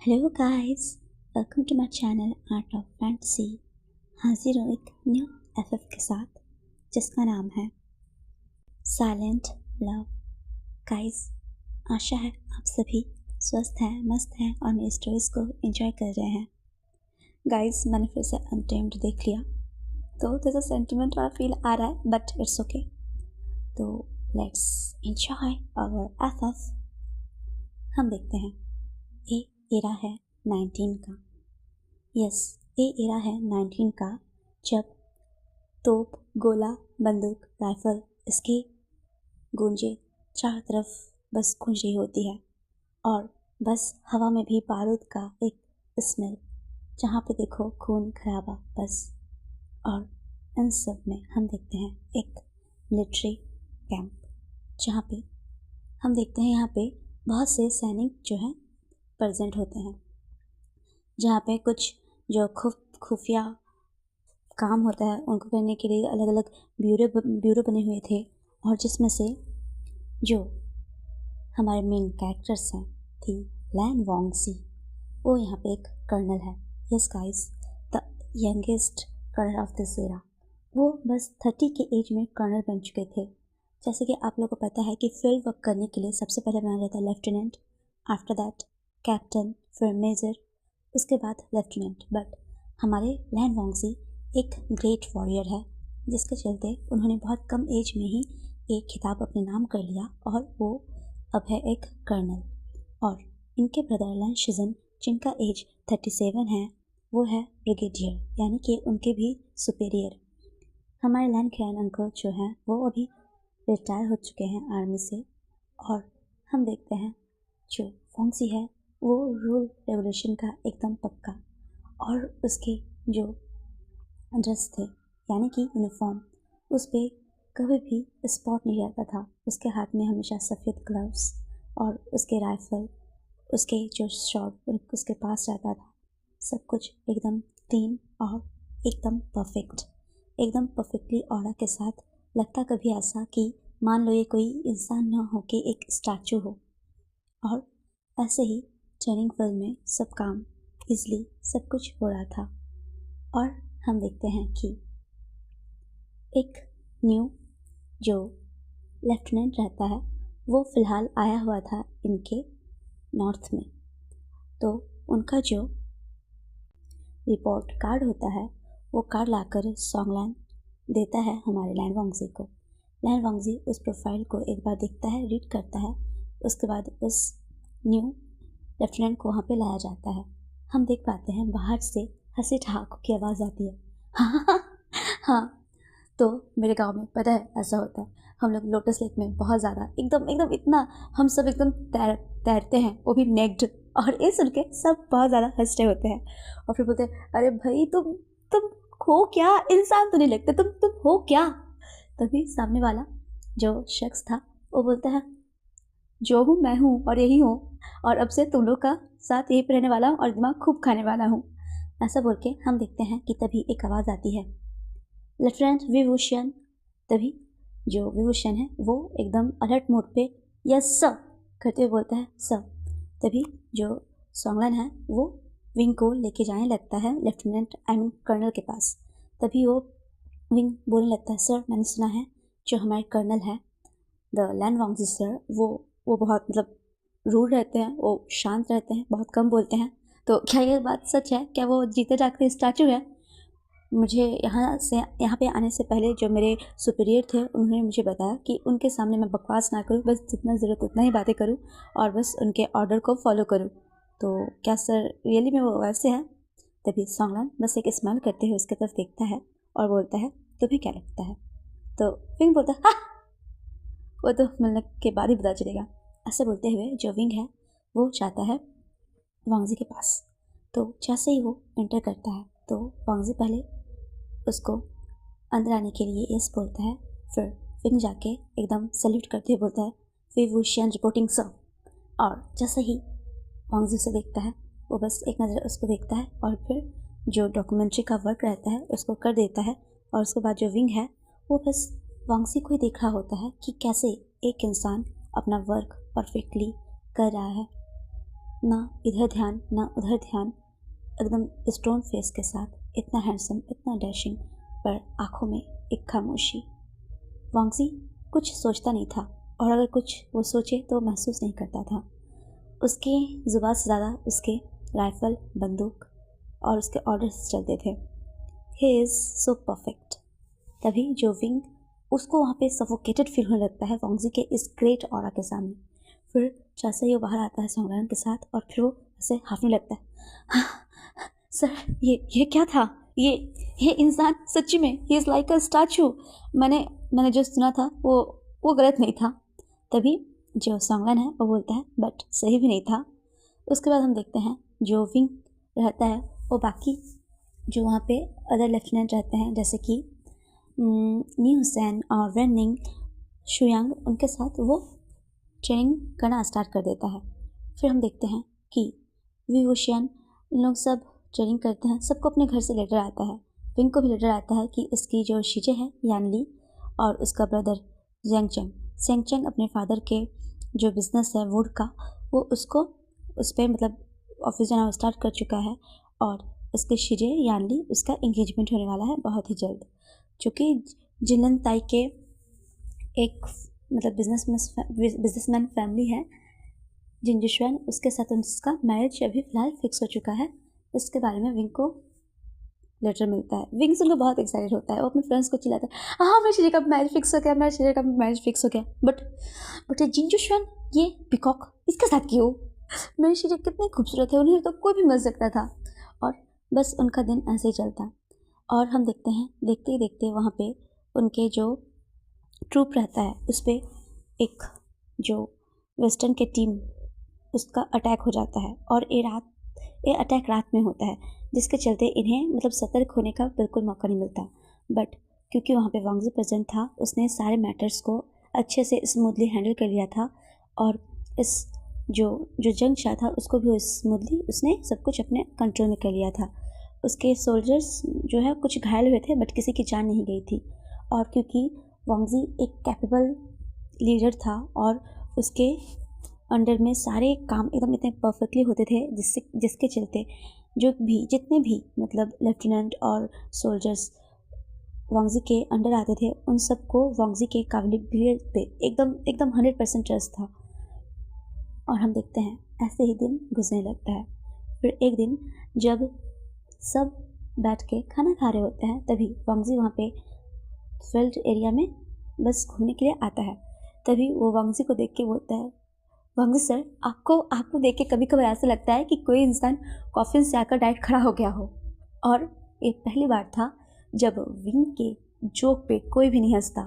Hello guys, welcome to my channel Art of Fantasy. हाजिर हूँ एक न्यू एफएफ के साथ जिसका नाम है साइलेंट लव। गाइस, आशा है आप सभी स्वस्थ हैं, मस्त हैं और मेरी स्टोरीज को एंजॉय कर रहे हैं। गाइस, मैंने फिर से अनटेम्ड देख लिया तो थोड़ा सेंटिमेंट वाला फील आ रहा है, बट इट्स ओके। तो लेट्स एंजॉय आवर एफएफ। हम देखते हैं ये एरा है 19 का। यस, ये एरा है 19 का, जब तोप, गोला, बंदूक, राइफल इसकी गूंजे चारों तरफ बस गूंज रही होती है और बस हवा में भी बारूद का एक स्मेल, जहाँ पे देखो खून खराबा बस। और इन सब में हम देखते हैं एक मिलिट्री कैंप, जहाँ पे हम देखते हैं यहाँ पे बहुत से सैनिक जो हैं प्रेजेंट होते हैं, जहाँ पे कुछ जो खुफिया काम होता है उनको करने के लिए अलग अलग ब्यूरो बने हुए थे। और जिसमें से जो हमारे मेन कैरेक्टर्स हैं थी लैन वोंगसी, वो यहाँ पे एक कर्नल है। Yes guys, the youngest colonel of this era. वो बस 30 के एज में कर्नल बन चुके थे। जैसे कि आप लोगों को पता है कि फील्ड वर्क करने के लिए सबसे पहले बना जाता है लेफ्टिनेंट, आफ्टर दैट कैप्टन, फिर मेजर, उसके बाद लेफ्टिनेंट। बट हमारे लैन वोंगसी एक ग्रेट वॉरियर है, जिसके चलते उन्होंने बहुत कम एज में ही एक खिताब अपने नाम कर लिया और वो अब है एक कर्नल। और इनके ब्रदर लैन शिजन, जिनका एज 37 है, वो है ब्रिगेडियर, यानी कि उनके भी सुपीरियर। हमारे लैन खैन अंकल जो हैं वो अभी रिटायर हो चुके हैं आर्मी से। और हम देखते हैं जो वोंगसी है वो रूल रेवोल्यूशन का एकदम पक्का। और उसके जो ड्रेस थे, यानी कि यूनिफॉर्म, उस पर कभी भी स्पॉट नहीं रहता था। उसके हाथ में हमेशा सफ़ेद ग्लव्स और उसके राइफल, उसके जो शॉट उसके पास रहता था। सब कुछ एकदम क्लीन और एकदम परफेक्टली ऑर्डर के साथ। लगता कभी ऐसा कि मान लो ये कोई इंसान ना हो कि एक स्टैचू हो। और ऐसे ही ट्रेनिंग फील्ड में सब काम इजली सब कुछ हो रहा था। और हम देखते हैं कि एक न्यू जो लेफ्टिनेंट रहता है वो फ़िलहाल आया हुआ था इनके नॉर्थ में। तो उनका जो रिपोर्ट कार्ड होता है वो कार्ड लाकर सॉन्गलैन देता है हमारे लैन वोंगसी को। लैन वोंगसी उस प्रोफाइल को एक बार देखता है, रीड करता है। उसके बाद उस न्यू लेफ्टिनेंट को वहाँ पे लाया जाता है। हम देख पाते हैं बाहर से हंसी ठहाकों की आवाज़ आती है। हाँ हाँ, तो मेरे गांव में पता है ऐसा होता है। हम लोग लोटस लेक में बहुत ज़्यादा एकदम एकदम इतना हम सब एकदम तैरते हैं, वो भी नेक्ड। और ये सुन के सब बहुत ज़्यादा हंस रहे होते हैं और फिर बोलते हैं, अरे भाई तुम हो क्या, इंसान तो नहीं लगते, तुम हो क्या। तभी सामने वाला जो शख्स था वो बोलता है, जो हूँ मैं हूँ और यही हूँ, और अब से तुम लोग का साथ यही रहने वाला हूँ और दिमाग खूब खाने वाला हूँ। ऐसा बोल के हम देखते हैं कि तभी एक आवाज़ आती है, लेफ्टिनेंट विभूषण। तभी जो विभूषण है वो एकदम अलर्ट मोड पे यस सर करते हुए बोलता है सर। तभी जो सॉन्गलैन है वो विंग को लेके जाने लगता है लेफ्टिनेंट कर्नल के पास। तभी वो विंग बोलने लगता है, सर मैंने सुना है जो हमारे कर्नल है द लैन वोंगसी सर, वो बहुत मतलब रूड रहते हैं, वो शांत रहते हैं, बहुत कम बोलते हैं। तो क्या ये बात सच है? क्या वो जीते जागते स्टैचू है? मुझे यहाँ पे आने से पहले जो मेरे सुपीरियर थे उन्होंने मुझे बताया कि उनके सामने मैं बकवास ना करूँ, बस जितना ज़रूरत उतना ही बातें करूँ और बस उनके ऑर्डर को फॉलो करूँ। तो क्या सर रियली में वो वैसे हैं? तभी सॉन्गलैन बस एक स्माइल करते हुए उसकी तरफ देखता है और बोलता है, तुम्हें क्या लगता है? तो विंग बोलता है, हाँ वो तो मिलने के बाद ही पता चलेगा। ऐसे बोलते हुए जो विंग है वो जाता है वोंगसी के पास। तो जैसे ही वो एंटर करता है तो वोंगसी पहले उसको अंदर आने के लिए यस बोलता है। फिर विंग जाके एकदम सल्यूट करते हुए बोलता है, विभूषण रिपोर्टिंग सर। और जैसे ही वोंगसी उसे देखता है वो बस एक नज़र उसको देखता है और फिर जो डॉक्यूमेंट्री का वर्क रहता है उसको कर देता है। और उसके बाद जो विंग है वो बस वोंगसी को ही देख रहा होता है कि कैसे एक इंसान अपना वर्क परफेक्टली कर रहा है। ना इधर ध्यान ना उधर ध्यान, एकदम स्टोन फेस के साथ, इतना हैंडसम, इतना डैशिंग, पर आंखों में एक खामोशी। वांगजी कुछ सोचता नहीं था, और अगर कुछ वो सोचे तो महसूस नहीं करता था। उसकी ज़ुबान से ज़्यादा उसके राइफ़ल, बंदूक और उसके ऑर्डर्स चलते थे। He is so perfect. तभी जो विंग उसको वहाँ पे सफोकेटेड फील होने लगता है वांगजी के इस ग्रेट ऑरा के सामने। फिर जैसे ही वो बाहर आता है सोंगरान के साथ, और फिर वो ऐसे हाफने लगता है। हाँ, सर ये क्या था? ये इंसान सच्ची में he is like a statue. मैंने जो सुना था वो गलत नहीं था। तभी जो सोंगरान है वो बोलता है बट सही भी नहीं था। उसके बाद हम देखते हैं जो विंग रहता है वो बाकी जो वहाँ पे अदर लेफ्टिनेंट रहते हैं, जैसे कि नी हुसैन और रेनिंग, शुयांग, उनके साथ वो ट्रेनिंग करना स्टार्ट कर देता है। फिर हम देखते हैं कि वी वुशियन, इन लोग सब ट्रेनिंग करते हैं। सबको अपने घर से लेटर आता है। विंग को भी लेटर आता है कि इसकी जो शीजे है यानली और उसका ब्रदर सेंगचंग अपने फादर के जो बिज़नेस है वुड का, वो उसको उस पर मतलब ऑफिस जाना स्टार्ट कर चुका है, और उसके शीजे यानली उसका एंगेजमेंट होने वाला है बहुत ही जल्द। चूँकि जिनलन ताई के एक मतलब बिजनेसमैन फैमिली है जिंजुशुआन, उसके साथ उसका मैरिज अभी फ़िलहाल फिक्स हो चुका है। इसके बारे में विंग को लेटर मिलता है। विंग सुनकर बहुत एक्साइटेड होता है। वो अपने फ्रेंड्स को चिल्लाता है, हाँ मेरे शीजे का मैरिज फिक्स हो गया, मेरे शीजे का मैरिज फिक्स हो गया। बट ये जिंजुशुआन, ये पिकॉक, इसके साथ क्यों? मेरे शीजे कितने खूबसूरत है, उन्हें तो कोई भी मिल सकता था। और बस उनका दिन ऐसे ही चलता। और हम देखते हैं, देखते ही देखते वहाँ पे उनके जो ट्रूप रहता है उस पर एक जो वेस्टर्न के टीम उसका अटैक हो जाता है, और ये अटैक रात में होता है, जिसके चलते इन्हें मतलब सतर्क होने का बिल्कुल मौका नहीं मिलता। बट क्योंकि वहाँ पे वांगजी प्रेजेंट था, उसने सारे मैटर्स को अच्छे से स्मूथली हैंडल कर लिया था, और इस जो जंग शाह था उसको भी स्मूथली उसने सब कुछ अपने कंट्रोल में कर लिया था। उसके सोल्जर्स जो है कुछ घायल हुए थे, बट किसी की जान नहीं गई थी। और क्योंकि वांगजी एक कैपेबल लीडर था, और उसके अंडर में सारे काम एकदम इतने परफेक्टली होते थे, जिसके चलते जितने भी मतलब लेफ्टिनेंट और सोल्जर्स वांगजी के अंडर आते थे, उन सबको वांगजी के काबिलियत पे एकदम 100% ट्रस्ट था। और हम देखते हैं ऐसे ही दिन गुजरने लगता है। फिर एक दिन जब सब बैठ के खाना खा रहे होते हैं, तभी वांगजी वहाँ पे फील्ड एरिया में बस घूमने के लिए आता है। तभी वो वांगजी को देख के बोलता है, वांगजी सर, आपको देख के कभी कभार ऐसा लगता है कि कोई इंसान कॉफिन से आकर डायरेक्ट खड़ा हो गया हो। और ये पहली बार था जब विंग के जोक पे कोई भी नहीं हंसता।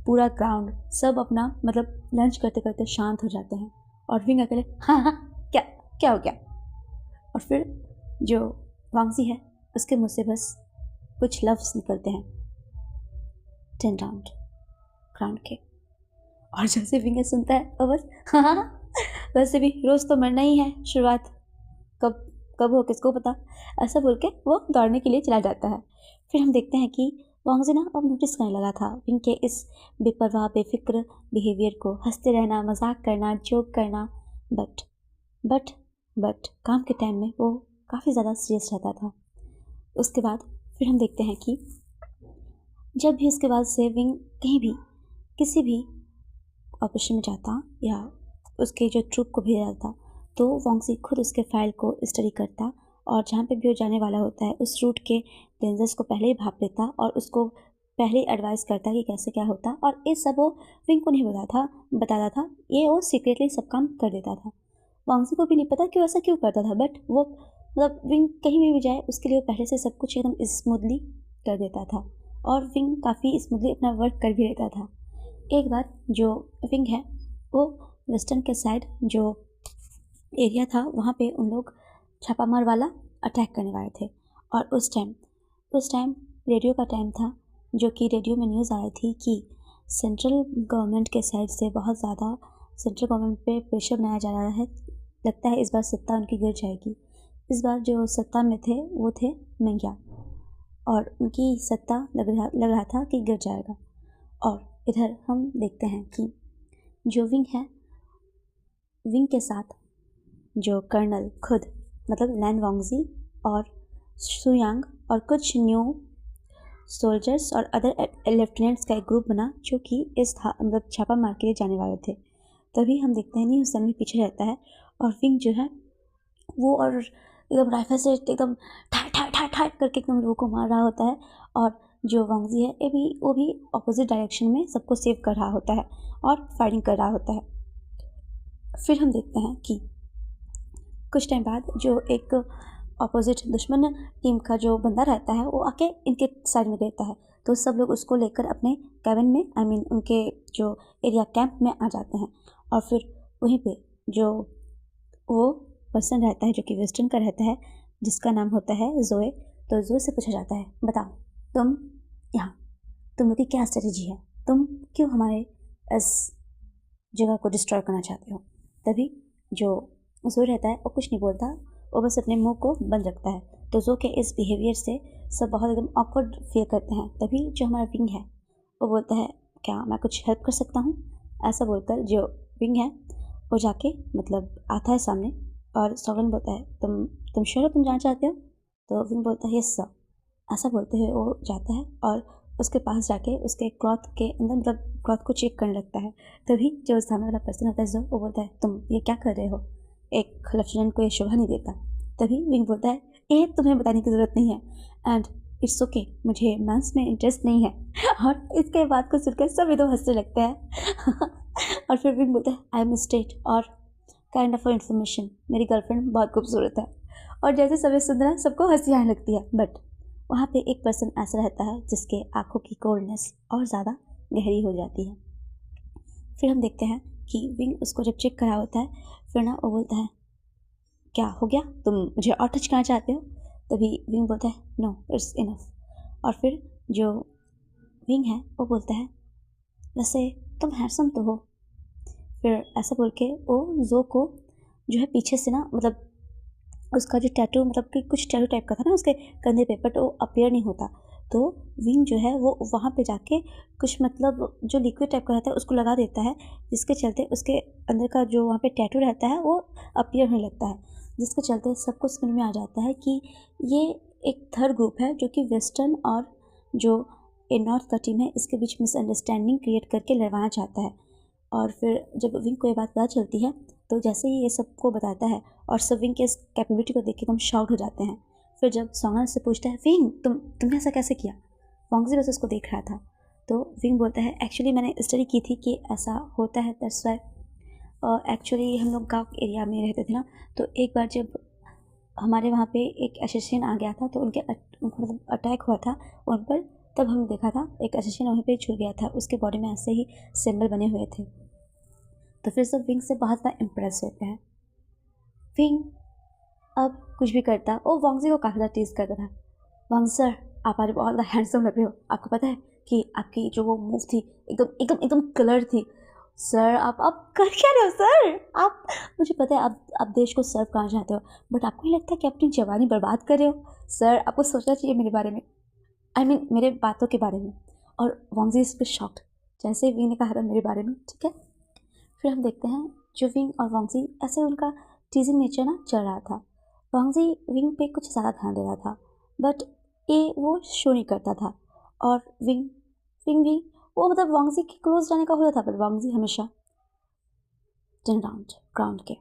पूरा ग्राउंड सब अपना मतलब लंच करते करते शांत हो जाते हैं, और विंग अकेले हाँ क्या हो गया। और फिर जो वांगजी है उसके मुँह से बस कुछ लफ्ज़ निकलते हैं, 10 राउंड ग्राउंड के। और जैसे विंग सुनता है और बस हाँ वैसे भी रोज़ तो मरना ही है, शुरुआत कब हो किसको पता, ऐसा बोल के वो दौड़ने के लिए चला जाता है। फिर हम देखते हैं कि वांगजी ना अब नोटिस करने लगा था विंग के इस बेपरवाह बेफिक्र बिहेवियर को, हंसते रहना, मजाक करना, जोक करना। बट काम के टाइम में वो काफ़ी ज़्यादा सीरियस रहता था। उसके बाद फिर हम देखते हैं कि जब भी उसके बाद से विंग कहीं भी किसी भी ऑपरेशन में जाता या उसके जो ट्रूप को भेजा जाता, तो वांगजी खुद उसके फाइल को स्टडी करता, और जहाँ पे भी वो जाने वाला होता है उस रूट के डेंजर्स को पहले ही भाप लेता, और उसको पहले ही एडवाइस करता कि कैसे क्या होता। और ये सब वो विंग को नहीं बताता था, ये वो सीक्रेटली सब काम कर देता था। वांगजी को भी नहीं पता कि वो ऐसा क्यों करता था, बट वो मतलब विंग कहीं भी जाए उसके लिए वो पहले से सब कुछ एकदम स्मूथली कर देता था, और विंग काफ़ी स्मूथली अपना वर्क कर भी लेता था। एक बार जो विंग है वो वेस्टर्न के साइड जो एरिया था वहाँ पे उन लोग छापामार वाला अटैक करने वाले थे, और उस टाइम रेडियो का टाइम था, जो कि रेडियो में न्यूज़ आई थी कि सेंट्रल गवर्नमेंट के साइड से बहुत ज़्यादा सेंट्रल गवर्नमेंट पे प्रेशर बनाया जा रहा है। लगता है इस बार सत्ता उनकी गिर जाएगी। इस बार जो सत्ता में थे वो थे मेंग्या, और उनकी सत्ता लग रहा था कि गिर जाएगा। और इधर हम देखते हैं कि जो विंग है, विंग के साथ जो कर्नल खुद मतलब लैन वांगजी और सुयांग और कुछ न्यू सोल्जर्स और अदर लेफ्टिनेंट्स का एक ग्रुप बना जो कि इस मतलब छापा मार के लिए जाने वाले थे। तभी हम देखते हैं नी हुसैन भी पीछे रहता है और विंग जो है वो और एकदम राइफल से एकदम ठाई ठाई ठाई ठाई करके एकदम लोगों को मार रहा होता है। और जो वांगजी है वो भी अपोजिट डायरेक्शन में सबको सेव कर रहा होता है और फायरिंग कर रहा होता है। फिर हम देखते हैं कि कुछ टाइम बाद जो एक अपोजिट दुश्मन टीम का जो बंदा रहता है वो आके इनके साइड में रहता है, तो सब लोग उसको लेकर अपने कैबिन में उनके जो एरिया कैंप में आ जाते हैं। और फिर वहीं पे जो वो पर्सन रहता है जो कि वेस्टर्न का रहता है जिसका नाम होता है जोए, तो जोए से पूछा जाता है बताओ तुम यहाँ तुम लोग की क्या स्ट्रेटेजी है, तुम क्यों हमारे इस जगह को डिस्ट्रॉय करना चाहते हो। तभी जो जोए रहता है वो कुछ नहीं बोलता, वो बस अपने मुंह को बंद रखता है। तो जो के इस बिहेवियर से सब बहुत एकदम ऑकवर्ड फील करते हैं। तभी जो हमारा विंग है वो बोलता है क्या मैं कुछ हेल्प कर सकता हूँ, ऐसा बोलकर जो विंग है वो जाके मतलब आता है सामने और सॉगन बोलता है तुम श्योर हो तुम जाना चाहते हो। तो विंग बोलता है यस सर। ऐसा बोलते हुए वो जाता है और उसके पास जाके उसके क्लॉथ के अंदर मतलब क्लॉथ को चेक करने लगता है। तभी जो सामने वाला पर्सन होता है जो वो बोलता है तुम ये क्या कर रहे हो, एक लेफ्टिनेंट को ये शोभा नहीं देता। तभी विंग बोलता है ये तुम्हें बताने की ज़रूरत नहीं है एंड इट्स ओके, मुझे मैथ्स में इंटरेस्ट नहीं है। और इसके बात को सुनकर सब एकदम हंसने लगते हैं। और फिर विंग बोलता है आई एम स्टेट और काइंड ऑफ इन्फॉर्मेशन, मेरी गर्लफ्रेंड बहुत खूबसूरत है। और जैसे सभी सुन रहे हैं सबको हंसी आने लगती है। बट वहाँ पे एक पर्सन ऐसा रहता है जिसके आँखों की कोल्डनेस और ज़्यादा गहरी हो जाती है। फिर हम देखते हैं कि विंग उसको जब चेक करा होता है फिर ना वो बोलता है क्या हो गया, तुम मुझे और टच करना चाहते हो। तभी विंग बोलता है नो इट्स इनफ। और फिर जो विंग है वो बोलता है वैसे तुम हैंडसम तो हो। फिर ऐसा बोल के वो जो को जो है पीछे से ना मतलब उसका जो टैटू मतलब कि कुछ टैटू टाइप का था ना उसके कंधे पे, बट वो अपीयर नहीं होता। तो विंग जो है वो वहाँ पे जाके कुछ मतलब जो लिक्विड टाइप का रहता है उसको लगा देता है, जिसके चलते उसके अंदर का जो वहाँ पे टैटू रहता है वो अपीयर होने लगता है। जिसके चलते सबको समझ में आ जाता है कि ये एक थर्ड ग्रुप है जो कि वेस्टर्न और जो ए नॉर्थ का टीम है इसके बीच मिसअंडरस्टैंडिंग क्रिएट करके लड़वाना चाहता है। और फिर जब विंग को ये बात पता चलती है तो जैसे ही ये सबको बताता है और सब विंग के इस कैपेबिलिटी को देख के एकदम शॉक्ड हो जाते हैं। फिर जब सोनल से पूछता है विंग तुमने ऐसा कैसे किया, वांगजी बस उसको देख रहा था। तो विंग बोलता है एक्चुअली मैंने स्टडी की थी कि ऐसा होता है, दैट्स वाई। एक्चुअली हम लोग गाँव एरिया में रहते थे ना, तो एक बार जब हमारे वहाँ पे एक एसेसिन आ गया था तो उनके मतलब अटैक हुआ था उन पर, तब हम देखा था एक एसेसिन वहीं पे छुड़ गया था, उसके बॉडी में ऐसे ही सिंबल बने हुए थे। तो फिर सब विंग से बहुत ज़्यादा इम्प्रेस होते हैं। विंग अब कुछ भी करता वो वांगजी को काफ़ी ज़्यादा टीज करता था। वांग सर आप आज बहुत ज़्यादा हैंडसम लग रहे हो, आपको पता है कि आपकी जो वो मूव थी एकदम एकदम एकदम कलर थी। सर आप कर क्या रहे हो सर, आप मुझे पता है आप देश को सर्व करना चाहते हो, बट आपको नहीं लगता कि अपनी जवानी बर्बाद कर रहे हो। सर आपको सोचना चाहिए मेरे बारे में, मेरे बातों के बारे में। और वांगजी इस पर शॉक्ड, जैसे विंग ने कहा था मेरे बारे में, ठीक है। फिर हम देखते हैं जो विंग और वांगजी ऐसे उनका टीजिंग नेचर ना चल रहा था। वांगजी विंग पे कुछ ज़्यादा ध्यान दे रहा था बट ये वो शो नहीं करता था। और विंग भी वो मतलब वांगजी के क्लोज जाने का हो जाता, बट वांगजी हमेशा 10 राउंड ग्राउंड के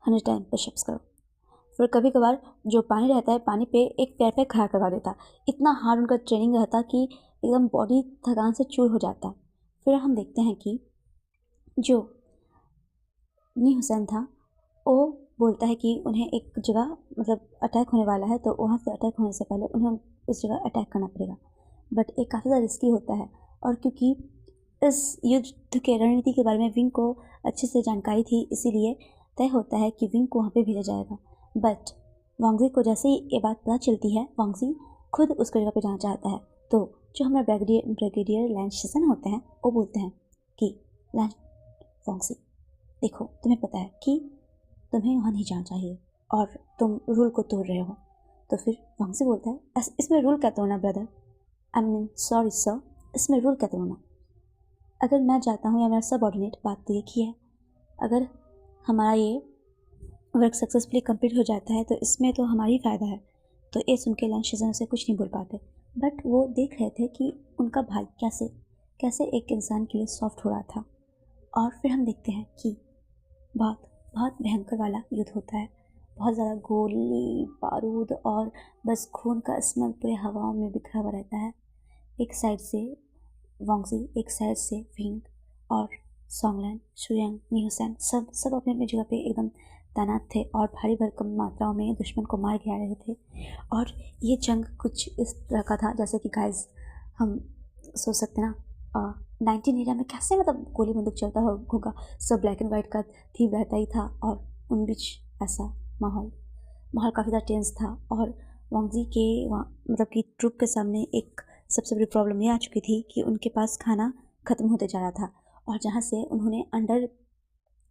100 टाइम पुशअप्स करो। फिर कभी कभार जो पानी रहता है पानी पे एक पैर पे खड़ा करवा देता, इतना हार्ड उनका ट्रेनिंग रहता कि एकदम बॉडी थकान से चूर हो जाता। फिर हम देखते हैं कि जो नी हुसैन था वो बोलता है कि उन्हें एक जगह मतलब अटैक होने वाला है, तो वहाँ से अटैक होने से पहले उन्हें उस जगह अटैक करना पड़ेगा। बट ये काफ़ी ज़्यादा रिस्की होता है और क्योंकि इस युद्ध के रणनीति के बारे में विंग को अच्छे से जानकारी थी, इसीलिए तय होता है कि विंग को वहाँ पे भेजा जाएगा। बट वांगजी को जैसे ही ये बात पता चलती है वांगजी खुद उस जगह पे जाना चाहता है। तो जो हमारे ब्रिगेडियर लैंड शेसन होते हैं वो बोलते हैं कि लैंड वांगजी देखो तुम्हें पता है कि तुम्हें वहाँ नहीं जाना चाहिए और तुम रूल को तोड़ रहे हो। तो फिर वांगजी बोलता है इसमें रूल क्या तोड़ना brother, I mean sorry sir, इसमें रूल क्या तोड़ना। अगर मैं जाता हूँ या मेरा सबऑर्डिनेट, बात तो एक ही है। अगर हमारा ये वर्क सक्सेसफुली कंप्लीट हो जाता है तो इसमें तो हमारी फ़ायदा है। तो ये सुन के लैन शीज़न से कुछ नहीं बोल पाते, बट वो देख रहे थे कि उनका भाई कैसे कैसे एक इंसान के लिए सॉफ्ट हो रहा था। और फिर हम देखते हैं कि बहुत बहुत भयंकर वाला युद्ध होता है। बहुत ज़्यादा गोली बारूद और बस खून का स्मेल पूरे हवाओं में बिखरा हुआ रहता है। एक साइड से वोंगजी, एक साइड से विंग और सॉन्गलैन, शुयांग, न्यूसेन सब सब अपने अपनी जगह पे एकदम तैनात थे और भारी भरकम मात्राओं में दुश्मन को मार गिरा रहे थे। और ये जंग कुछ इस तरह का था जैसे कि गाइस हम सोच सकते हैं ना 19 में कैसे मतलब गोली बंदूक चलता होगा, सब ब्लैक एंड वाइट का थीम रहता ही था और उन बीच ऐसा माहौल माहौल काफ़ी ज़्यादा टेंस था। और वांगजी के मतलब कि ट्रुप के सामने एक सबसे बड़ी प्रॉब्लम ये आ चुकी थी कि उनके पास खाना ख़त्म होते जा रहा था और जहाँ से उन्होंने अंडर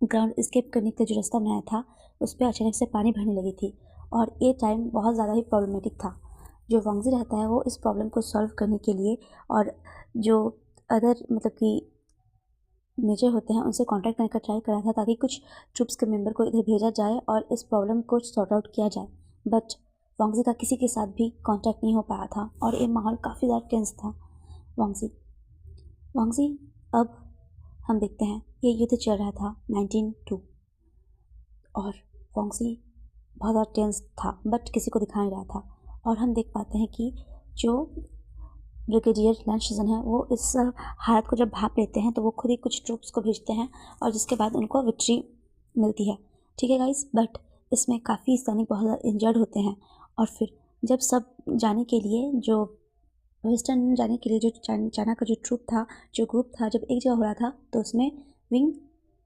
ग्राउंड एस्केप करने का जो रास्ता बनाया था उस पर अचानक से पानी भरने लगी थी और ये टाइम बहुत ज़्यादा ही प्रॉब्लमेटिक था। जो वांगजी रहता है वो इस प्रॉब्लम को सॉल्व करने के लिए और जो अदर मतलब कि मेजर होते हैं उनसे कांटेक्ट करने का ट्राई करा था ताकि कुछ ट्रूप्स के मेंबर को इधर भेजा जाए और इस प्रॉब्लम को सॉर्ट आउट किया जाए। बट वांगजी का किसी के साथ भी कांटेक्ट नहीं हो पाया था और ये माहौल काफ़ी ज़्यादा टेंस था। वांगजी वांगजी अब हम देखते हैं ये युद्ध चल रहा था 1902 और वांगजी बहुत ज़्यादा टेंस था बट किसी को दिखा नहीं रहा था। और हम देख पाते हैं कि जो ब्रिगेडियर लैन शीज़न है वो इस हालत को जब भाप लेते हैं तो वो खुद ही कुछ ट्रूप्स को भेजते हैं और जिसके बाद उनको विक्ट्री मिलती है। ठीक है गाइस, बट इसमें काफ़ी सैनिक बहुत ज़्यादा इंजर्ड होते हैं। और फिर जब सब जाने के लिए जो वेस्टर्न जाने के लिए जो चाइना का जो ट्रूप था, जो ग्रुप था, जब एक जगह हो रहा था तो उसमें विंग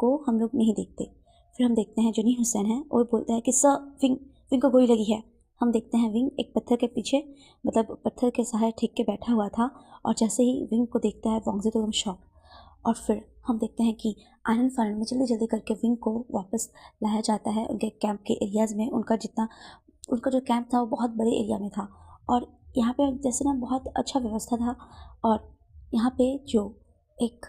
को हम लोग नहीं देखते। फिर हम देखते हैं जो नी हुसैन है वो बोलता है कि सर विंग को गोली लगी है। हम देखते हैं विंग एक पत्थर के पीछे मतलब पत्थर के सहारे ठेक के बैठा हुआ था और जैसे ही विंग को देखता है वांगजी तो एकदम शॉक। और फिर हम देखते हैं कि आनंद फानंद में जल्दी जल्दी करके विंग को वापस लाया जाता है उनके कैंप के एरियाज़ में। उनका जो कैंप था वो बहुत बड़े एरिया में था और यहाँ पे जैसे ना बहुत अच्छा व्यवस्था था। और यहाँ पे जो एक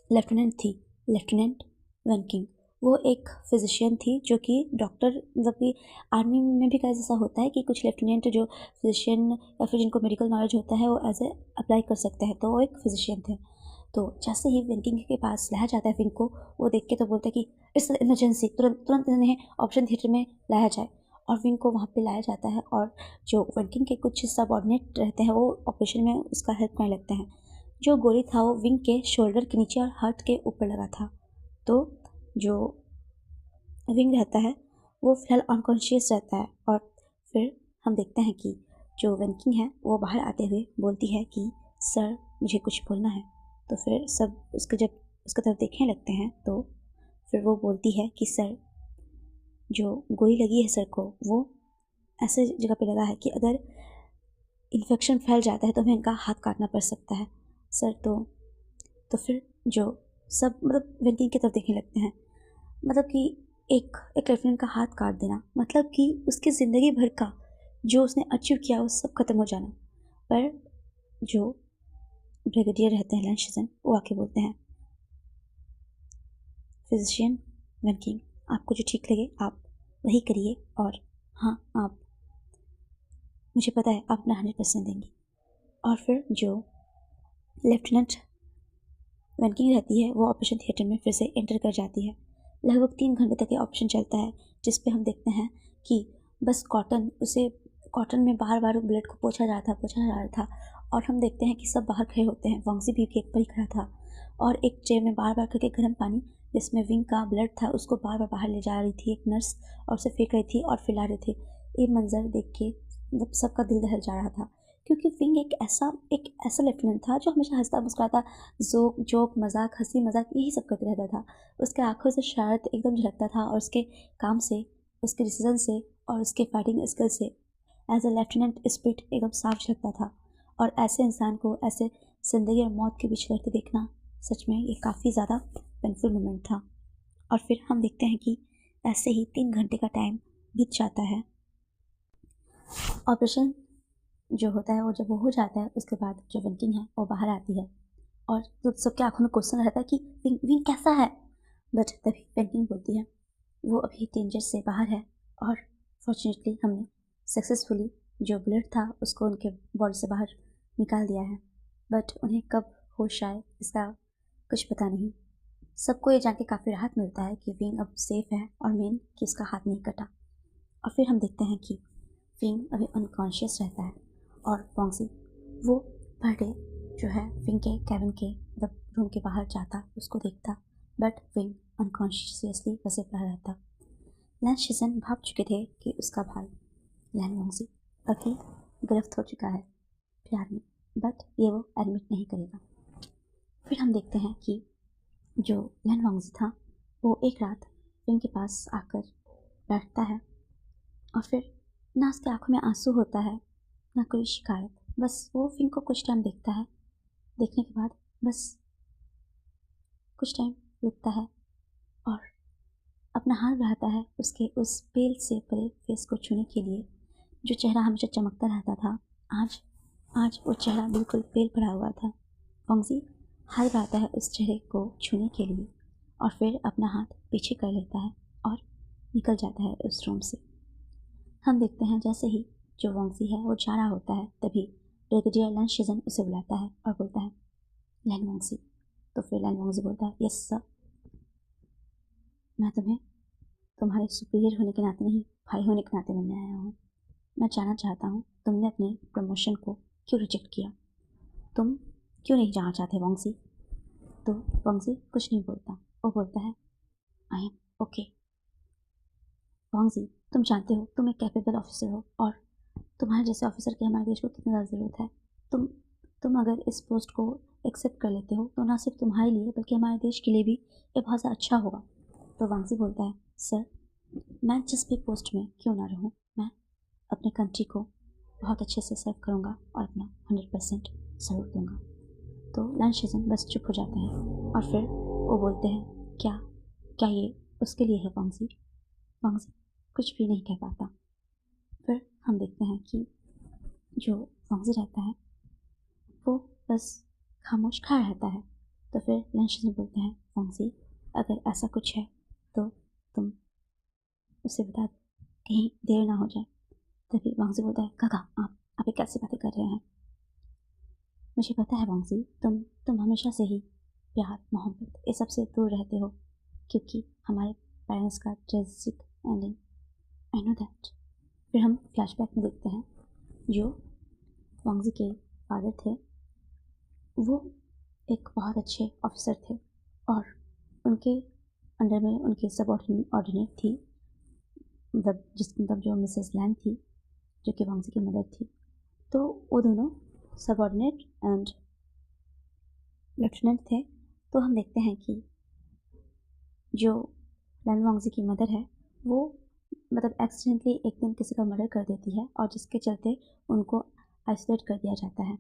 लेफ्टिनेंट थी, लेफ्टिनेंट वेनकिंग, वो एक फिजिशियन थी जो कि डॉक्टर मतलब कि आर्मी में भी कैसे ऐसा होता है कि कुछ लेफ्टिनेंट जो फिजिशियन या फिर जिनको मेडिकल नॉलेज होता है वो एज ए अप्लाई कर सकते हैं, तो वो एक फिजिशियन थे। तो जैसे ही वेनकिंग के पास लाया जाता है विंग को, वो देख के तो बोलते हैं कि इट्स इमरजेंसी, तुरंत तुरंत इन्हें ऑपरेशन थिएटर में लाया जाए। और विंग को वहाँ पे लाया जाता है और जो वेनकिंग के कुछ सबऑर्डिनेट रहते हैं वो ऑपरेशन में उसका हेल्प करने लगते हैं। जो गोली था वो विंग के शोल्डर के नीचे और हार्ट के ऊपर लगा था। तो जो विंग रहता है वो फिलहाल अनकॉन्शियस रहता है। और फिर हम देखते हैं कि जो वेनकिंग है वो बाहर आते हुए बोलती है कि सर मुझे कुछ बोलना है। तो फिर सब जब उसकी तरफ देखने लगते हैं तो फिर वो बोलती है कि सर जो गोली लगी है सर को वो ऐसे जगह पे लगा है कि अगर इन्फेक्शन फैल जाता है तो हमें इनका हाथ काटना पड़ सकता है सर। तो फिर जो सब मतलब वेनकिंग की तरफ देखने लगते हैं, मतलब कि एक लेफ्टिनेंट का हाथ काट देना मतलब कि उसकी ज़िंदगी भर का जो उसने अचीव किया वो सब खत्म हो जाना। पर जो ब्रिगेडियर रहते हैं लैन शीज़न वो आके बोलते हैं फिजिशियन वेनकिंग, आपको जो ठीक लगे आप वही करिए और हाँ आप मुझे पता है आप अपना 100% देंगी। और फिर जो लेफ्टिनेंट वेनकिंग रहती है वो ऑपरेशन थिएटर में फिर से एंटर कर जाती है। लगभग 3 घंटे तक ये ऑपरेशन चलता है जिस पे हम देखते हैं कि बस कॉटन में बार बार ब्लड को पोंछा जा रहा था। और हम देखते हैं कि सब बाहर खड़े होते हैं। वांगजी भी केक पर ही खड़ा था और एक ट्रे में बार बार करके गर्म पानी जिसमें विंग का ब्लड था उसको बार बार बाहर ले जा रही थी एक नर्स और उसे फेंक रही थी और पिला रहे थे। ये मंजर देख के मतलब सबका दिल दहल जा रहा था क्योंकि विंग एक ऐसा लेफ्टिनेंट था जो हमेशा हंसता मुस्कुराता जोक मजाक हंसी मजाक यही सब करते रहता था। उसके आंखों से शरारत एकदम झलकता था और उसके काम से, उसके डिसीजन से और उसके फाइटिंग स्किल से एज ए लेफ्टिनेंट स्पिरिट एकदम साफ झलकता था। और ऐसे इंसान को ऐसे जिंदगी और मौत के बीच लड़ते देखना सच में ये काफ़ी ज़्यादा पेनफुल मोमेंट था। और फिर हम देखते हैं कि ऐसे ही 3 घंटे का टाइम बीत जाता है। ऑपरेशन जो होता है वो जब वो हो जाता है उसके बाद जो वेनकिंग है वो बाहर आती है और तो सबके आंखों में क्वेश्चन रहता है कि विंग कैसा है। बट तभी वेनकिंग बोलती है वो अभी डेंजर से बाहर है और फॉर्चुनेटली हमने सक्सेसफुली जो बुलेट था उसको उनके बॉडी से बाहर निकाल दिया है। बट उन्हें कब होश आए इसका कुछ पता नहीं। सबको ये जान के काफ़ी राहत मिलता है कि विंग अब सेफ है और मेन कि उसका हाथ नहीं कटा। और फिर हम देखते हैं कि विंग अभी अनकॉन्शियस रहता है और वॉन्गजी वो पर डे जो है विंग के कैबिन के मतलब रूम के बाहर जाता, उसको देखता, बट विंग अनकॉन्शियसली वैसे पड़ा रहता। लैन शिजन भाग चुके थे कि उसका भाई लैन वॉन्गजी अभी गिरफ्त हो चुका है प्यार में, बट ये वो एडमिट नहीं करेगा। फिर हम देखते हैं कि जो लैन वॉन्गजी था वो एक रात विंग के पास आकर बैठता है और फिर ना उसकी आंखों में आंसू होता है ना कोई शिकायत, बस वो विंग को कुछ टाइम देखता है। देखने के बाद बस कुछ टाइम रुकता है और अपना हाथ बढ़ाता है उसके उस पेल से परे फेस को छूने के लिए। जो चेहरा हमेशा चमकता रहता था, आज वो चेहरा बिल्कुल पेल पड़ा हुआ था। वॉन्गजी हाथ बढ़ाता है उस चेहरे को छूने के लिए और फिर अपना हाथ पीछे कर लेता है और निकल जाता है उस रूम से। हम देखते हैं जैसे ही जो वॉन्गजी है वो जा रहा होता है तभी ब्रिगेडियर लैन शिजन उसे बुलाता है और बोलता है लैन वॉन्गजी। तो फिर लैन वॉन्गजी बोलता है यस सर, मैं तुम्हें तुम्हारे सुपीरियर होने के नाते नहीं, भाई होने के नाते मिलने आया हूँ। मैं जानना चाहता हूँ तुमने अपने प्रमोशन को क्यों रिजेक्ट किया, तुम क्यों नहीं जाना चाहते वॉन्गजी। तो वॉन्गजी कुछ नहीं बोलता, वो बोलता है आई एम ओके। वॉन्गजी तुम जानते हो तुम एक कैपेबल ऑफिसर हो और तुम्हारे जैसे ऑफिसर की हमारे देश को कितनी ज़्यादा ज़रूरत है। तुम अगर इस पोस्ट को एक्सेप्ट कर लेते हो तो ना सिर्फ तुम्हारे लिए बल्कि हमारे देश के लिए भी ये बहुत ज़्यादा अच्छा होगा। तो वॉन्गजी बोलता है सर, मैं जिस भी पोस्ट में क्यों ना रहूँ, मैं अपने कंट्री को बहुत अच्छे से सर्व करूँगा और अपना 100% ज़रूर दूँगा। तो लैन शिजन बस चुप हो जाते हैं और फिर वो बोलते हैं क्या ये उसके लिए है वॉन्गजी। वॉन्गजी कुछ भी नहीं कह पाता। फिर हम देखते हैं कि जो वॉन्गजी रहता है वो बस खामोश खड़ा रहता है। तो फिर लैन शिजन बोलते हैं वॉन्गजी अगर ऐसा कुछ है तो तुम उसे बता दो, कहीं देर ना हो जाए। तभी वॉन्गजी बोलता है काका आप ये कैसी बातें कर रहे हैं। मुझे पता है वॉन्गजी तुम हमेशा से ही प्यार मोहब्बत ये सबसे दूर रहते हो क्योंकि हमारे पेरेंट्स का tragic ending, I know that. फिर हम फ्लैशबैक में देखते हैं जो वॉन्गजी के फादर थे वो एक बहुत अच्छे ऑफिसर थे और उनके अंडर में उनकी सबऑर्डिनेट थी, मतलब जो मिसेस लैन थी जो कि वॉन्गजी की मदर थी। तो वो दोनों सबऑर्डिनेट एंड लेफ्टिनेंट थे। तो हम देखते हैं कि जो लैन वॉन्गजी की मदर है वो मतलब एक्सीडेंटली एक दिन किसी का मर्डर कर देती है और जिसके चलते उनको आइसोलेट कर दिया जाता है।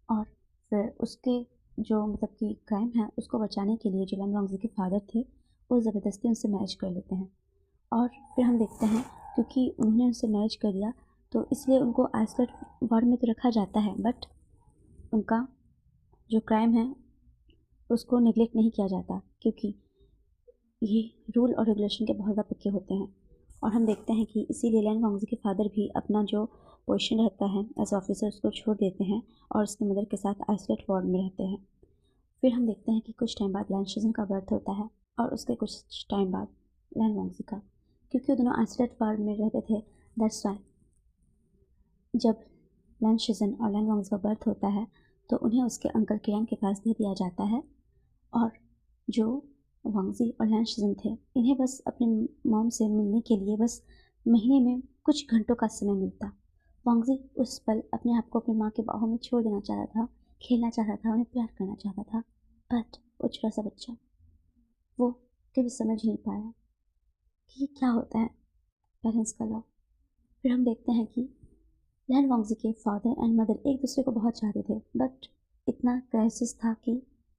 और फिर उसके जो मतलब कि क्राइम है उसको बचाने के लिए जो लैन वॉन्गजी के फादर थे वो ज़बरदस्ती उनसे मैरिज कर लेते हैं। और फिर हम देखते हैं क्योंकि उन्होंने उनसे मैरिज कर दिया तो इसलिए उनको आइसोलेट वार्ड में तो रखा जाता है, बट उनका जो क्राइम है उसको निगलेक्ट नहीं किया जाता क्योंकि ये रूल और रेगुलेशन के बहुत ज़्यादा पक्के होते हैं। और हम देखते हैं कि इसीलिए लैन वॉन्गजी के फादर भी अपना जो पोजीशन रहता है एज ऑफिसर उसको छोड़ देते हैं और उसकी मदर के साथ आइसोलेट वार्ड में रहते हैं। फिर हम देखते हैं कि कुछ टाइम बाद लैन शिजन का बर्थ होता है और उसके कुछ टाइम बाद लैन वॉन्गजी का, क्योंकि वो दोनों आइसोलेट वार्ड में रहते थे। दैट्स वाई जब लैन शिजन और लैन वॉन्गजी का बर्थ होता है तो उन्हें उसके अंकल कियान के पास दे दिया जाता है। और जो वॉन्गजी और लैन शिजन थे इन्हें बस अपने मॉम से मिलने के लिए बस महीने में कुछ घंटों का समय मिलता। वॉन्गजी उस पल अपने आप को अपनी माँ के बाहों में छोड़ देना चाहता था, खेलना चाहता था, उन्हें प्यार करना चाहता था, बट वो छोटा सा बच्चा वो कभी समझ नहीं पाया कि क्या होता है पेरेंट्स का लव। फिर हम देखते हैं कि लैन वॉन्गजी के फादर एंड मदर एक दूसरे को बहुत चाहते थे, बट इतना क्राइसिस था कि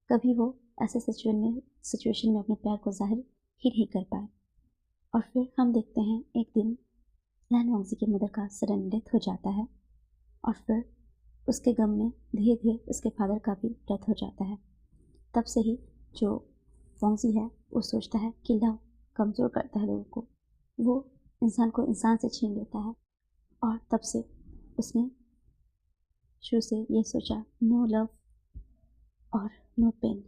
कभी वो ऐसे सिचुएशन में अपने प्यार को जाहिर ही नहीं कर पाए। और फिर हम देखते हैं एक दिन लैन वॉन्गजी की मदर का सडन डेथ हो जाता है और फिर उसके गम में धीरे धीरे उसके फादर का भी डेथ हो जाता है। तब से ही जो वॉन्गजी है वो सोचता है कि लव कमज़ोर करता है लोगों को, वो इंसान को इंसान से छीन लेता है। और तब से उसने शुरू से ये सोचा, नो लव और नो पेन,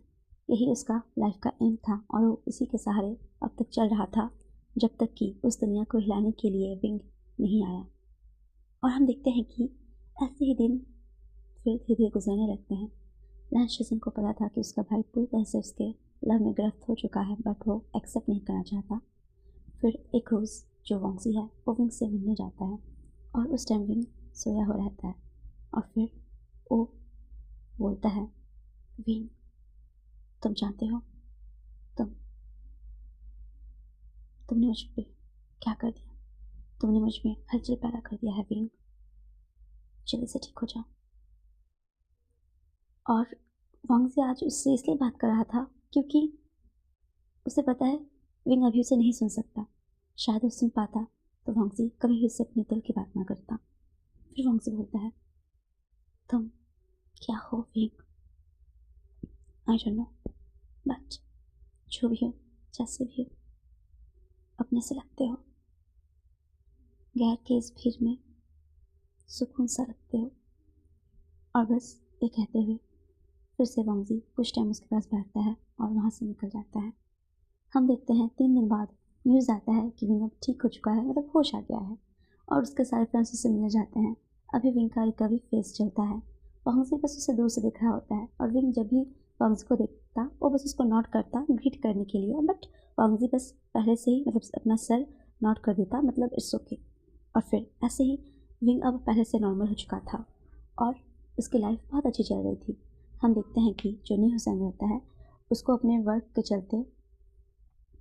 यही उसका लाइफ का एम था। और वो इसी के सहारे अब तक चल रहा था जब तक कि उस दुनिया को हिलाने के लिए विंग नहीं आया। और हम देखते हैं कि ऐसे ही दिन फिर धीरे धीरे गुजरने लगते हैं। लैंस शिजन को पता था कि उसका भाई पूरी तरह से उसके लव में गिरफ्त हो चुका है, बट वो एक्सेप्ट नहीं करना चाहता। फिर एक रोज़ जो वॉन्गजी है वो विंग से मिलने जाता है और उस टाइम विंग सोया हो रहता है। और फिर वो बोलता है, विंग तुम जानते हो तुमने मुझ पे क्या कर दिया, तुमने मुझ में हलचल पैदा कर दिया है विंग, जल्दी से ठीक हो जाओ। और वॉन्गजी आज उससे इसलिए बात कर रहा था क्योंकि उसे पता है विंग अभी उसे नहीं सुन सकता। शायद वो सुन पाता तो वॉन्गजी कभी भी उससे अपने दिल की बात ना करता। फिर वॉन्गजी बोलता है, तुम क्या हो wing, I don't know, but जो भी हो जैसे भी हो अपने से लगते हो, गैर के इस भीड़ में सुकून सा लगते हो। और बस ये कहते हुए फिर से वॉन्गजी कुछ टाइम उसके पास बैठता है और वहाँ से निकल जाता है। हम देखते हैं 3 दिन बाद न्यूज़ आता है कि विंग अब ठीक हो चुका है, मतलब होश आ गया है और उसके सारे फ्रेंड्स उससे मिलने जाते हैं। अभी विंग का रिकवरी फेज चलता है। वॉन्गजी बस उसे दूर से देख रहा होता है और विंग जब भी वॉन्गजी को देखता वो बस उसको नॉट करता ग्रीट करने के लिए, बट वॉन्गजी बस पहले से ही मतलब अपना सर नॉट कर देता, मतलब इट्स ओके। और फिर ऐसे ही विंग अब पहले से नॉर्मल हो चुका था और उसकी लाइफ बहुत अच्छी चल रही थी। हम देखते हैं कि जो न्यू हुसैन रहता है उसको अपने वर्क के चलते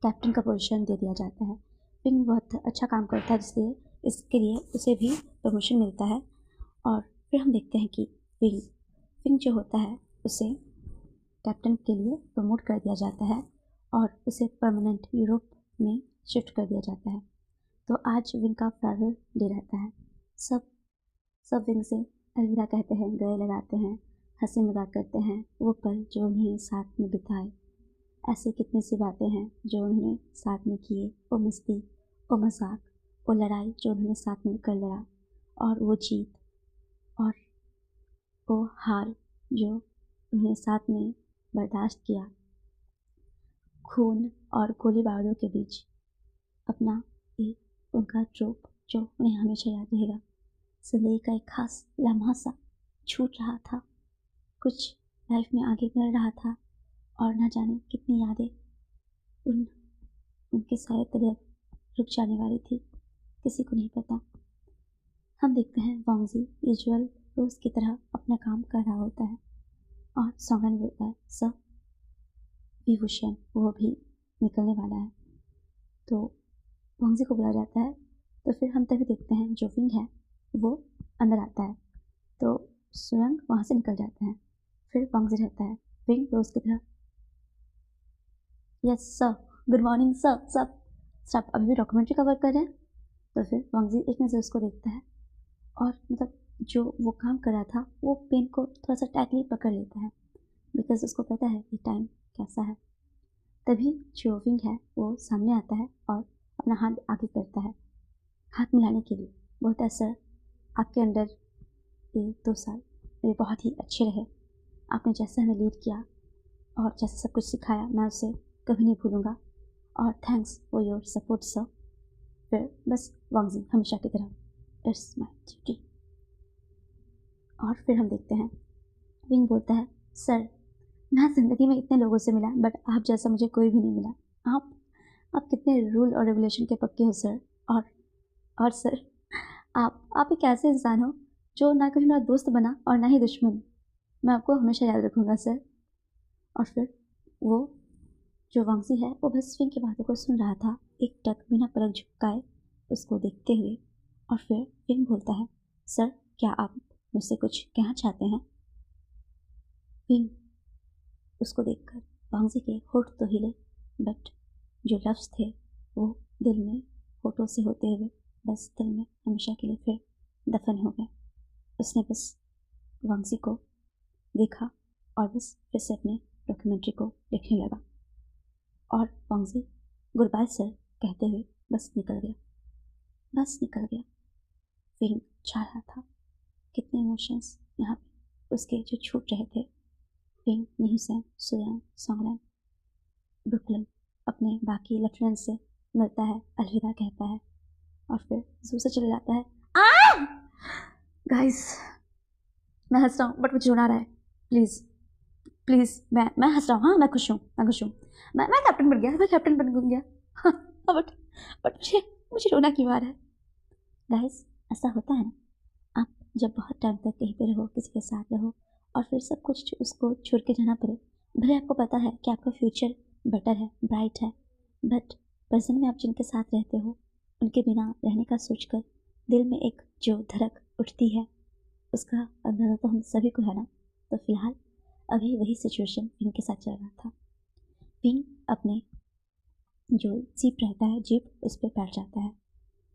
कैप्टन का पोजीशन दे दिया जाता है। विंग बहुत अच्छा काम करता है इसलिए इसके लिए उसे भी प्रमोशन मिलता है। और फिर हम देखते हैं कि विंग जो होता है उसे कैप्टन के लिए प्रमोट कर दिया जाता है और उसे परमानेंट यूरोप में शिफ्ट कर दिया जाता है। तो आज विंग का फेयरवेल डे रहता है। सब विंग से अलविदा कहते हैं, गले लगाते हैं, हंसी मजाक करते हैं वो पल जो उन्होंने साथ में बिताए। ऐसे कितनी सी बातें हैं जो उन्होंने साथ में किए, वो मस्ती, वो मजाक, वो लड़ाई जो उन्होंने साथ में कर लड़ा, और वो जीत और वो हार जो उन्होंने साथ में बर्दाश्त किया। खून और गोली बारूदों के बीच अपना एक उनका ट्रोप जो उन्हें हमेशा याद रहेगा। जिंदगी का एक खास लम्हा सा छूट रहा था, कुछ लाइफ में आगे बढ़ रहा था और ना जाने कितनी यादें उनके सारे तरफ रुक जाने वाली थी, किसी को नहीं पता। हम देखते हैं वॉन्गजी यूजुअल रोज की तरह अपना काम कर रहा होता है और सोंगन बोलता है, सर विभूषण वो भी निकलने वाला है। तो वॉन्गजी को बुलाया जाता है। तो फिर हम तभी देखते हैं जो विंग है वो अंदर आता है, तो सुरंग वहाँ से निकल जाता है। फिर वॉन्गजी रहता है विंग रोज की तरह, yes sir, good morning sir आप अभी भी डॉक्यूमेंट्री का वर्क कर रहे हैं। तो फिर वॉन्गजी एक नज़र उसको देखता है और मतलब जो वो काम कर रहा था वो पेन को थोड़ा सा टाइटली पकड़ लेता है, बिकॉज उसको पता है ये टाइम कैसा है। तभी जो विंग है वो सामने आता है और अपना हाथ आगे करता है हाथ मिलाने के लिए, बोलता है, सर आपके अंदर ये 2 साल मेरे बहुत ही अच्छे रहे, आपने जैसे हमें लीड किया और जैसे सब कुछ सिखाया मैं उसे कभी नहीं भूलूंगा, और thanks for your support sir. फिर बस वॉन्गजी हमेशा की तरह, इट्स माय ड्यूटी। और फिर हम देखते हैं विंग बोलता है, सर मैं ज़िंदगी में इतने लोगों से मिला बट आप जैसा मुझे कोई भी नहीं मिला। आप कितने रूल और रेगुलेशन के पक्के हो सर। और सर आप एक ऐसे इंसान हो जो ना कभी मेरा दोस्त बना और ना ही दुश्मन। मैं आपको हमेशा याद रखूँगा सर। और फिर वो जो वॉन्गजी है वो बस विंग की बातों को सुन रहा था, एक टक बिना पलक झुकाए उसको देखते हुए। और फिर विंग बोलता है, सर क्या आप मुझसे कुछ कहना चाहते हैं। विंग उसको देखकर वॉन्गजी के होठ तो हिले, बट जो लफ्ज़ थे वो दिल में होठों से होते हुए बस दिल में हमेशा के लिए फिर दफन हो गए। उसने बस वॉन्गजी को देखा और बस फिर से अपने डॉक्यूमेंट्री को लिखने लगा। और वॉन्गजी, गुड बाय सर, विंग चाह रहा था। कितने इमोशंस यहाँ पे उसके जो छूट रहे थे। विंग न्यूसेन, सुयांग, सोंगलैन, ब्रुकलिन अपने बाकी लेफ्टिनेंट से मिलता है, अलविदा कहता है और फिर जू से चले जाता है। गाइस, मैं हंस रहा हूँ बट मुझे रोना आ रहा है। प्लीज़ प्लीज़, मैं हंस रहा हूँ। हाँ, मैं खुश हूँ, मैं कैप्टन बन गया, हाँ, बट मुझे रोना क्यों आ रहा है। गाइस, ऐसा होता है ना, आप जब बहुत टाइम तक कहीं पे रहो, किसी के साथ रहो और फिर सब कुछ उसको छोड़ के जाना पड़े, भले आपको पता है कि आपका फ्यूचर बेटर है, ब्राइट है, बट पर्सन में आप जिनके साथ रहते हो उनके बिना रहने का सोचकर दिल में एक जो धड़क उठती है, उसका अंदाज़ा तो हम सभी को है ना। तो फिलहाल अभी वही सिचुएशन विंग के साथ चल रहा था। विंग अपने जो जीप रहता है, जीप उस पर बैठ जाता है।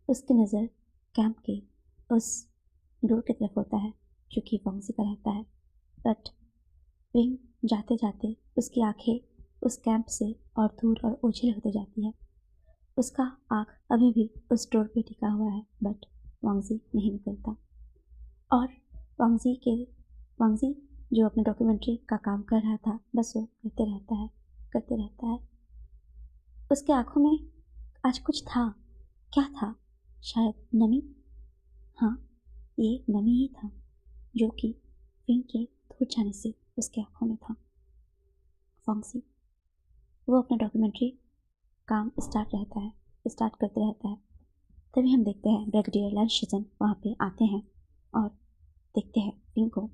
उसकी नज़र कैंप के उस डोर की तरफ होता है जो कि वांगजी का रहता है, बट विंग जाते जाते उसकी आंखें उस कैंप से और दूर और ओझल होते जाती है। उसका आँख अभी भी उस डोर पे टिका हुआ है, बट वांगजी नहीं निकलता। और वांगजी जो अपने डॉक्यूमेंट्री का काम कर रहा था, बस वो करते रहता है। उसके आँखों में आज कुछ था। क्या था? शायद नमी। हाँ, ये नमी ही था जो कि विंग के दूर जाने से उसके आँखों में था। वांगजी वो अपना डॉक्यूमेंट्री काम स्टार्ट करते रहता है। तभी हम देखते हैं ब्रिगेडियर लैन शीजन वहाँ पे आते हैं और देखते हैं विंग को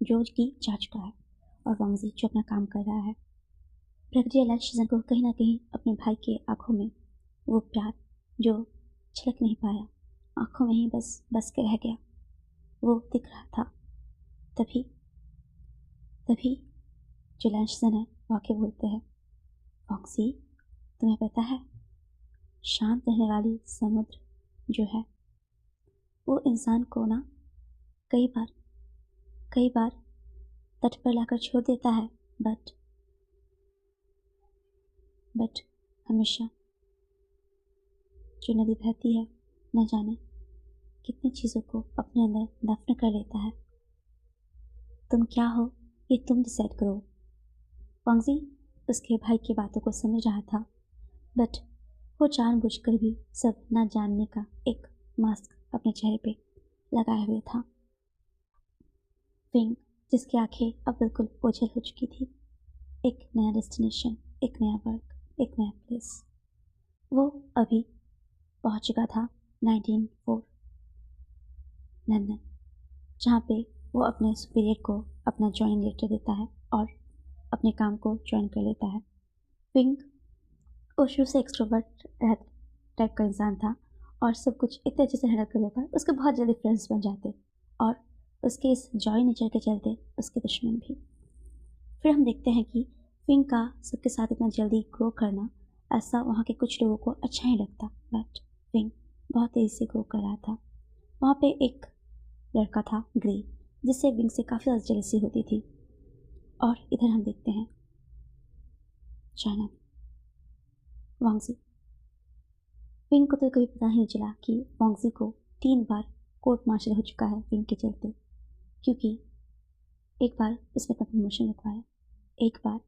जो कि जा चुका है और वांगजी जो अपना काम कर रहा है। ब्रिगेडियर लैन शीजन को कहीं ना कहीं अपने भाई के आंखों में वो प्यार जो छलक नहीं पाया, आंखों में ही बस के रह गया, वो दिख रहा था। तभी जो लैन शीजन है वाके बोलते हैं, वांगजी तुम्हें पता है, शांत रहने वाली समुद्र जो है वो इंसान को ना कई बार तट पर लाकर छोड़ देता है, बट हमेशा जो नदी बहती है न जाने कितनी चीज़ों को अपने अंदर दफन कर लेता है। तुम क्या हो ये तुम डिसाइड करो। वांगजी उसके भाई की बातों को समझ रहा था, बट वो जानबूझकर भी सब ना जानने का एक मास्क अपने चेहरे पे लगाए हुए था। विंग जिसकी आंखें अब बिल्कुल ओझल हो चुकी थी, एक नया डेस्टिनेशन, एक नया वर्क, एक नया प्लेस, वो अभी पहुंच चुका था 1904 लंदन, जहाँ पे वो अपने सुपीरियर को अपना ज्वाइनिंग लेटर देता है और अपने काम को ज्वाइन कर लेता है। विंग वो शुरू से एक्सट्रोवर्ट टाइप का इंसान था और सब कुछ इतने अच्छे से हैंडल कर लेता, उसके बहुत जल्दी फ्रेंड्स बन जाते और उसके इस जॉय नेचर के चलते उसके दुश्मन भी। फिर हम देखते हैं कि विंग का सबके साथ इतना जल्दी ग्रो करना, ऐसा वहाँ के कुछ लोगों को अच्छा नहीं लगता, बट विंग बहुत तेज़ी से ग्रो कर रहा था। वहाँ पे एक लड़का था ग्रे, जिससे विंग से काफ़ी ज़्यादा जेलसी होती थी। और इधर हम देखते हैं चाइना, वांगजी। विंग को तो कभी पता ही नहीं चला कि वांगजी को 3 बार कोर्ट मार्शल हो चुका है विंग के चलते, क्योंकि एक बार उसने अपना प्रमोशन लिखवाया, एक बार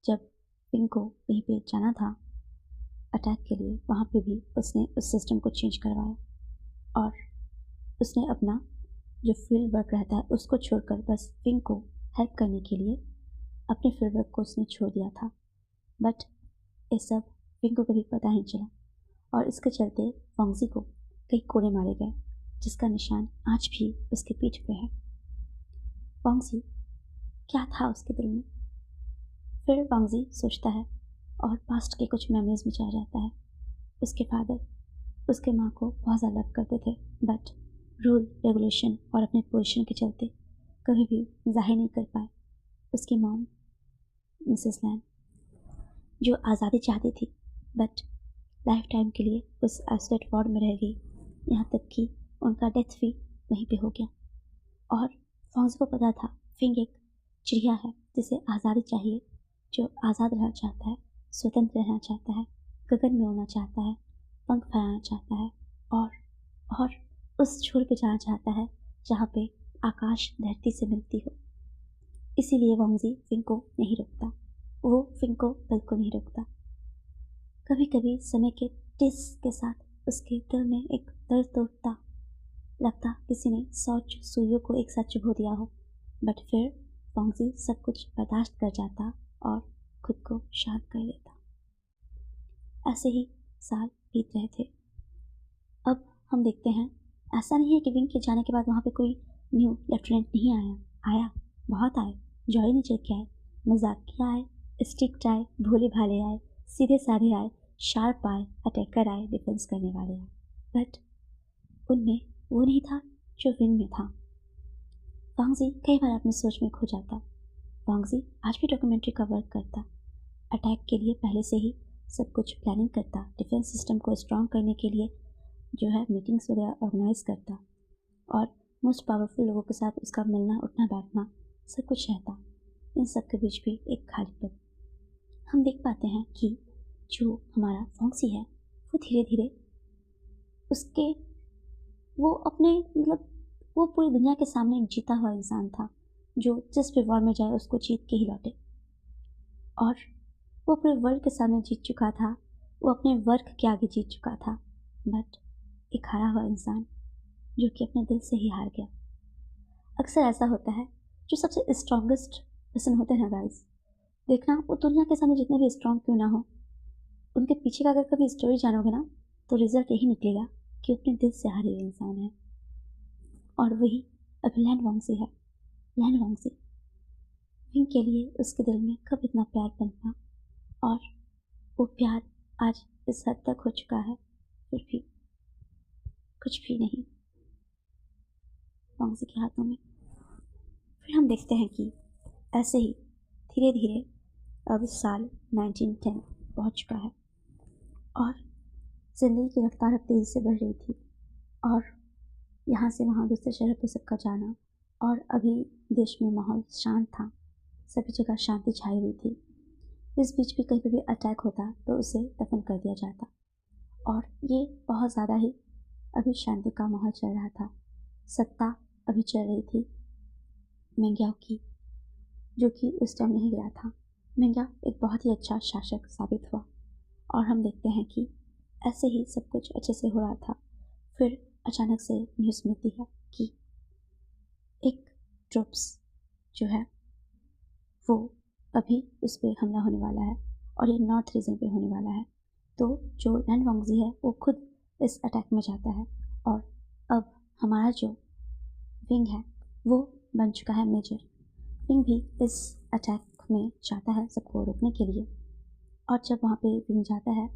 जब विंग को कहीं पे जाना था अटैक के लिए, वहाँ पे भी उसने उस सिस्टम को चेंज करवाया और उसने अपना जो फील्ड वर्क रहता है उसको छोड़कर बस विंग को हेल्प करने के लिए अपने फील्ड वर्क को उसने छोड़ दिया था। बट ये सब विंग को कभी पता नहीं चला और इसके चलते वांगजी को कई कोड़े मारे गए, जिसका निशान आज भी उसके पीठ पे है। वांगजी क्या था उसके दिल में? फिर वांगजी सोचता है और पास्ट के कुछ मेमोरीज में चला जाता है। उसके फादर उसके माँ को बहुत ज़्यादा लव करते थे, बट रूल रेगुलेशन और अपने पोजीशन के चलते कभी भी जाहिर नहीं कर पाए। उसकी मॉम मिसेस लैन जो आज़ादी चाहती थी, बट लाइफ टाइम के लिए उस आइसोलेट वार्ड में रह गई, यहाँ तक कि उनका डेथ भी वहीं पे हो गया। और वांगजी को पता था विंग एक चिड़िया है जिसे आज़ादी चाहिए, जो आज़ाद रहना चाहता है, स्वतंत्र रहना चाहता है, गगन में उड़ना चाहता है, पंख फैलाना चाहता है और उस छोर पे जाना चाहता है जहाँ पे आकाश धरती से मिलती हो। इसीलिए वांगजी विंग को नहीं रोकता, वो विंग को बिल्कुल नहीं रोकता। कभी कभी समय के टिस के साथ उसके दिल में एक दर्द तोड़ता, लगता किसी ने 100 सुइयों को एक साथ चुभो दिया हो। बट फिर वांगजी सब कुछ बर्दाश्त कर जाता और खुद को शांत कर लेता। ऐसे ही साल बीत रहे थे। अब हम देखते हैं, ऐसा नहीं है कि विंग के जाने के बाद वहाँ पे कोई न्यू लेफ्टिनेंट नहीं आया, बहुत आए, जॉली नेचर के आए, मजाकिया आए, स्ट्रिक्ट आए, भोले भाले आए, सीधे साधे आए, शार्प आए, अटैकर आए, डिफेंस करने वाले आए। बट उनमें वो नहीं था जो विंग में था। वांगजी कई बार अपनी सोच में खो जाता। वांगजी आज भी डॉक्यूमेंट्री का वर्क करता, अटैक के लिए पहले से ही सब कुछ प्लानिंग करता, डिफेंस सिस्टम को स्ट्रॉन्ग करने के लिए जो है मीटिंग्स वगैरह ऑर्गेनाइज करता और मोस्ट पावरफुल लोगों के साथ उसका मिलना उठना बैठना सब कुछ रहता। इन सब के बीच भी एक खालीपन। हम देख पाते हैं कि जो हमारा वांगजी है वो धीरे धीरे उसके वो अपने मतलब वो पूरी दुनिया के सामने एक जीता हुआ इंसान था जो जिस भी वॉर में जाए उसको जीत के ही लौटे। और वो पूरे वर्ल्ड के सामने जीत चुका था, वो अपने वर्क के आगे जीत चुका था। बट एक हारा हुआ इंसान जो कि अपने दिल से ही हार गया। अक्सर ऐसा होता है, जो सबसे स्ट्रॉन्गेस्ट पर्सन होते हैं ना गाइस, देखना वो दुनिया के सामने जितने भी स्ट्रॉन्ग क्यों ना हो, उनके पीछे का अगर कभी स्टोरी जानोगे ना तो रिजल्ट यही निकलेगा कि अपने दिल से हारे हुए इंसान है। और वही अभी लैन वांगजी है। लैन वांगजी विंग के लिए उसके दिल में कब इतना प्यार बनना, और वो प्यार आज इस हद तक हो चुका है, फिर भी कुछ भी नहीं वांगजी के हाथों में। फिर हम देखते हैं कि ऐसे ही धीरे धीरे अब साल 1910 पहुंच चुका है और ज़िंदगी की रफ्तार अब तेज़ी से बढ़ रही थी और यहाँ से वहाँ दूसरे शहर पे सबका जाना, और अभी देश में माहौल शांत था, सभी जगह शांति छाई हुई थी। इस बीच भी कहीं पे भी अटैक होता तो उसे दफन कर दिया जाता और ये बहुत ज़्यादा ही अभी शांति का माहौल चल रहा था। सत्ता अभी चल रही थी मेंग्याओ की, जो कि उस टाइम नहीं गया था। मेंग्याओ एक बहुत ही अच्छा शासक साबित हुआ और हम देखते हैं कि ऐसे ही सब कुछ अच्छे से हो रहा था। फिर अचानक से न्यूज़ मिलती है कि एक ट्रुप्स जो है वो अभी उस पर हमला होने वाला है और ये नॉर्थ रीजन पे होने वाला है। तो जो लैन वांगजी है वो खुद इस अटैक में जाता है और अब हमारा जो विंग है वो बन चुका है मेजर। विंग भी इस अटैक में जाता है सबको रोकने के लिए, और जब वहाँ पे विंग जाता है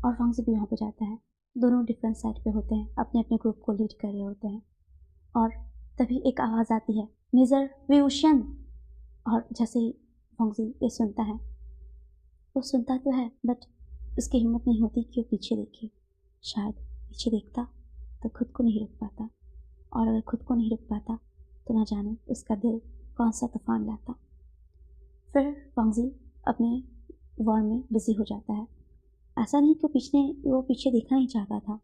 और वांगजी भी वहाँ पे जाता है, दोनों डिफरेंट साइड पे होते हैं, अपने अपने ग्रुप को लीड कर रहे होते हैं। और तभी एक आवाज़ आती है, मेजर विउशियन। और जैसे ही वांगजी ये सुनता है, वो सुनता तो है बट उसकी हिम्मत नहीं होती कि वो पीछे देखे। शायद पीछे देखता तो खुद को नहीं रोक पाता, और अगर खुद को नहीं रोक पाता तो ना जाने उसका दिल कौन सा तूफान लाता। फिर वांगजी अपने वॉर में बिजी हो जाता है। ऐसा नहीं कि वो पीछे देखना नहीं चाहता था,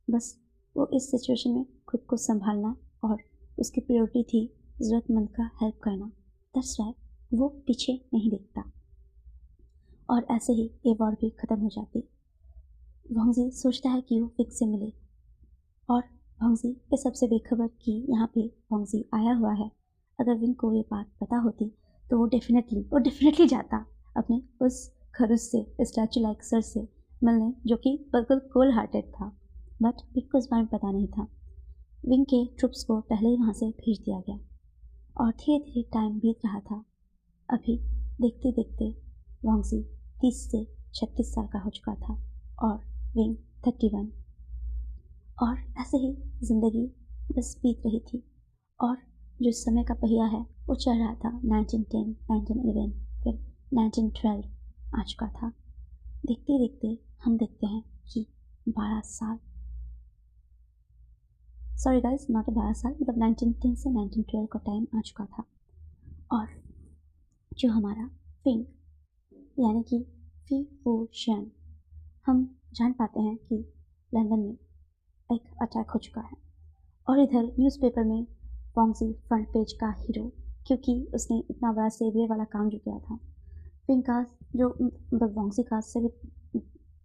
बस वो इस सिचुएशन में खुद को संभालना और उसकी प्रायोरिटी थी ज़रूरतमंद का हेल्प करना। दैट्स व्हाई वो पीछे नहीं देखता और ऐसे ही ये वॉर भी ख़त्म हो जाती। वांगजी सोचता है कि वो विंग से मिले, और वांगजी ये सबसे बेखबर कि यहाँ पे वांगजी आया हुआ है। अगर विंग को ये बात पता होती तो वो डेफिनेटली जाता अपने उस खरुस से, स्टैचू लाइक सर से मिलने, जो कि बिल्कुल कोल्ड हार्टेड था। बट विंग को इस बारे में पता नहीं था। विंग के ट्रुप्स को पहले ही वहाँ से भेज दिया गया और धीरे धीरे टाइम बीत रहा था। अभी देखते देखते वांगजी 30 से 36 साल का हो चुका था और विंग 31, और ऐसे ही ज़िंदगी बस बीत रही थी। और जो समय का पहिया है वो चल रहा था। 1910, 1911, फिर 1912 आ चुका था। देखते देखते हम देखते हैं कि 12 साल, सॉरी गाइस, नॉट 12 साल, मतलब 1910 से 1912 का टाइम आ चुका था। और जो हमारा विंग यानी कि फी वू शियन, हम जान पाते हैं कि लंदन में एक अटैक हो चुका है और इधर न्यूज़पेपर में वॉन्गजी फ्रंट पेज का हीरो, क्योंकि उसने इतना बड़ा सेवियर वाला काम जो किया था। फिंग का जो मतलब वॉन्गजी का सभी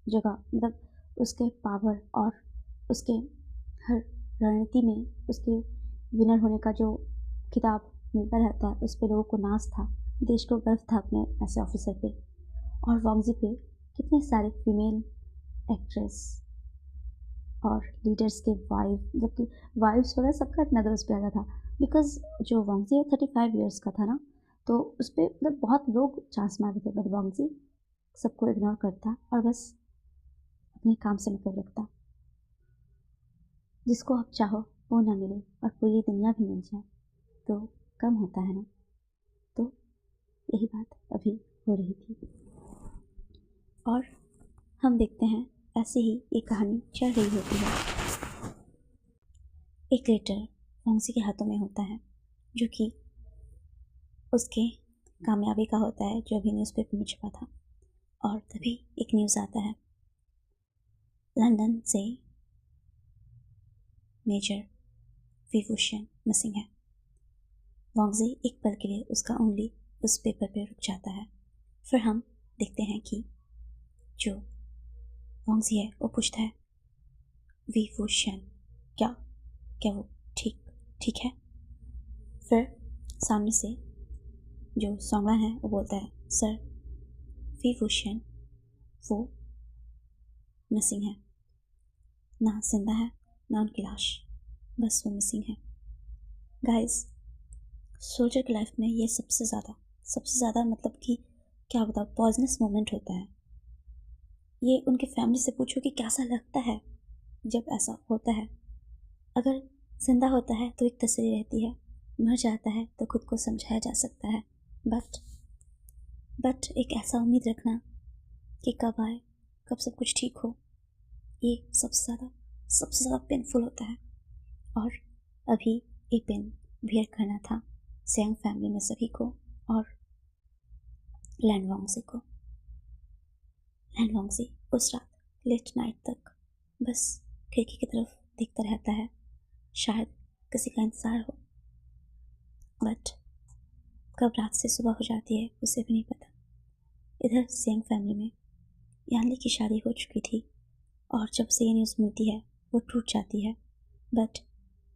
जगह मतलब उसके पावर और उसके हर रणनीति में उसके विनर होने का जो खिताब मिलता रहता है, उस पर लोगों को नाज था, देश को गर्व था अपने ऐसे ऑफिसर पे। और वॉन्गजी पे कितने सारे फीमेल एक्ट्रेस और लीडर्स के वाइफ, मतलब कि वाइफ्स वगैरह सबका इतना दोस्त प्यारा था, बिकॉज जो वॉन्गजी 35 ईयर्स का था ना, तो उस पर मतलब बहुत लोग चांस मार रहे थे, बट वॉन्गजी सबको इग्नोर करता और बस अपने काम से मतलब रखता। जिसको आप चाहो वो ना मिले और पूरी दुनिया भी मिल जाए तो कम होता है ना। तो यही बात अभी हो रही थी और हम देखते हैं ऐसे ही एक कहानी चल रही होती है। एक लेटर वॉन्गजी के हाथों में होता है जो कि उसके कामयाबी का होता है, जो अभी न्यूज़पेपर में छपा था। और तभी एक न्यूज़ आता है, लंदन से मेजर विभूषण मिसिंग है। वॉन्गजी एक पल के लिए उसका उंगली उस पेपर पे रुक जाता है। फिर हम देखते हैं कि जो वॉन्गजी है वो पूछता है, विभूषण क्या क्या वो ठीक है? फिर सामने से जो सॉन्गला है वो बोलता है, सर विभूषण वो मिसिंग है, ना जिंदा है ना उनकी लाश, बस वो मिसिंग है। गाइस, सोल्जर की लाइफ में ये सबसे ज़्यादा मतलब कि क्या बताओ पॉइजनस मोमेंट होता है। ये उनके फैमिली से पूछो कि कैसा लगता है जब ऐसा होता है। अगर जिंदा होता है तो एक तसल्ली रहती है, मर जाता है तो खुद को समझाया जा सकता है, बट एक ऐसा उम्मीद रखना कि कब आए, कब सब कुछ ठीक हो, ये सबसे ज़्यादा पेनफुल होता है। और अभी ये पेन बियर करना था सियांग फैमिली में सभी को और लैन वॉन्गजी को। लैन वॉन्गजी उस रात लेट नाइट तक बस खिड़की की तरफ देखता रहता है, शायद किसी का इंतज़ार हो, बट कब रात से सुबह हो जाती है उसे भी नहीं पता। इधर सियांग फैमिली में यानली की शादी हो चुकी थी और जब से ये न्यूज़ मिलती है वो टूट जाती है, बट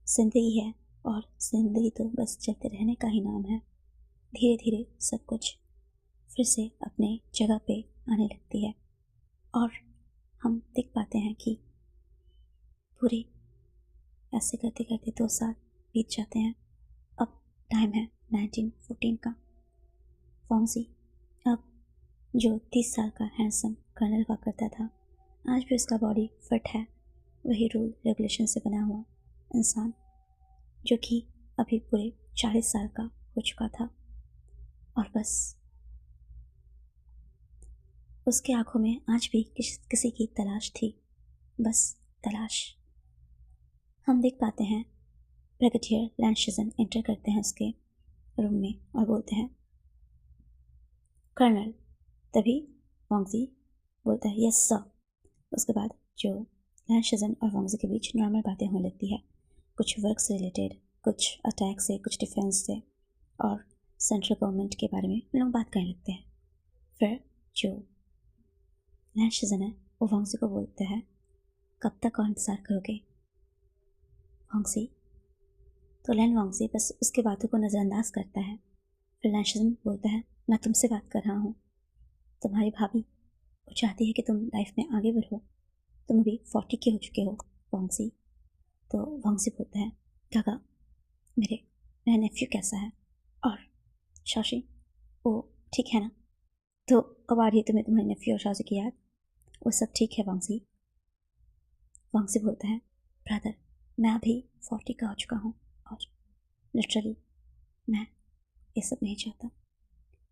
जिंदगी है और जिंदगी तो बस चलते रहने का ही नाम है। धीरे धीरे सब कुछ फिर से अपने जगह पे आने लगती है और हम देख पाते हैं कि पूरे ऐसे करते करते 2 साल बीत जाते हैं। अब टाइम है 1914 का। वॉन्गजी अब जो 30 साल का हैंडसम कर्नल हुआ करता था, आज भी उसका बॉडी फिट है, वही रूल रेगुलेशन से बना हुआ इंसान जो कि अभी पूरे 40 साल का हो चुका था। और बस उसके आंखों में आज भी किसी की तलाश थी, बस तलाश। हम देख पाते हैं ब्रिगेडियर लैंशिजन एंटर करते हैं उसके रूम में और बोलते हैं, कर्नल। तभी वॉन्गजी बोलता है, यस सर। उसके बाद जो लैंशिजन और वॉन्गजी के बीच नॉर्मल बातें होने लगती है, कुछ वर्क से रिलेटेड, कुछ अटैक से, कुछ डिफेंस से और सेंट्रल गवर्नमेंट के बारे में लोग बात करने लगते हैं। फिर जो लैंशिजन है वो वॉन्गजी को बोलते हैं, कब तक और इंतज़ार करोगे वॉन्गजी? तो लैन वॉन्गजी बस उसकी बातों को नज़रअंदाज करता है। फिर लैंशिजन बोलता है, मैं तुमसे बात कर रहा हूँ, तुम्हारी भाभी वो चाहती है कि तुम लाइफ में आगे बढ़ो, तुम अभी 40 के हो चुके हो वॉन्गजी। तो वॉन्गजी बोलता है, काका मेरा नेफ्यू कैसा है और शौशी वो ठीक है ना? तो अब आ रही है तुम्हें तुम्हारे नेफ्यू और शौशी की याद? वो सब ठीक है वॉन्गजी। वॉन्गजी बोलता है, ब्रदर मैं अभी 40 का हो चुका हूँ और लिटरली मैं ये सब नहीं चाहता।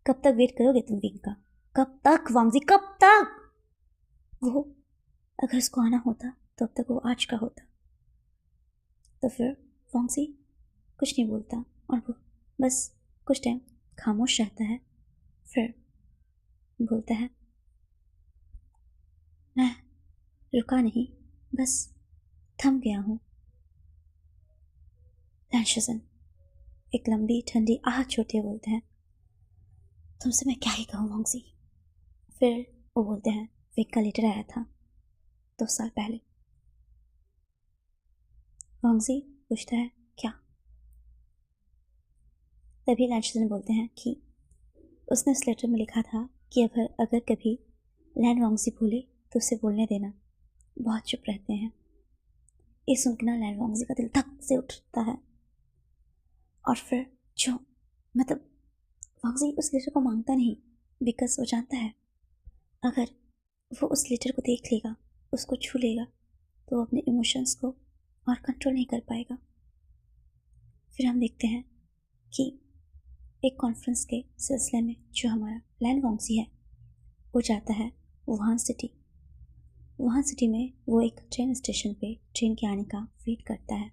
कब तक वेट करोगे तुम विंग का? कब तक वॉन्गजी, कब तक? वो अगर उसको आना होता तो अब तक वो आज का होता। तो फिर वॉन्गजी कुछ नहीं बोलता और वो बस कुछ टाइम खामोश रहता है। फिर बोलता है, मैं रुका नहीं, बस थम गया हूँ। लैंशजन एक लंबी ठंडी आहट छोड़ते हुए बोलते हैं, तुमसे मैं क्या ही कहूँ वांगजी। फिर वो बोलते हैं, विंग का लेटर आया था 2 साल पहले। वांगजी पूछता है, क्या? तभी लैंशजन बोलते हैं कि उसने उस लेटर में लिखा था कि अगर कभी लैन वांगजी बोले तो उसे बोलने देना। बहुत चुप रहते हैं। ये सुनकर ना लैन वांगजी का दिल धक से उठता है। और फिर जो मतलब वांगजी उस लेटर को मांगता नहीं, बिकॉज वो जानता है अगर वो उस लेटर को देख लेगा, उसको छू लेगा, तो वो अपने इमोशंस को और कंट्रोल नहीं कर पाएगा। फिर हम देखते हैं कि एक कॉन्फ्रेंस के सिलसिले में जो हमारा लैन वांगजी है वो जाता है वुहान सिटी। वुहान सिटी में वो एक ट्रेन स्टेशन पे ट्रेन के आने का वेट करता है।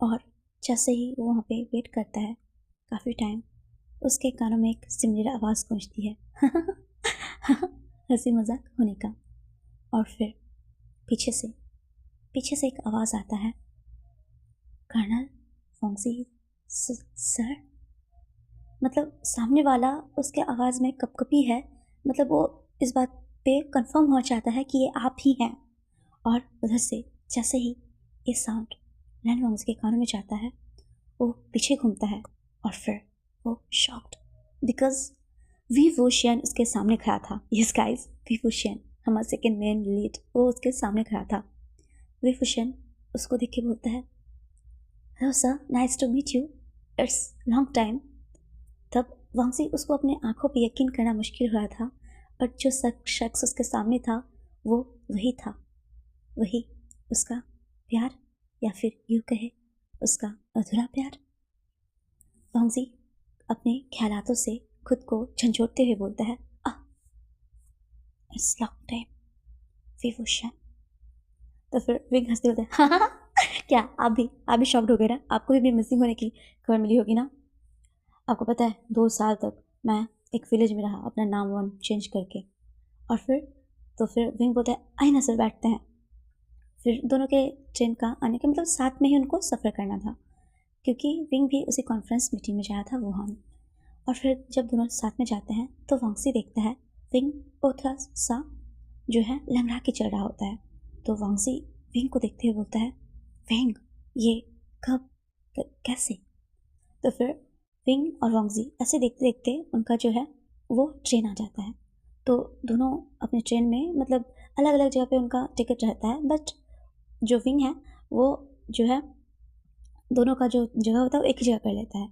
और जैसे ही वो वहाँ पे वेट करता है काफ़ी टाइम, उसके कानों में एक सिमरिया आवाज़ गूंजती है हंसी मजाक होने का। और फिर पीछे से एक आवाज़ आता है, कर्नल वांगजी सर। मतलब सामने वाला उसके आवाज़ में कपकपी है, मतलब वो इस बात पे कंफर्म हो जाता है कि ये आप ही हैं। और उधर से जैसे ही ये साउंड लैन वांगजी के कानों में जाता है, वो पीछे घूमता है और फिर वो शॉक्ड बिकॉज वी वूशियन उसके सामने खड़ा था। यस गाइस, वी वूशियन हमारा सेकेंड मेन लीड, वो उसके सामने खड़ा था। वी वूशियन उसको देख के बोलता है, hello sir, nice to meet you, it's long time. तब वांगजी उसको अपने आंखों पर यकीन करना मुश्किल हो रहा था, बट जो शख्स उसके सामने था वो वही था, वही उसका प्यार, या फिर यूँ कहे उसका अधूरा प्यार। वांगजी अपने ख्यालातों से खुद को झंझोड़ते हुए बोलता है, इट्स लॉन्ग टाइम वी वूशियन। तो फिर विंग हंसते बोलते हैं, हाँ क्या आप भी शॉक्ड हो गए ना? आपको भी मिसिंग होने की खबर मिली होगी ना? आपको पता है 2 साल तक मैं एक विलेज में रहा अपना नाम वाम चेंज करके। और फिर विंग बोलता है, आइए ना सर बैठते हैं। फिर दोनों के ट्रेन का आने का मतलब साथ में ही उनको सफ़र करना था, क्योंकि विंग भी उसी कॉन्फ्रेंस मीटिंग में जाया था वुहान। और फिर जब दोनों साथ में जाते हैं तो वांगजी देखता है विंग वो थोड़ा सा जो है लंगड़ा के चल रहा होता है। तो वांगजी विंग को देखते हुए बोलता है, विंग ये कब कैसे? तो फिर विंग और वांगजी ऐसे देखते देखते उनका जो है वो ट्रेन आ जाता है। तो दोनों अपने ट्रेन में मतलब अलग अलग जगह पे उनका टिकट रहता है, बट जो विंग है वो जो है दोनों का जो जगह होता है वो एक ही जगह कर लेता है।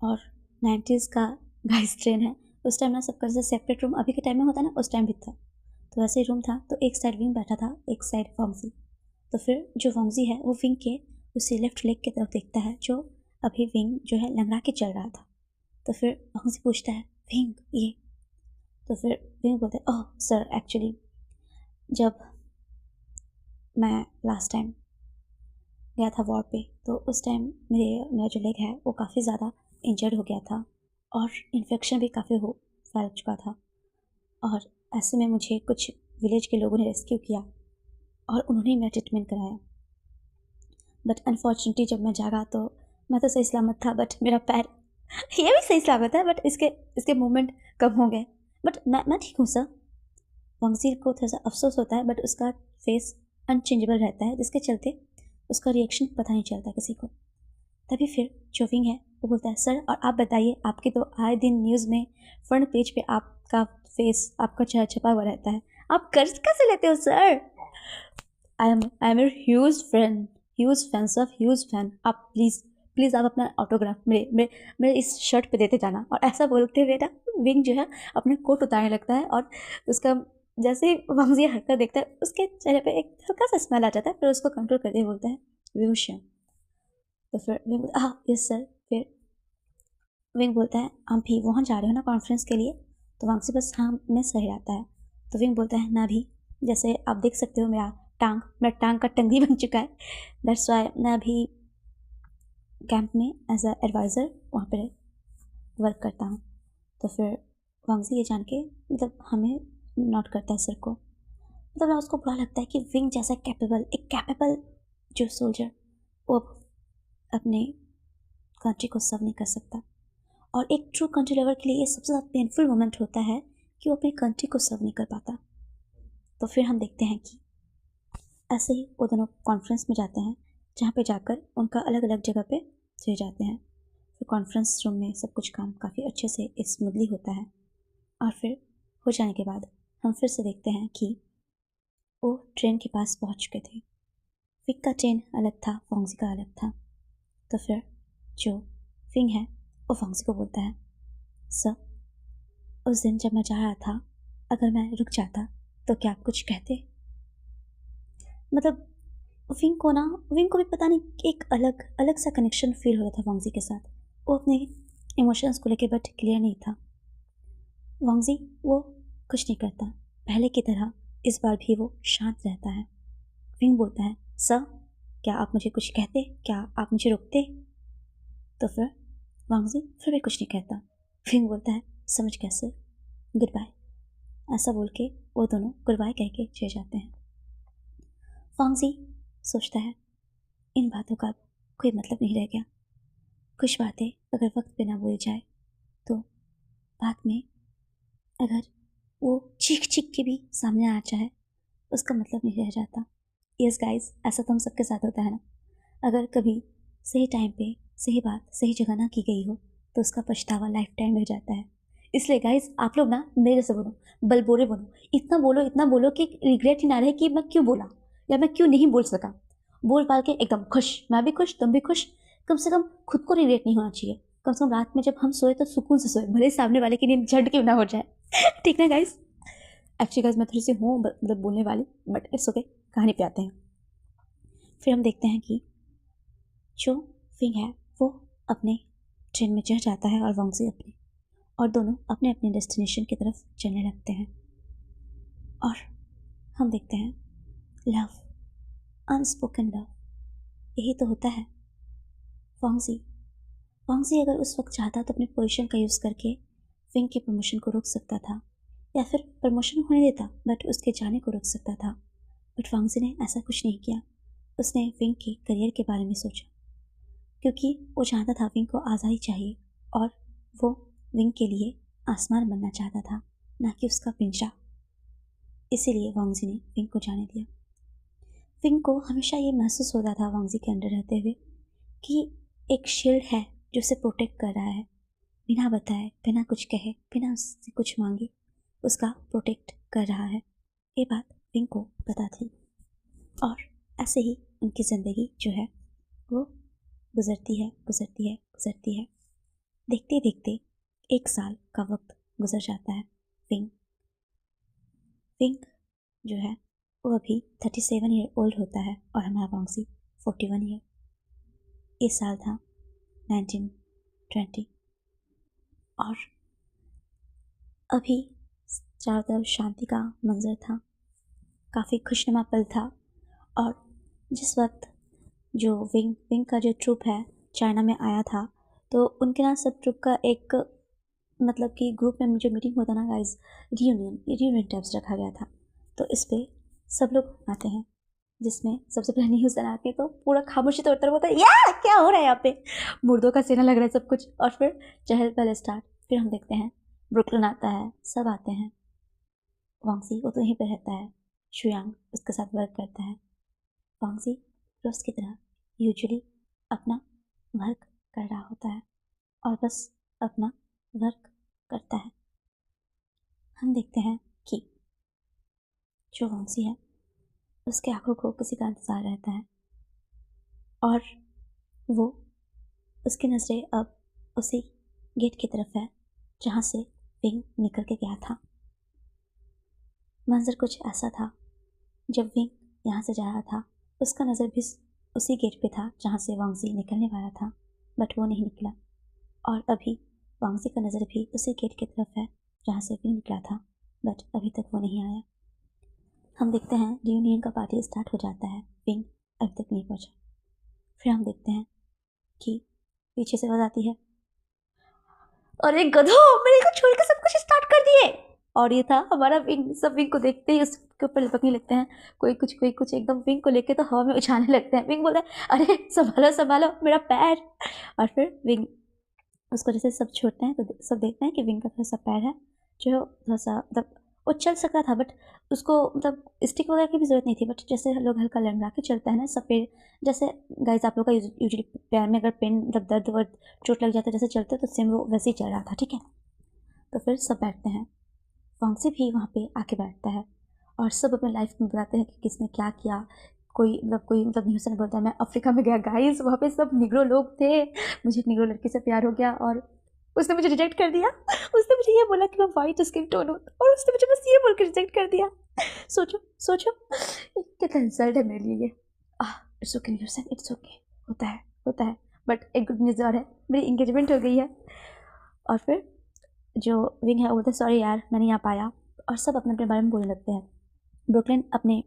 और 90s का गाइस ट्रेन है, उस टाइम ना सबका जैसे सेपरेट रूम अभी के टाइम में होता है ना, उस टाइम भी था। तो वैसे ही रूम था, तो एक साइड विंग बैठा था, एक साइड वांगजी। तो फिर जो वांगजी है वो विंग के उसी लेफ्ट लेग की तरफ देखता है जो अभी विंग जो है लंगड़ा के चल रहा था। तो फिर वांगजी पूछता है, विंग ये? तो फिर विंग बोलते हैं, ओह सर, एक्चुअली जब मैं लास्ट टाइम गया था वॉर पे, तो उस टाइम मेरा जो लेग है वो काफ़ी ज़्यादा इंजर्ड हो गया था और इन्फेक्शन भी काफ़ी फैल चुका था। और ऐसे में मुझे कुछ विलेज के लोगों ने रेस्क्यू किया और उन्होंने मेरा ट्रीटमेंट कराया। बट अनफॉर्चुनेटली जब मैं जागा तो मैं तो सही सलामत था, बट मेरा पैर ये भी सही सलामत है, बट इसके मूवमेंट कम हो गए। बट मैं ठीक हूँ सर। वांगजी को थोड़ा सा अफसोस होता है, बट उसका फेस अनचेंजेबल रहता है, जिसके चलते उसका रिएक्शन पता नहीं चलता किसी को। तभी फिर जो विंग है वो बोलता है, सर और आप बताइए, आपके तो आए दिन न्यूज़ में फ्रंट पेज पे आपका फेस, आपका चेहरा छपा हुआ रहता है, आप कर्ज कैसे लेते हो sir? I am a huge fan. आप प्लीज़ आप अपना ऑटोग्राफ मेरे इस शर्ट पे देते जाना। और ऐसा बोलते हुए ना विंग जो है अपने कोट उतारने लगता है, और उसका जैसे ही वांगजी हरकत देखता है उसके चेहरे पे एक हल्का सा स्मेल आ जाता है। फिर उसको कंट्रोल करते हुए बोलता है, विभूषण। तो फिर विंग बोलता है, हाँ यस सर। फिर विंग बोलता है, आप भी वहाँ जा रहे हो ना कॉन्फ्रेंस के लिए? तो वांगजी बस हाँ में सही रहता है। तो विंग बोलता है, मैं भी, जैसे आप देख सकते हो मेरा टांग का टंगड़ी बन चुका है, दैट्स वाई मैं अभी कैंप में एज अ एडवाइज़र वहाँ पर वर्क करता हूँ। तो फिर वांगजी ये जान के मतलब हमें नोट करता है सर को। मतलब ना उसको बुरा लगता है कि विंग जैसा एक कैपेबल जो सोल्जर वो अपने कंट्री को सर्व नहीं कर सकता। और एक ट्रू कंट्री लवर के लिए ये सबसे ज़्यादा पेनफुल मोमेंट होता है कि वो अपनी कंट्री को सर्व नहीं कर पाता। तो फिर हम देखते हैं कि ऐसे ही वो दोनों कॉन्फ्रेंस में जाते हैं, जहाँ पे जाकर उनका अलग अलग जगह पे चले जाते हैं। फिर कॉन्फ्रेंस रूम में सब कुछ काम काफ़ी अच्छे से स्मूथली होता है। और फिर हो जाने के बाद हम फिर से देखते हैं कि वो ट्रेन के पास पहुँच चुके थे। फिंग का ट्रेन अलग था, फोंगजी का अलग था। तो फिर जो फिंग है वो फोंगजी को बोलता है, सर उस दिन जब मैं जा रहा था, अगर मैं रुक जाता तो क्या आप कुछ कहते? मतलब विंग को भी पता नहीं एक अलग अलग सा कनेक्शन फील हो रहा था वांगजी के साथ। वो अपने इमोशंस को लेकर बट क्लियर नहीं था। वांगजी वो कुछ नहीं करता, पहले की तरह इस बार भी वो शांत रहता है। विंग बोलता है, सर क्या आप मुझे कुछ कहते, क्या आप मुझे रोकते? तो फिर वांगजी फिर भी कुछ नहीं कहता। विंग बोलता है, समझ गया सर, गुड बाय। ऐसा बोल के वो दोनों गुड बाय कह के चले जाते हैं। वांगजी सोचता है इन बातों का कोई मतलब नहीं रह गया। कुछ बातें अगर वक्त पे ना बोली जाए तो बाद में अगर वो चीख चीख के भी सामने आ जाए उसका मतलब नहीं रह जाता। यस गाइस, ऐसा तो हम सबके साथ होता है ना। अगर कभी सही टाइम पे सही बात सही जगह ना की गई हो तो उसका पछतावा लाइफ टाइम रह जाता है। इसलिए गाइस आप लोग ना मेरे जैसे बनो, बलबोरे बनो, इतना बोलो कि रिग्रेट ही ना रहे कि मैं क्यों बोला या मैं क्यों नहीं बोल सका। बोल पाल के एकदम खुश, मैं भी खुश तुम भी खुश। कम से कम खुद को रिग्रेट नहीं होना चाहिए। कम से कम रात में जब हम सोए तो सुकून से सोए, भले सामने वाले की नींद झट क्यों ना हो जाए। ठीक ना गाइस? एक्चुअली गाइस मैं थोड़ी सी हूँ मतलब बोलने वाली, बट इट्स ओके। कहानी पे आते हैं। फिर हम देखते हैं कि जो फिंग है वो अपने ट्रेन में चढ़ जाता है और वांगजी अपने, और दोनों अपने अपने डेस्टिनेशन की तरफ चलने लगते हैं। और हम देखते हैं लव, अनस्पोकन लव, यही तो होता है। वांगजी अगर उस वक्त चाहता तो अपने पोजीशन का यूज़ करके फिंग के प्रमोशन को रोक सकता था, या फिर प्रमोशन होने देता बट उसके जाने को रोक सकता था। बट वांगजी ने ऐसा कुछ नहीं किया। उसने विंग के करियर के बारे में सोचा, क्योंकि वो जानता था विंग को आज़ादी चाहिए और वो विंग के लिए आसमान बनना चाहता था, ना कि उसका पिंजरा। इसीलिए वांगजी ने विंग को जाने दिया। विंग को हमेशा ये महसूस होता था वांगजी के अंडर रहते हुए कि एक शील्ड है जो उसे प्रोटेक्ट कर रहा है, बिना बताए, बिना कुछ कहे, बिना उससे कुछ मांगे उसका प्रोटेक्ट कर रहा है। ये बात विंग को पता थी। और ऐसे ही उनकी ज़िंदगी जो है वो गुजरती है। देखते देखते 1 साल का वक्त गुजर जाता है। विंग जो है वो अभी 37 ईयर ओल्ड होता है और हमारा वांगजी 41 ईयर। ये साल था 1920 और अभी चारों तरफ शांति का मंजर था, काफ़ी खुशनुमा पल था। और जिस वक्त जो विंग का जो ट्रूप है चाइना में आया था, तो उनके ना सब ट्रूप का एक मतलब कि ग्रुप में जो मीटिंग होता ना गाइस, रियूनियन टाइप्स रखा गया था। तो इस पर सब लोग आते हैं, जिसमें सबसे पहले न्यूज़ आती है तो पूरा खामोशी तौर पर होता है, या क्या हो रहा है यहाँ पे, मुर्दों का सेना लग रहा है सब कुछ। और फिर चहल पहल स्टार्ट। फिर हम देखते हैं ब्रुकलिन आता है, सब आते हैं। वांगजी वो तो यहीं पर रहता है, शुयांग उसके साथ वर्क करता है। वांगजी रोज की तरह यूजुअली अपना वर्क कर रहा होता है और बस अपना वर्क करता है। हम देखते हैं कि जो वांगजी है उसके आंखों को किसी का इंतज़ार रहता है और वो उसकी नज़रें अब उसी गेट की तरफ है जहाँ से विंग निकल के गया था। मंजर कुछ ऐसा था, जब विंग यहाँ से जा रहा था उसका नज़र भी उसी गेट पे था जहाँ से वांगजी निकलने वाला था, बट वो नहीं निकला। और अभी वांगजी का नज़र भी उसी गेट की तरफ है जहाँ से विंग निकला था, बट अभी तक वो नहीं आया। हम देखते हैं रियूनियन का पार्टी स्टार्ट हो जाता है, विंग अभी तक नहीं पहुँचा। फिर हम देखते हैं कि पीछे से आवाज़ आती है, अरे गधो, मेरे को छोड़ के सब कुछ स्टार्ट कर दिए। और ये था हमारा विंग। सब विंग को देखते ही उसके ऊपर लपकने लगते हैं, कोई कुछ एकदम विंग को लेके तो हवा में उछालने लगते हैं। विंग बोलता है अरे संभालो संभालो मेरा पैर। और फिर विंग उसको जैसे सब छोड़ते हैं तो सब देखते हैं कि विंग का थोड़ा सा पैर है जो थोड़ा सा मतलब वो चल सकता था, बट उसको मतलब स्टिक वगैरह की भी ज़रूरत नहीं थी, बट जैसे लोग हल्का लड़का के चलता है ना सब पेड़, जैसे गाइस आप लोग का यूजुअली पैर में अगर पेन मतलब दर्द वर्द चोट लग जाता है जैसे चलते हैं तो सेम वो वैसे ही चल रहा था, ठीक है। तो फिर सब बैठते हैं, फॉन्सी भी वहाँ पे आके बैठता है और सब अपने लाइफ में बताते हैं कि किसने क्या किया। कोई मतलब न्यूज़ में बोलता है मैं अफ्रीका में गया गाइस, वहाँ पे सब निग्रो लोग थे, मुझे एक निग्रो लड़की से प्यार हो गया और उसने मुझे रिजेक्ट कर दिया। उसने मुझे ये बोला कि मैं वाइट स्किन टोन हूँ और उसने मुझे बस ये बोल के रिजेक्ट कर दिया। सोचो सोचो कितना इंसल्ट है मेरे लिए ये। इट्स ओके न्यूसन, इट्स ओके, होता है। बट एक गुड न्यूज़ और है, मेरी इंगेजमेंट हो गई है। और फिर जो विंग है वो बोलता है सॉरी यार मैं नहीं आ पाया, और सब अपने अपने बारे में बोलने लगते हैं। ब्रुकलिन अपने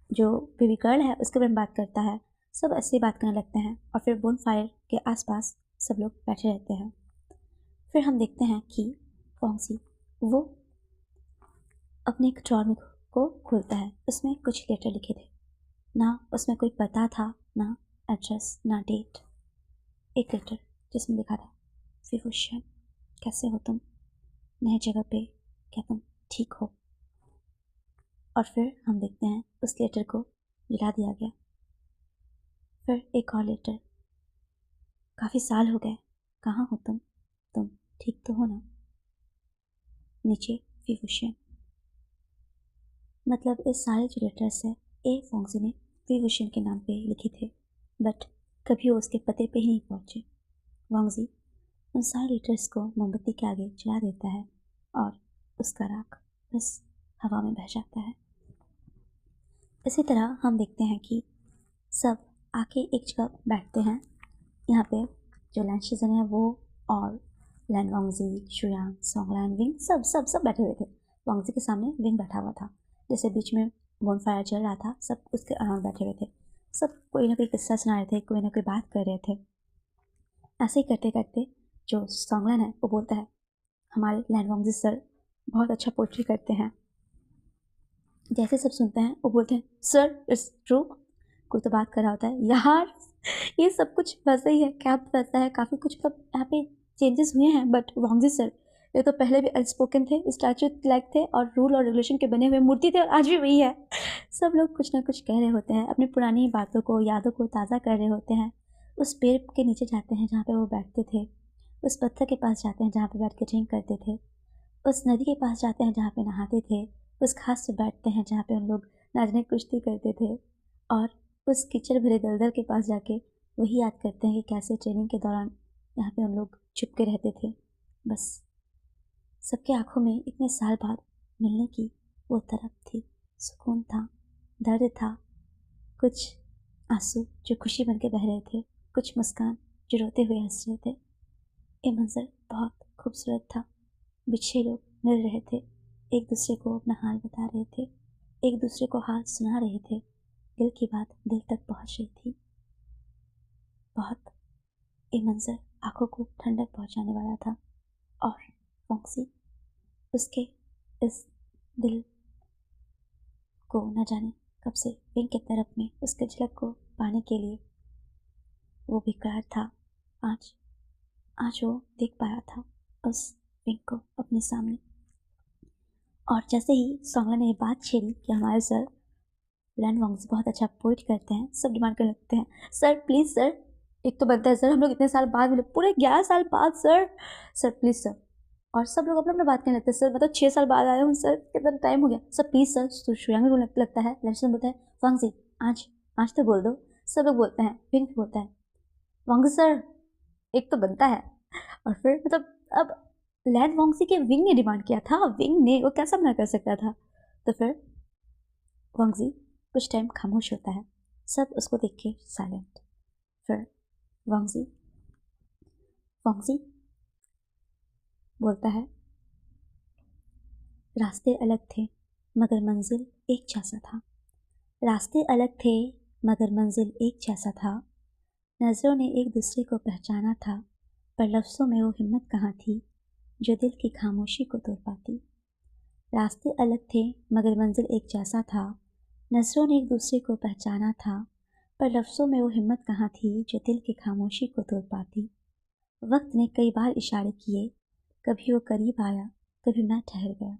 जो बेबी गर्ल है उसके बारे में बात करता है, सब ऐसे ही बात करने लगते हैं और फिर बोन फायर के आसपास सब लोग बैठे रहते हैं। फिर हम देखते हैं कि फॉन्सी वो अपने एक ड्रॉर को खोलता है, उसमें कुछ लेटर लिखे थे, ना उसमें कोई पता था ना एड्रेस ना डेट। एक लेटर जिसमें लिखा था विभूषण कैसे हो तुम, नए जगह पे क्या तुम ठीक हो। और फिर हम देखते हैं उस लेटर को जला दिया गया। फिर एक और लेटर, काफ़ी साल हो गए, कहाँ हो तुम ठीक तो हो ना। नीचे विभूषण। मतलब इस सारे जो लेटर्स है ए फॉन्सी ने विभूषण के नाम पे लिखे थे, बट कभी वो उसके पते पे ही नहीं पहुँचे। वांगजी उन सारे लेटर्स को मोमबत्ती के आगे जला देता है और उसका राख बस हवा में बह जाता है। इसी तरह हम देखते हैं कि सब आके एक जगह बैठते हैं। यहाँ पे जो लैंड शीजन है वो और लैंड वांगजी, शुयांग, सोंगलैंड, विंग सब सब सब बैठे हुए थे। वांगजी के सामने विंग बैठा हुआ था, जैसे बीच में बोनफायर चल रहा था, सब उसके अराउंड बैठे हुए थे। सब कोई ना कोई किस्सा सुना रहे थे, कोई ना कोई बात कर रहे थे। ऐसे ही करते करते जो सोंगलैंड है वो बोलता है हमारे लैंड वांगजी सर बहुत अच्छा पोइट्री करते हैं। जैसे सब सुनते हैं वो बोलते हैं सर इट्स ट्रू। कोई तो बात कर रहा होता है यार ये सब कुछ वैसा ही है, क्या वैसा है, काफ़ी कुछ मतलब यहाँ पे चेंजेस हुए हैं, बट वांगजी सर ये तो पहले भी अनस्पोकन थे, स्टैचू लाइक थे और रूल और रेगुलेशन के बने हुए मूर्ति थे और आज भी वही है। सब लोग कुछ ना कुछ कह रहे होते हैं, अपनी पुरानी बातों को यादों को ताज़ा कर रहे होते हैं। उस पेड़ के नीचे जाते हैं जहाँ पे वो बैठते थे, उस पत्थर के पास जाते हैं जहाँ पे बैठ के ड्रिंक करते थे, उस नदी के पास जाते हैं जहाँ पे नहाते थे, उस घास पे बैठते हैं जहाँ पे उन लोग नाचने कुश्ती करते थे, और उस कीचड़ भरे दलदल के पास जाके वही याद करते हैं कि कैसे ट्रेनिंग के दौरान यहाँ पे उन लोग छुप के रहते थे। बस सबके आंखों में इतने साल बाद मिलने की वो तरफ थी, सुकून था, दर्द था, कुछ आंसू जो खुशी बन के बह रहे थे, कुछ मुस्कान जो रोते हुए हंस रहे थे। ये मंजर बहुत खूबसूरत था। बिछड़े लोग मिल रहे थे, एक दूसरे को अपना हाल बता रहे थे, एक दूसरे को हाल सुना रहे थे, दिल की बात दिल तक पहुंच रही थी। बहुत ये मंजर आंखों को ठंडक पहुंचाने वाला था और फॉक्सी उसके इस दिल को न जाने कब से विंग के तरफ में उसके झलक को पाने के लिए वो बेकरार था। आज आज वो देख पाया था उस विंग को अपने सामने। और जैसे ही सोंगला ने ये बात छेड़ी कि हमारे सर लैंड वांगजी बहुत अच्छा पोइट करते हैं, सब डिमांड करने लगते हैं सर प्लीज़ सर, एक तो बनता है सर, हम लोग इतने साल बाद मिले, पूरे 11 साल बाद सर, सर प्लीज़ सर। और सब लोग अपना अपना बात करने लगते हैं सर मतलब 6 साल बाद आए हूँ सर, कितना टाइम हो गया सर प्लीज़ सर। तो शुयांग भी बोलने लगता है, लैंड बोलता है वांगजी आज आज तो बोल दो। सब लोग बोलते हैं, विंग बोलता है वांगजी सर एक तो बनता है। और फिर मतलब अब लैंड वांगजी के विंग ने डिमांड किया था, विंग ने, वो कैसा मना कर सकता था। तो फिर वांगजी कुछ टाइम खामोश होता है, सब उसको देख के साइलेंट। फिर वांगजी वांगजी बोलता है रास्ते अलग थे मगर मंजिल एक जैसा था, रास्ते अलग थे मगर मंजिल एक जैसा था। नज़रों ने एक दूसरे को पहचाना था पर लफ्ज़ों में वो हिम्मत कहाँ थी जो दिल की खामोशी को तोड़ पाती। रास्ते अलग थे मगर मंजिल एक जैसा था। नज़रों ने एक दूसरे को पहचाना था, पर लफ्ज़ों में वो हिम्मत कहाँ थी जो दिल की खामोशी को तोड़ पाती। वक्त ने कई बार इशारे किए, कभी वो करीब आया, कभी मैं ठहर गया।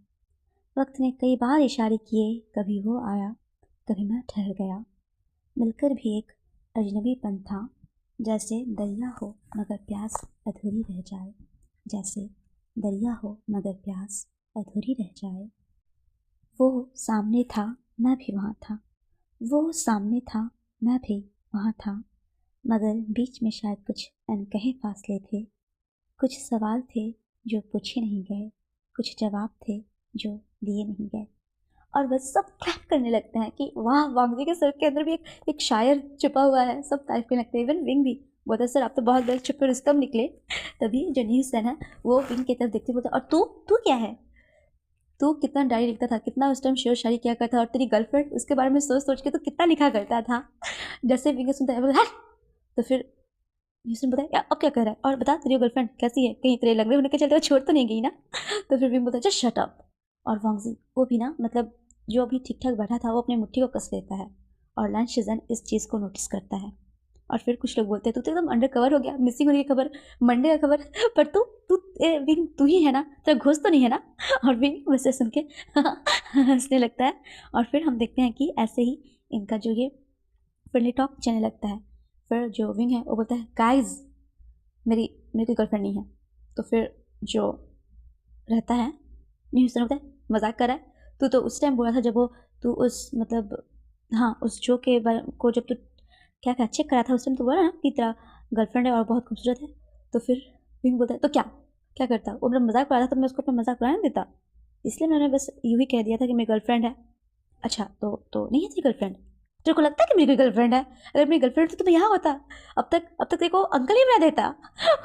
वक्त ने कई बार इशारे किए, कभी वो आया, कभी मैं ठहर गया। मिलकर भी एक अजनबीपन था, जैसे दरिया हो मगर प्यास अधूरी रह जाए, जैसे दरिया हो मगर प्यास अधूरी रह जाए। वो सामने था, मैं भी वहाँ था। वो सामने था, मैं भी वहाँ था। मगर बीच में शायद कुछ अनकहे फासले थे। कुछ सवाल थे जो पूछे नहीं गए, कुछ जवाब थे जो दिए नहीं गए। और बस सब क्लैप करने लगते हैं कि वाह, वांगजी के सर के अंदर भी एक शायर छुपा हुआ है। सब तारीफ करने लगते हैं। इवन विंग भी बोलता है, सर आप तो बहुत बड़े छुपे रुस्तम निकले। तभी जो न्यूज़ है वो विंग की तरफ देखते बोलता, और तू तू क्या है? तू कितना डायरी लिखता था, कितना उस टाइम शेर शायरी किया करता था, और तेरी गर्लफ्रेंड उसके बारे में सोच सोच के तो कितना लिखा करता था। जैसे विंग सुनता है बोला, तो फिर न्यूज़न बताया, क्या अब क्या कर रहा है, और बता तेरी गर्लफ्रेंड कैसी है, कहीं तेरे लंगड़े होने के चलते वो छोड़ तो नहीं गई ना? तो फिर विंग बोलता है, जस्ट शट अप। और वांगजी वो भी ना, मतलब जो अभी ठीक ठाक बैठा था वो अपने मुट्ठी को कस लेता है, और लैन शिजन इस चीज़ को नोटिस करता है। और फिर कुछ लोग बोलते हैं, तू तो एकदम अंडर कवर हो गया, मिसिंग होने की खबर, मंडे का खबर, पर तू तू विंग तू ही है ना, तेरा घोष तो नहीं है ना? और विंग वैसे सुन के हंसने लगता है। और फिर हम देखते हैं कि ऐसे ही इनका जो ये फ्रेंडली टॉक चलने लगता है। फिर जो विंग है वो बोलता है, गाइज मेरी मेरी कोई गर्लफ्रेंड नहीं है। तो फिर जो रहता है न्यूज़ होता है, मजाक कर रहा है, तू तो उस टाइम बोला था जब वो तू उस मतलब हाँ उस जो के को जब तू क्या क्या चेक करा था उस टाइम तो बोला ना कि तेरा गर्लफ्रेंड है और बहुत खूबसूरत है। तो फिर विंग बोलता है, तो क्या क्या करता? वो मेरा मजाक उड़ा था तो मैं उसको अपना मजाक उड़ाने देता, इसलिए मैंने बस यूँ ही कह दिया था कि मेरी गर्लफ्रेंड है। अच्छा तो नहीं है तेरी गर्लफ्रेंड? तेरे को लगता है कि मेरी कोई गर्लफ्रेंड है? अगर मेरी गर्लफ्रेंड तो मैं यहाँ होता, अब तक तेरे को अंकल ही बना देता।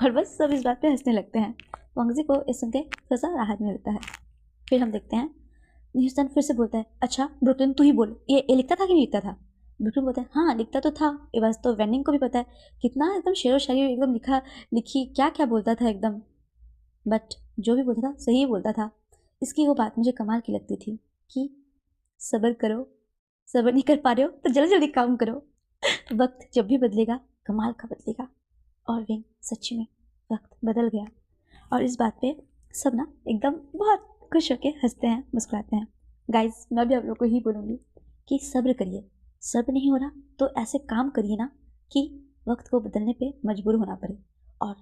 और बस सब इस बात पे हंसने लगते हैं। वांगजी को इस सुन के थोड़ा सा राहत मिलता है। फिर हम देखते हैं न्यूटन फिर से बोलता है, अच्छा ब्रुकलिन तू ही बोल, ये लिखता था कि नहीं लिखता था? ब्रुकलिन बोलता है, हाँ लिखता तो था, ये बात तो वेनिंग को भी पता है, कितना एकदम शेरो शायरी एकदम लिखी क्या क्या बोलता था एकदम। बट जो भी बोलता था सही ही बोलता था। इसकी वो बात मुझे कमाल की लगती थी कि सब्र करो, सब्र नहीं कर पा रहे हो तो जल्दी जल्दी काम करो, वक्त जब भी बदलेगा कमाल का बदलेगा। और विंग सच्ची में वक्त बदल गया। और इस बात पे सब ना एकदम बहुत खुश होके हंसते हैं, मुस्कुराते हैं। गाइस मैं भी आप लोग को ही बोलूँगी कि सब्र करिए, सब्र नहीं हो रहा तो ऐसे काम करिए ना कि वक्त को बदलने पे मजबूर होना पड़े। और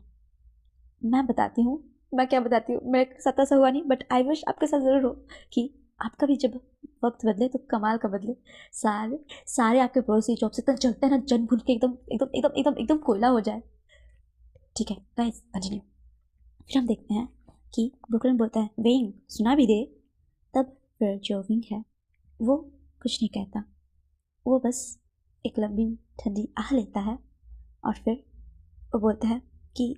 मैं बताती हूँ, मैं क्या बताती हूँ, मेरे साथ ऐसा हुआ नहीं, बट आई विश आपके साथ ज़रूर हो कि आपका भी जब वक्त बदले तो कमाल का बदले। सारे सारे आपके पड़ोसी जॉब से इतना जलते हैं ना, जन भून के एकदम एकदम एकदम एकदम एकदम कोयला हो जाए। ठीक है गाइस कंटिन्यू। फिर हम देखते हैं कि ब्रुकलिन बोलता है, विंग सुना भी दे। तब फिर जो विंग है वो कुछ नहीं कहता, वो बस एक लंबी ठंडी आह लेता है। और फिर वो बोलता है कि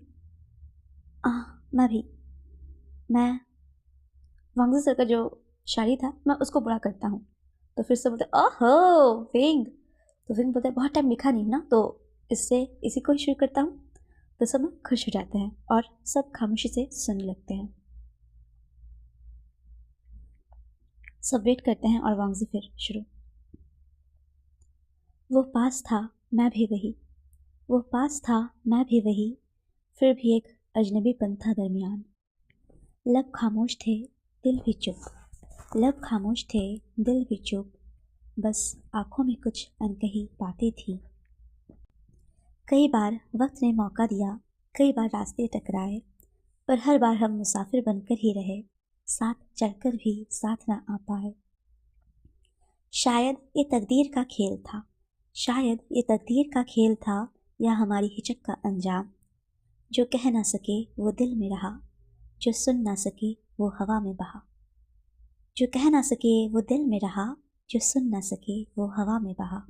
मैं वांगजी सर का जो शायरी था मैं उसको बुरा करता हूँ। तो फिर से बोलते ओहो विंग। तो विंग बोलते बहुत टाइम लिखा नहीं ना, तो इससे इसी को ही शुरू करता हूँ। तो सब खुश हो जाते हैं और सब खामोशी से सुनने लगते हैं। सब वेट करते हैं और वांगजी फिर शुरू। वो पास था मैं भी वही, वो पास था मैं भी वही, फिर भी एक अजनबीपन था दरमियान। लब खामोश थे दिल भी चुप, लब खामोश थे दिल भी चुप, बस आंखों में कुछ अनकही बातें थी। कई बार वक्त ने मौका दिया, कई बार रास्ते टकराए, पर हर बार हम मुसाफिर बनकर ही रहे, साथ चलकर भी साथ ना आ पाए। शायद ये तकदीर का खेल था, शायद ये तकदीर का खेल था, या हमारी हिचक का अंजाम। जो कह ना सके वो दिल में रहा, जो सुन ना सके वो हवा में बहा। जो कह ना सके वो दिल में रहा, जो सुन ना सके वो हवा में बहा।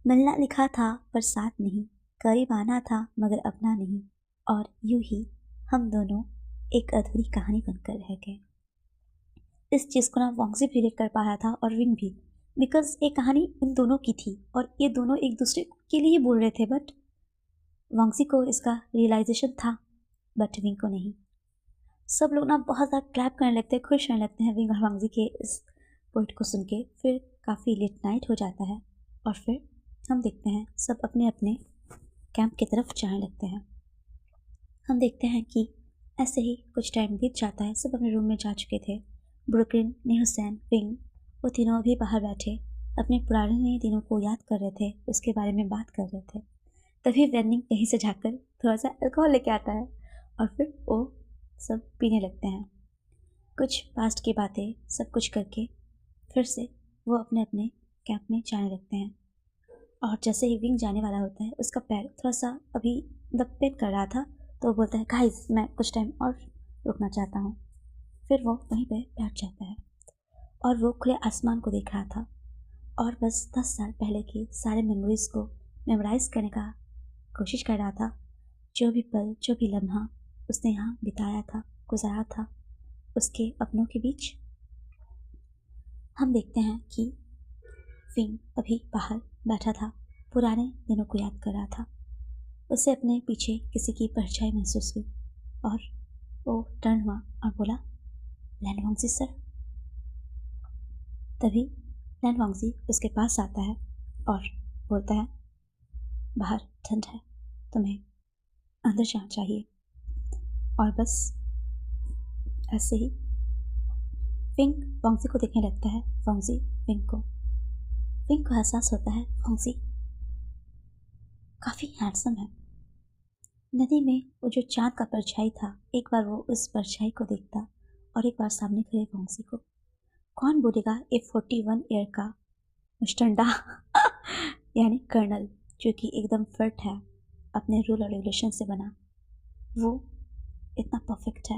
मिलना लिखा था पर साथ नहीं, करीब आना था मगर अपना नहीं, और यूं ही हम दोनों एक अधूरी कहानी बनकर रह गए। इस चीज़ को ना वांगजी भी रिलेट कर पा रहा था और विंग भी, बिकॉज ये कहानी इन दोनों की थी और ये दोनों एक दूसरे के लिए बोल रहे थे, बट वांगजी को इसका रियलाइजेशन था बट विंग को नहीं। सब लोग ना बहुत ज़्यादा क्लैप करने लगते हैं, खुश होने लगते हैं विंग और वांगजी के इस पोइट को सुन के। फिर काफ़ी लेट नाइट हो जाता है और फिर हम देखते हैं सब अपने अपने कैंप की तरफ जाने लगते हैं। हम देखते हैं कि ऐसे ही कुछ टाइम बीत जाता है। सब अपने रूम में जा चुके थे। ब्रुकलिन, नेहुसैन, विंग, वो तीनों भी बाहर बैठे अपने पुराने दिनों को याद कर रहे थे, उसके बारे में बात कर रहे थे। तभी वेनिंग कहीं से जाकर थोड़ा सा अल्कोहल लेके आता है और फिर वो सब पीने लगते हैं। कुछ पास्ट की बातें सब कुछ करके फिर से वो अपने अपने कैंप में जाने लगते हैं। और जैसे ही विंग जाने वाला होता है, उसका पैर थोड़ा सा अभी मतलब पेन कर रहा था, तो वो बोलता है गाइस मैं कुछ टाइम और रुकना चाहता हूँ। फिर वो वहीं पे बैठ जाता है और वो खुले आसमान को देख रहा था और बस 10 साल पहले की सारे मेमोरीज को मेमोराइज करने का कोशिश कर रहा था। जो भी पल, जो भी लम्हा उसने यहाँ बिताया था, गुजारा था उसके अपनों के बीच। हम देखते हैं कि विंग अभी बाहर बैठा था, पुराने दिनों को याद कर रहा था। उसे अपने पीछे किसी की परछाई महसूस हुई और वो टर्न हुआ और बोला लैन वांगजी सर। तभी लैन वांगजी उसके पास आता है और बोलता है बाहर ठंड है, तुम्हें अंदर जाना चाहिए। और बस ऐसे ही विंग वांगजी को देखने लगता है, वांगजी विंग को। विंग को एहसास होता है वांगजी काफ़ी हैंडसम है। नदी में वो जो चांद का परछाई था, एक बार वो उस परछाई को देखता और एक बार सामने खड़े वांगजी को। कौन बोलेगा ए 41 ईयर का मुस्टंडा यानी कर्नल, जो कि एकदम फिट है, अपने रूल और रेगुलेशन से बना, वो इतना परफेक्ट है,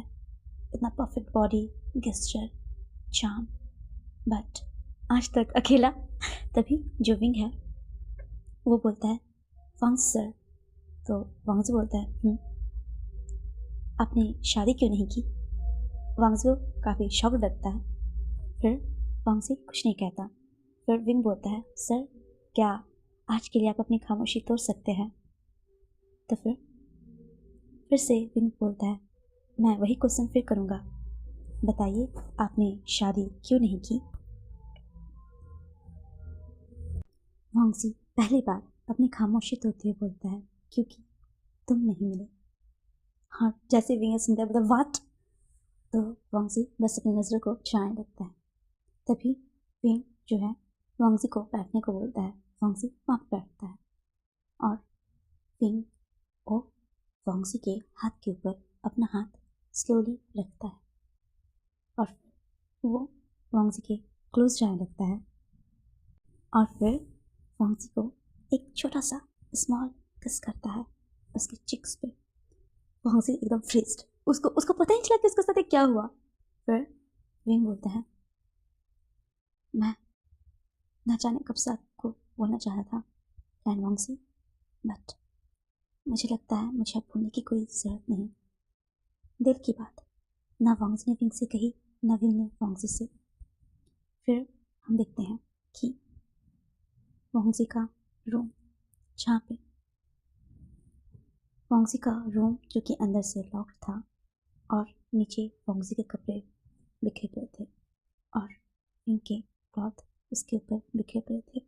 इतना perfect body, gesture, charm, but आज तक अकेला। तभी जो विंग है वो बोलता है वांगजी सर। तो वांगजी बोलता है आपने शादी क्यों नहीं की? वांगजी को काफ़ी शॉक लगता है। फिर वांगजी कुछ नहीं कहता। फिर विंग बोलता है सर क्या आज के लिए आप अपनी खामोशी तोड़ सकते हैं? तो फिर से विंग बोलता है मैं वही क्वेश्चन फिर करूँगा, बताइए आपने शादी क्यों नहीं की? वांगजी पहली बार अपनी खामोशी तोड़ते हुए बोलता है क्योंकि तुम नहीं मिले। हाँ, जैसे विंग सुनता है मतलब वाट, तो वांगजी बस अपनी नज़रों को छुपाने लगता है। तभी विंग जो है वांगजी को बैठने को बोलता है। वांगजी वहाँ पर बैठता है और विंग वो वांगजी के हाथ के ऊपर अपना हाथ स्लोली रखता है और वो वांगजी के क्लोज जाने लगता है और फिर वांगजी को एक छोटा सा स्मॉल किस करता है उसके चिक्स पे। वांगजी एकदम फ्रीज्ड, उसको पता ही नहीं चला कि उसके साथ क्या हुआ। फिर विंग बोलता है मैं ना जाने कब से आपको बोलना चाह रहा था लैन वांगजी, बट मुझे लगता है मुझे अब बोलने की कोई ज़रूरत नहीं। दिल की बात ना वांगजी ने विंग से कही, ना विंग ने वांगजी से। फिर हम देखते हैं कि वांगजी का रूम, जहाँ पे वांगजी का रूम जो कि अंदर से लॉक था और नीचे वांगजी के कपड़े बिखरे पड़े थे और विंग के क्लॉथ उसके ऊपर बिखरे पड़े थे।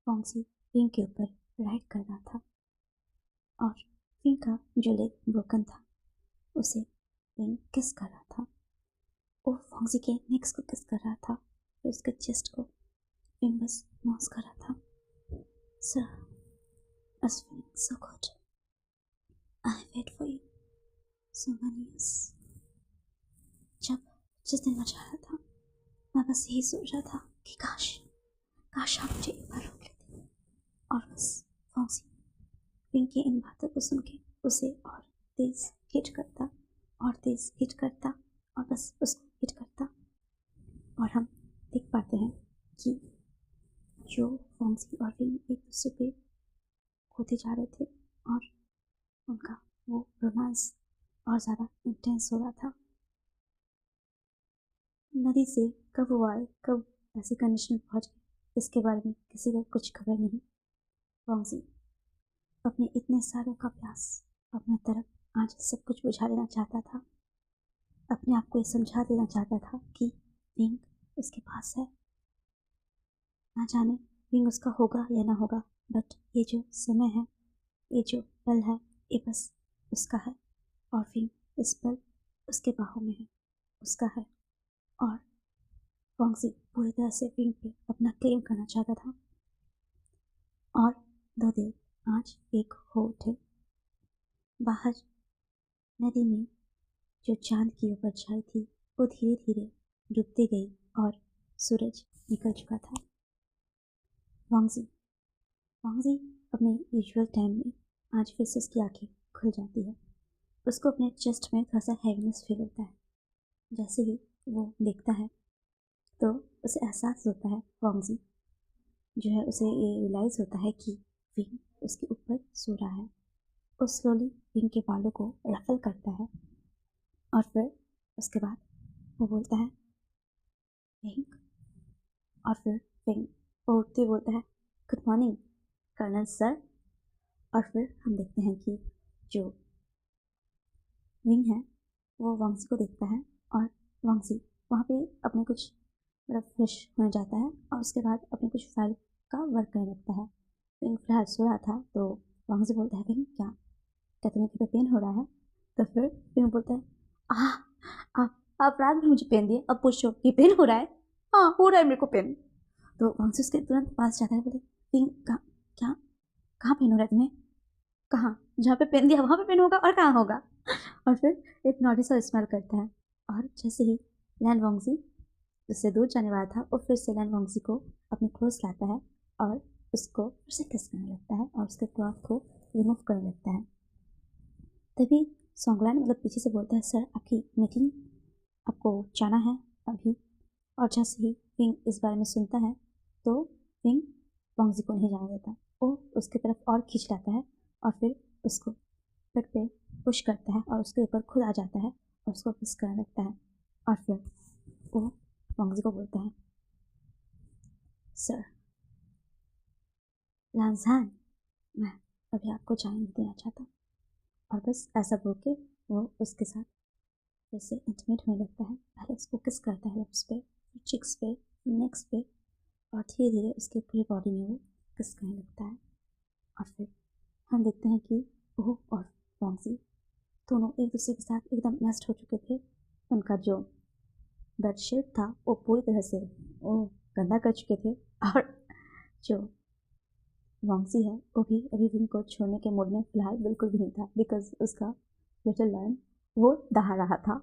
वांगजी विंग के ऊपर राइड कर रहा था और विंग का जो लेग ब्रोकन था उसे विंग किस कर रहा था। वो वांगजी के नेक्स को किस कर रहा था और उसके चेस्ट को विंग बस मॉस कर रहा था। Sir, I was feeling so good. I wait for you so many years. जब जिस दिन मैं जा रहा था, मैं बस यही सोच रहा था कि काश आप मुझे एक बार रोक लेते। और बस वांगजी विंग की इन बातों को सुन के उसे और तेज हिट करता और तेज हिट करता और बस उसको हिट करता। और हम देख पाते हैं कि जो वांगजी और विंग एक दूसरे पे होते जा रहे थे और उनका वो रोमांस और ज़्यादा इंटेंस हो रहा था। नदी से कब वो आए, कब ऐसी कंडीशन में पहुँच गए, इसके बारे में किसी को कुछ खबर नहीं। वांगजी अपने इतने सालों का प्यास अपना तरफ आज सब कुछ बुझा देना चाहता था, अपने आप को ये समझा देना चाहता था कि विंग उसके पास है। ना जाने विंग उसका होगा या ना होगा, बट ये जो समय है, ये जो पल है, ये बस उसका है। और विंग इस पल उसके बाहों में है, उसका है। और वांगजी पूरी तरह से विंग पे अपना क्लेम करना चाहता था। और दो दिल आज एक हो उठे। बाहर नदी में जो चांद की ऊपर छाई थी वो धीरे धीरे डूबती गई और सूरज निकल चुका था। वांगजी वांगजी अपने यूजुअल टाइम में आज फिर से उसकी आंखें खुल जाती है। उसको अपने चेस्ट में थोड़ा सा हैवीनेस फील होता है। जैसे ही वो देखता है तो उसे एहसास होता है, वांगजी जो है उसे ये रियलाइज़ होता है कि विंग उसके ऊपर सो रहा है। वो स्लोली विंग के बालों को रफल करता है और फिर उसके बाद वो बोलता है विंग। और फिर विंग वो उठते बोलता है गुड मॉर्निंग कर्नल सर। और फिर हम देखते हैं कि जो विंग है वो वांगजी को देखता है और वांगजी वहाँ पे अपने कुछ मतलब फ्रेश होने जाता है और उसके बाद अपने कुछ फाइल का वर्क करने लगता है। विंग फिलहाल सो रहा था तो वांगजी बोलता है विंग क्या क्या तुम्हें कहीं पे पेन हो रहा है? तो फिर विंग बोलता है आप रात में मुझे पेन दिए, अब पूछो कि पेन हो रहा है? हाँ हो रहा है मेरे को पेन। तो वांगजी उसके तुरंत पास जाता है, बोले विंग क्या कहाँ पेन हो रहा है तुम्हें? कहाँ? जहाँ पे पेन दिया वहाँ पे पेन होगा और कहाँ होगा? और फिर एक नॉटी सा स्मेल करता है और जैसे ही लैन वांगजी उससे दूर जाने वाला था वो फिर से लैन वांगजी को अपने क्लोज लाता है और उसको फिर से किस करने लगता है और उसके क्लॉथ को रिमूव करने लगता है। तभी सोंगलैन मतलब पीछे से बोलता है सर आपकी मीटिंग आपको जाना है अभी। और जैसे ही विंग इस बारे में सुनता है तो विंग वांगजी को नहीं जाने देता। वो उसकी तरफ और खींच लाता है और फिर उसको पेट पे पुश करता है और उसके ऊपर खुद आ जाता है और उसको किस करने लगता है। और फिर वो वांगजी को बोलता है सर लांजान मैं अभी आपको जाने नहीं देना चाहता। और बस ऐसा बोल के वो उसके साथ फिर से इंटीमेट होने लगता है। पहले उसको किस करता है लिप्स पे, फिर चिक्स पे, नेक्स पे और धीरे धीरे उसके पूरी बॉडी में वो किस करने लगता है। और फिर हम देखते हैं कि वो और वांगजी दोनों एक दूसरे के साथ एकदम नष्ट हो चुके थे। उनका जो बेडशीट था वो पूरी तरह से वो गंदा कर चुके थे और जो वांगजी है वो भी अभी विंग को छोड़ने के मूड में फिलहाल बिल्कुल भी नहीं था, बिकॉज उसका लिटिल लायन वो दहा रहा था।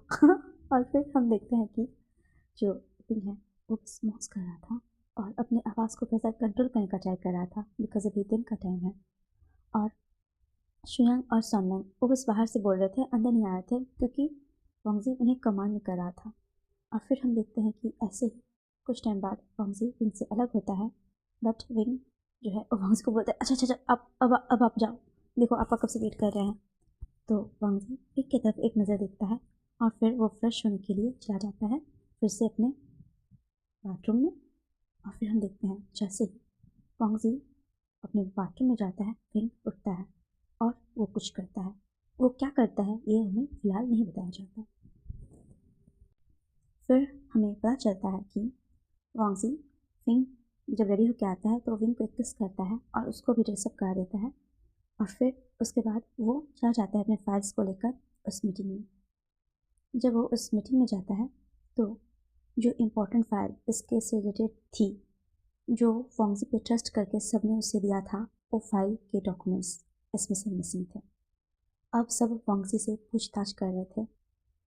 और फिर हम देखते हैं कि जो विंग है वो स्मोक्स कर रहा था और अपने आवाज़ को कैसा कंट्रोल करने का ट्राई कर रहा था, बिकॉज अभी दिन का टाइम है। और शुयांग और सोनलैंग वो बस बाहर से बोल रहे थे, अंदर नहीं आ रहे थे क्योंकि वांगजी उन्हें कमांड नहीं कर रहा था। और फिर हम देखते हैं कि ऐसे ही कुछ टाइम बाद वांगजी विंग से अलग होता है, बट विंग जो है वो वांगजी को बोलता है अच्छा अच्छा अच्छा अब आप जाओ, देखो आपका कब से वेट कर रहे हैं। तो वांगजी विंग की तरफ एक नज़र देखता है और फिर वो फ्रेश होने के लिए चला जाता है फिर से अपने बाथरूम में। और फिर हम देखते हैं जैसे ही वांगजी अपने बाथरूम में जाता है विंग उठता है और वो कुछ करता है। वो क्या करता है ये हमें फ़िलहाल नहीं बताया जाता। फिर हमें पता चलता है कि वांगजी विंग जब रेडी होकर आता है तो विंग को एक किस करता है और उसको भी ड्रेसअप करा देता है। और फिर उसके बाद वो चला जाता है अपने फाइल्स को लेकर उस मीटिंग में। जब वो उस मीटिंग में जाता है तो जो इम्पोर्टेंट फाइल इस केस से रिलेटेड थी, जो वांगजी पे ट्रस्ट करके सबने उसे दिया था, वो फाइल के डॉक्यूमेंट्स इसमें से मिसिंग थे। अब सब वांगजी से पूछताछ कर रहे थे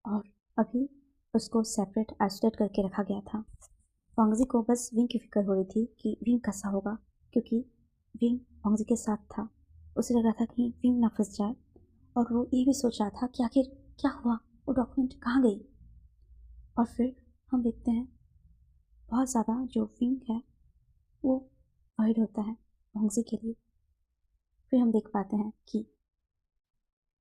और अभी उसको सेपरेट आइसोलेट करके रखा गया था। वांगजी को बस विंग की फिक्र हो रही थी कि विंग कैसा होगा, क्योंकि विंग वांगजी के साथ था। उसे लग रहा था कि विंग ना फंस जाए और वो ये भी सोच रहा था कि आखिर क्या हुआ, वो डॉक्यूमेंट कहाँ गई। और फिर हम देखते हैं बहुत ज़्यादा जो विंग है वो वर्ड होता है वांगजी के लिए। फिर हम देख पाते हैं कि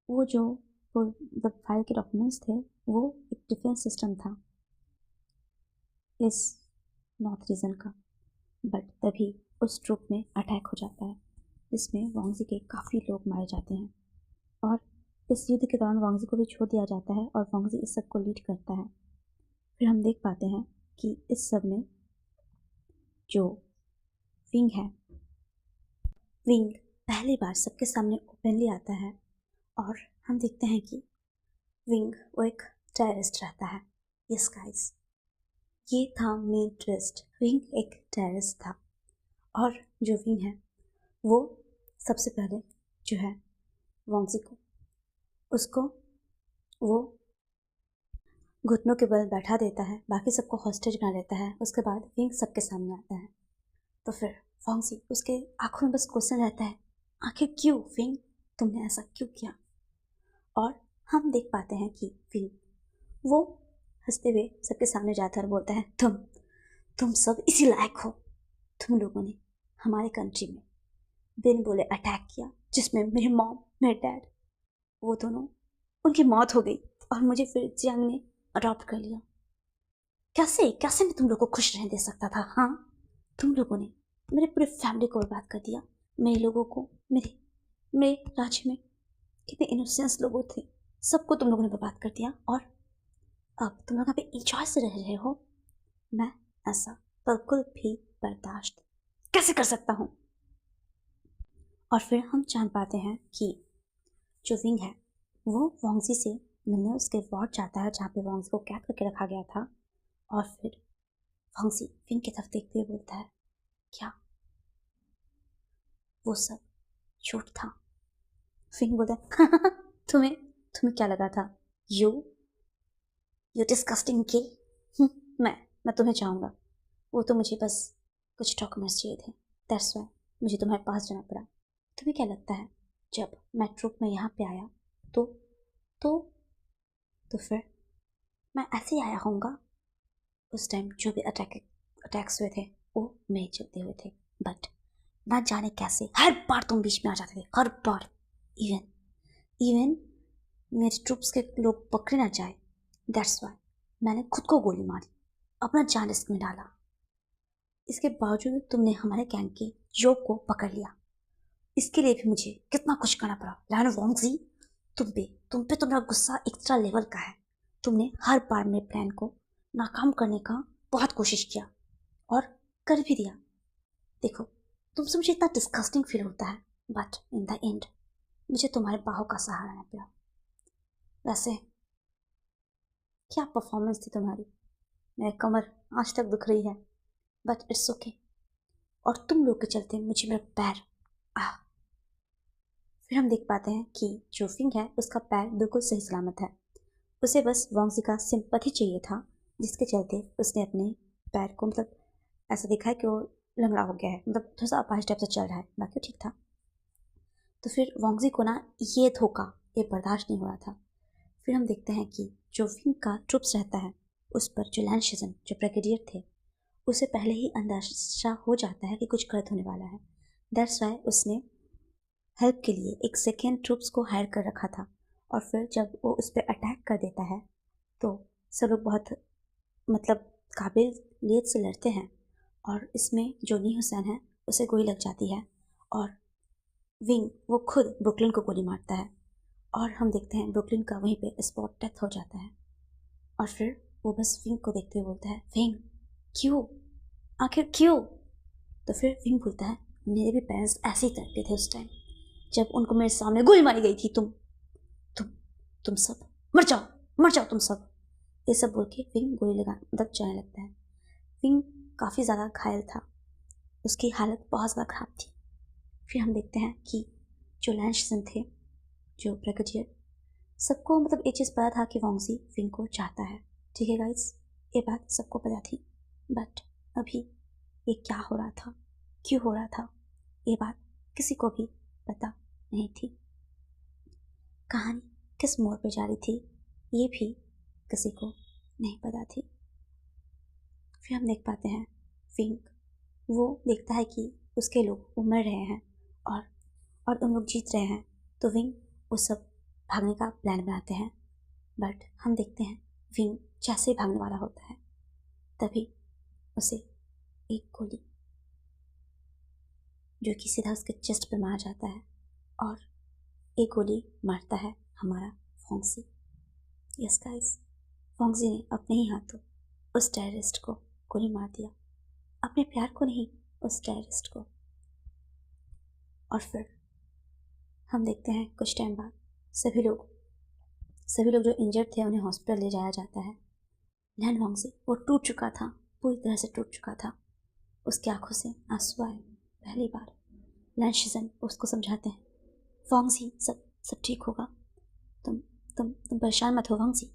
वो जो वो मतलब फाइल के डॉक्यूमेंट्स थे वो एक डिफेंस सिस्टम था इस नॉर्थ रीजन का। बट तभी उस ट्रुप में अटैक हो जाता है जिसमें वांगजी के काफ़ी लोग मारे जाते हैं और इस युद्ध के दौरान वांगजी को भी छोड़ दिया जाता है और वांगजी इस सब को लीड करता है। फिर हम देख पाते हैं कि इस सब में जो विंग है, विंग पहली बार सबके सामने ओपनली आता है और हम देखते हैं कि विंग वो एक टेररिस्ट रहता है। यस गाइस, ये था मेन ट्विस्ट। विंग एक टेररिस्ट था और जो विंग है वो सबसे पहले जो है वांगजी को उसको वो घुटनों के बल बैठा देता है, बाकी सबको हॉस्टेज बना लेता है। उसके बाद विंग सबके सामने आता है। तो फिर वांगजी उसके आंखों में बस क्वेश्चन रहता है, आखिर क्यों विंग, तुमने ऐसा क्यों किया? और हम देख पाते हैं कि विंग वो हंसते हुए सबके सामने जाता है और बोलता है, तुम सब इसी लायक हो। तुम लोगों ने हमारे कंट्री में बिन बोले अटैक किया, जिसमें मेरे मॉम, मेरे डैड, वो दोनों, उनकी मौत हो गई और मुझे फिर जियांग ने अडॉप्ट कर लिया। कैसे कैसे मैं तुम लोगों को खुश रहने दे सकता था? हाँ, तुम लोगों ने मेरे पूरे फैमिली को बर्बाद कर दिया। मेरे लोगों को, मेरे राज्य में कितने इनोसेंस लोग थे, सबको तुम लोगों ने बर्बाद कर दिया और अब तुम लोग यहाँ पे इंजॉय से रह रहे हो। मैं ऐसा बिल्कुल भी बर्दाश्त कैसे कर सकता हूँ? और फिर हम जान पाते हैं कि जो विंग है वो वांगजी से मिलने उसके वार्ड जाता है जहाँ पे वांगजी को कैद करके रखा गया था। और फिर वांगजी विंग की तरफ देखते हुए बोलता है, क्या वो सब झूठ था? विंग बोलता है, तुम्हें क्या लगा था? यू डिस्कस्टिंग किल। मैं तुम्हें चाहूँगा। वो तो मुझे बस कुछ डॉक्यूमेंट्स चाहिए थे, दैट्स व्हाई मुझे तुम्हारे पास जाना पड़ा। तुम्हें क्या लगता है जब मैं ट्रुप में यहाँ पे आया तो फिर मैं ऐसे ही आया होऊंगा? उस टाइम जो भी अटैक्स हुए थे वो मैं चलते हुए थे, बट ना जाने कैसे हर बार तुम बीच में आ जाते थे, हर बार। इवन मेरे ट्रुप्स के लोग पकड़े ना जाए, दैट्स वाई मैंने खुद को गोली मारी, अपना जान रिस्क में डाला। इसके बावजूद तुमने हमारे गैंग के जोक को पकड़ लिया। इसके लिए भी मुझे कितना कुछ करना पड़ा। लैन वांगजी, तुम पे तुम्हारा गुस्सा एक्स्ट्रा लेवल का है। तुमने हर बार मेरे प्लान को नाकाम करने का बहुत कोशिश किया और कर भी दिया। देखो, तुमसे मुझे इतना डिस्कस्टिंग फील होता है, बट इन द एंड मुझे तुम्हारे बाहों का सहारा लेना पड़ा। वैसे क्या परफॉर्मेंस थी तुम्हारी? मेरी कमर आज तक दुख रही है, बट इट्स ओके। और तुम लोग के चलते मुझे मेरा पैर फिर हम देख पाते हैं कि जो विंग है उसका पैर बिल्कुल सही सलामत है। उसे बस वांगजी का सिंपैथी चाहिए था, जिसके चलते उसने अपने पैर को मतलब ऐसा देखा है कि वो लंगड़ा हो गया है, मतलब थोड़ा सा अपाहिज टाइप से चल रहा है, बाकी ठीक था। तो फिर वांगजी को ना ये धोखा ये बर्दाश्त नहीं हो रहा था। फिर हम देखते हैं कि जो विंग का ट्रुप्स रहता है उस पर जो लैन शिजन जो ब्रिगेडियर थे उसे पहले ही अंदाजा हो जाता है कि कुछ गलत होने वाला है। दैट्स वाई उसने हेल्प के लिए एक सेकेंड ट्रूप्स को हायर कर रखा था। और फिर जब वो उस पर अटैक कर देता है तो सब लोग बहुत मतलब काबिलियत से लड़ते हैं और इसमें जो नी हुसैन है उसे गोली लग जाती है और विंग वो खुद ब्रुकलिन को गोली मारता है और हम देखते हैं ब्रुकलिन का वहीं पे स्पॉट डेथ हो जाता है। और फिर वो बस विंग को देखते हुए बोलता है, विंग क्यों, आखिर क्यों? तो फिर विंग बोलता है, मेरे भी पेरेंट्स ऐसे ही तड़पे थे उस टाइम जब उनको मेरे सामने गोली मारी गई थी। तुम सब मर जाओ तुम सब। ये सब बोल के विंग गोली लगा मतलब जाने लगता है। विंग काफ़ी ज़्यादा घायल था, उसकी हालत बहुत ज़्यादा ख़राब थी। फिर हम देखते हैं कि जो लैन शिजन थे जो ब्रिगेडियर, सबको मतलब एक चीज़ पता था कि वांगजी विंग को चाहता है। ठीक है गाइस, ये बात सबको पता थी, बट अभी ये क्या हो रहा था, क्यों हो रहा था, ये बात किसी को भी पता नहीं थी। कहानी किस मोड़ पे जा रही थी ये भी किसी को नहीं पता थी। फिर हम देख पाते हैं विंग वो देखता है कि उसके लोग वो मर रहे हैं और उन लोग जीत रहे हैं, तो विंग वो सब भागने का प्लान बनाते हैं। बट हम देखते हैं विंग जैसे ही भागने वाला होता है तभी उसे एक गोली जो कि सीधा उसके चेस्ट पे मार जाता है और एक गोली मारता है हमारा फोंगजी। यस गाइस, फोंगजी ने अपने ही हाथों उस टेररिस्ट को गोली मार दिया, अपने प्यार को नहीं, उस टेररिस्ट को। और फिर हम देखते हैं कुछ टाइम बाद सभी लोग जो इंजर्ड थे उन्हें हॉस्पिटल ले जाया जाता है। लैन फोंगजी वो टूट चुका था, पूरी तरह से टूट चुका था। उसकी आंखों से आंसू आए पहली बार। लैन शिजन उसको समझाते हैं, फोंगजी सब ठीक होगा, तुम परेशान मत हो फोंगजी,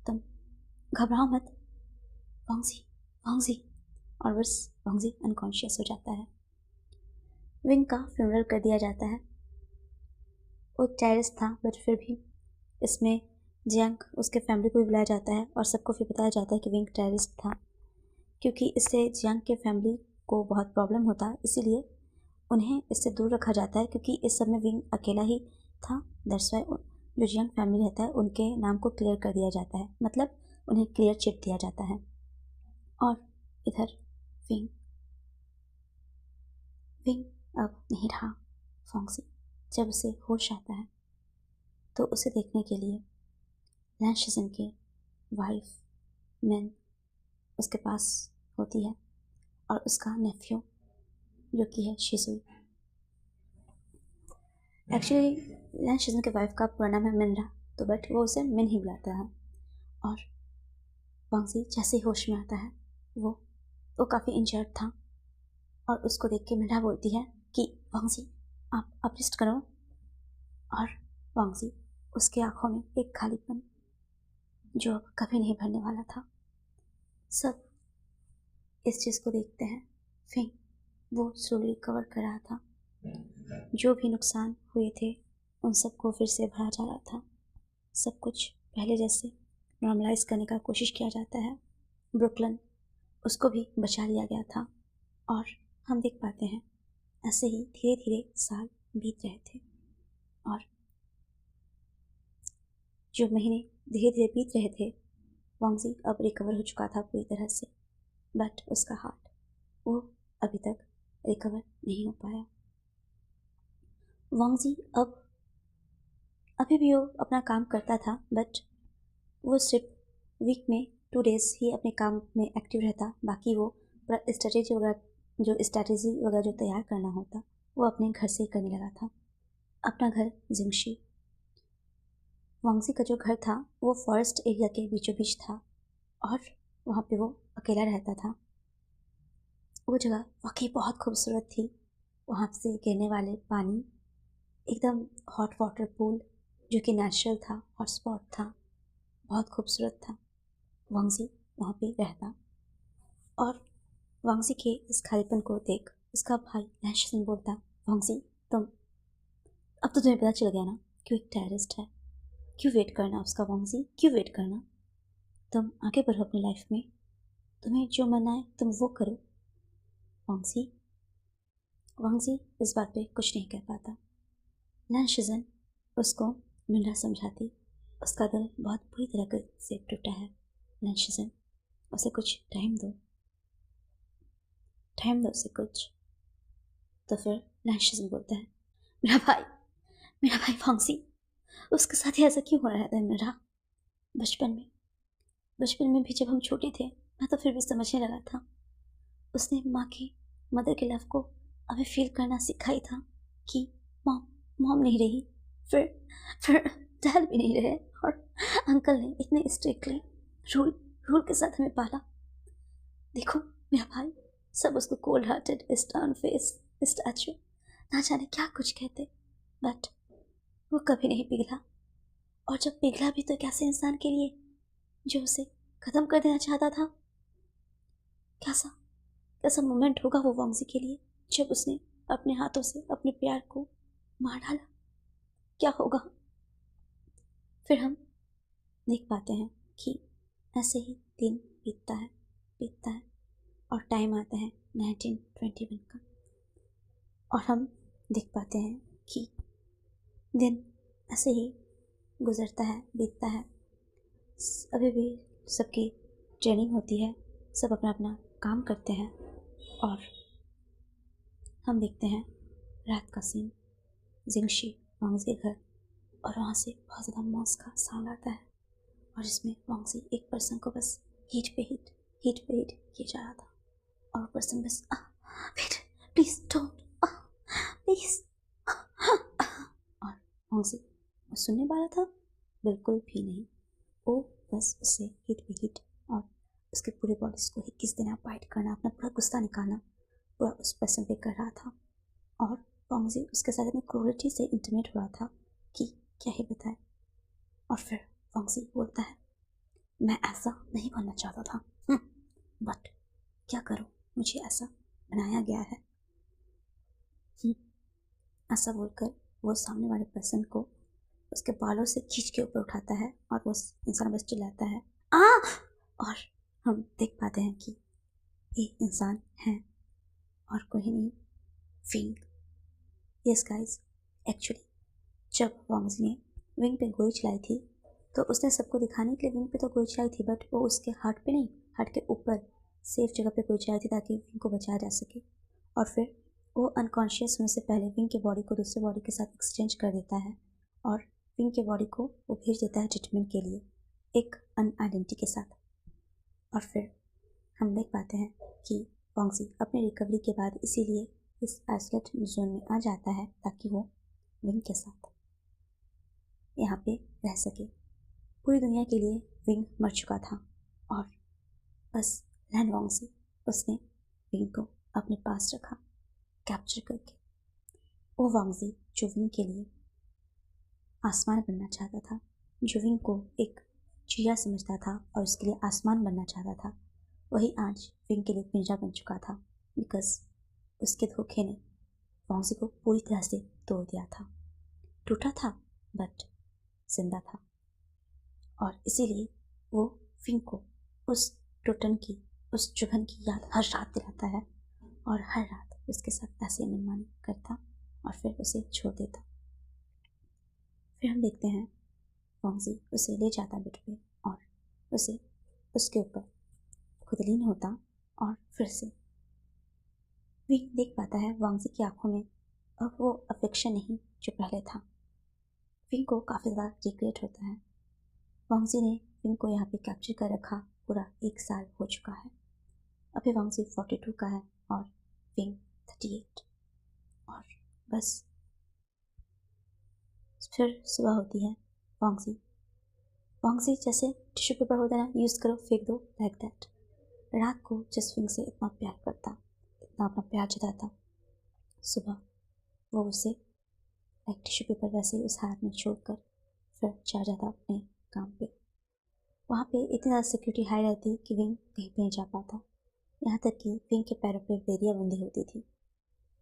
तुम घबराओ मत फोंगजी। और बस फोंगजी अनकॉन्शियस हो जाता है। विंग का फ्यूनरल कर दिया जाता है। वो टेररिस्ट था बट फिर भी इसमें जियांग उसके फैमिली को भी बुलाया जाता है और सबको फिर बताया जाता है कि विंग टेररिस्ट था, क्योंकि इससे जियांग के फैमिली को बहुत प्रॉब्लम होता, इसीलिए उन्हें इससे दूर रखा जाता है, क्योंकि इस सब में विंग अकेला ही था। दैट्स व्हाई जो जियांग फैमिली रहता है उनके नाम को क्लियर कर दिया जाता है, मतलब उन्हें क्लियर चिट दिया जाता है। और इधर विंग अब नहीं रहा। फोंगजी जब उसे होश आता है तो उसे देखने के लिए लैन शिजन के वाइफ मैन उसके पास होती है और उसका नेफ्यू जो कि है शिजुई। एक्चुअली लैन शिजन के वाइफ का पूरा नाम है मिनरा, तो बट वो उसे मिन ही बुलाता है। और फोंगजी जैसे ही होश में आता है वो काफ़ी इंजर्ड था और उसको देख के मिनरा बोलती है कि फोंगजी आप रेस्ट करो। और फोंगजी उसके आंखों में एक खालीपन जो अब कभी नहीं भरने वाला था। सब इस चीज़ को देखते हैं। फिर वो स्लोली रिकवर कर रहा था, जो भी नुकसान हुए थे उन सबको फिर से भरा जा रहा था। सब कुछ पहले जैसे नॉर्मलाइज करने का कोशिश किया जाता है। ब्रुकलिन उसको भी बचा लिया गया था और हम देख पाते हैं ऐसे ही धीरे धीरे साल बीत रहे थे और जो महीने धीरे धीरे बीत रहे थे, फोंगजी अब रिकवर हो चुका था पूरी तरह से, बट उसका हार्ट वो अभी तक रिकवर नहीं हो पाया। फोंगजी अभी भी वो अपना काम करता था, बट वो सिर्फ वीक में 2 डेज ही अपने काम में एक्टिव रहता। बाकी वो स्ट्रेटेजी वगैरह जो तैयार करना होता वो अपने घर से ही करने लगा था। अपना घर जिंगशी, फोंगजी का जो घर था वो फॉरेस्ट एरिया के बीचों बीच था और वहाँ पे वो अकेला रहता था। वो जगह वाकई बहुत खूबसूरत थी। वहाँ से गिरने वाले पानी, एकदम हॉट वाटर पूल जो कि नेचुरल था, हॉट स्पॉट था, बहुत खूबसूरत था। फोंगजी वहाँ पे रहता और फोंगजी के इस खालीपन को देख उसका भाई लैन शिजन बोलता, फोंगजी अब तो तुम्हें पता चल गया ना कि वो एक टेररिस्ट है, क्यों वेट करना उसका फोंगजी, क्यों वेट करना, तुम आगे बढ़ो अपनी लाइफ में, तुम्हें जो मन आए तुम वो करो। फोंगजी इस बात पे कुछ नहीं कह पाता। लैन शिजन उसको मिनरा समझाती, उसका दिल बहुत बुरी तरह से टूटा है। लैन शिजन उसे कुछ टाइम दो उसे कुछ। तो फिर लैन शिजन बोलता है, मेरा भाई फोंगजी, उसके साथ ही ऐसा क्यों हो रहा है मेरा? बचपन में भी जब हम छोटे थे मैं तो फिर भी समझने लगा था। उसने माँ की मदर के लव को अभी फील करना सिखाई था कि मॉम नहीं रही, फिर डैड भी नहीं रहे और अंकल ने इतने स्ट्रिक्टली रूल के साथ हमें पाला। देखो मेरा भाई, सब उसको cold hearted, stern face, statue, ना जाने क्या कुछ कहते, बट वो कभी नहीं पिघला। और जब पिघला भी तो एक ऐसे इंसान के लिए जो उसे ख़त्म कर देना चाहता था। कैसा मोमेंट होगा वो फोंगजी के लिए जब उसने अपने हाथों से अपने प्यार को मार डाला, क्या होगा? फिर हम देख पाते हैं कि ऐसे ही दिन बीतता है और टाइम आता है 1921 का और हम देख पाते हैं कि दिन ऐसे ही गुजरता है, बीतता है। अभी भी सबकी ट्रेनिंग होती है, सब अपना अपना काम करते हैं और हम देखते हैं रात का सीन जिंगशी फोंगजी के घर। और वहाँ से बहुत ज़्यादा मॉस का साउंड आता है और इसमें वांगजी एक पर्सन को बस हीट पे हीट किया जा रहा था और वो पर्सन बस वेट प्लीज डोंट प्लीज और वांगजी सुनने वाला था बिल्कुल भी नहीं। वो बस उससे हीट पे हीट और उसके पूरे बॉडीज को ही किस देना, बाइट करना, अपना पूरा गुस्सा निकालना पूरा उस पर्सन पे कर रहा था और वांगजी उसके साथ इतनी क्रूरटी से इंटीमेट हो रहा था कि क्या ही बताए। और फिर वांगजी बोलता है मैं ऐसा नहीं बनना चाहता था, बट क्या करूं, मुझे ऐसा बनाया गया है। ऐसा बोलकर वो सामने वाले पर्सन को उसके बालों से खींच के ऊपर उठाता है और वो इंसान बस चिल्लाता है आ। और हम देख पाते हैं कि ये इंसान है और कोई नहीं, विंग। यस गाइस, एक्चुअली जब वांगजी ने विंग पे गोली चलाई थी तो उसने सबको दिखाने के लिए विंग पे तो गोली चलाई थी, बट वो उसके हार्ट पे नहीं, हार्ट के ऊपर सेफ जगह पे गोली चलाई थी ताकि विंग को बचाया जा सके। और फिर वो अनकॉन्शियस होने से पहले विंग के बॉडी को दूसरे बॉडी के साथ एक्सचेंज कर देता है और विंग के बॉडी को वो भेज देता है ट्रीटमेंट के लिए एक अनआइडेंटिटी के साथ। और फिर हम देख पाते हैं कि वांगजी अपनी रिकवरी के बाद इसीलिए इस आइसोलेट जोन में आ जाता है ताकि वो विंग के साथ यहाँ पे रह सके। पूरी दुनिया के लिए विंग मर चुका था और बस लैन वांगजी उसने विंग को अपने पास रखा कैप्चर करके। वो वांगजी जो विंग के लिए आसमान बनना चाहता था, जो विंग को एक चिड़िया समझता था और उसके लिए आसमान बनना चाहता था, वही आज विंग के लिए पिंजरा बन चुका था बिकॉज उसके धोखे ने वांगजी को पूरी तरह से तोड़ दिया था। टूटा था बट जिंदा था और इसीलिए वो विंग को उस टूटन की, उस चुभन की याद हर रात दिलाता है और हर रात उसके साथ ऐसे मनमानी करता और फिर उसे छोड़ देता। फिर हम देखते हैं वांगजी उसे ले जाता बेड पे और उसे उसके ऊपर खुद लीन होता और फिर से विंग देख पाता है वांगजी की आंखों में अब वो अफेक्शन नहीं जो पहले था। विंग को काफ़ी ज़्यादा रिग्रेट होता है। वांगजी ने विंग को यहाँ पे कैप्चर कर रखा पूरा 1 साल हो चुका है। अभी वांगजी 42 का है और विंग 38 और बस फिर सुबह होती है। वांगजी जैसे टिश्यू पेपर होता है ना, यूज़ करो फेंक दो, लाइक दैट रात को जिस विंग से इतना प्यार करता, इतना अपना प्यार जताता, सुबह वो उसे लाइक टिश्यू पेपर वैसे ही उस हाथ में छोड़कर फिर जा जाता अपने काम पे। वहाँ पे इतनी ज़्यादा सिक्योरिटी हाई रहती कि विंग कहीं पे नहीं जा पाता, यहाँ तक कि विंग के पैरों पे बेरिया बंधी होती थी।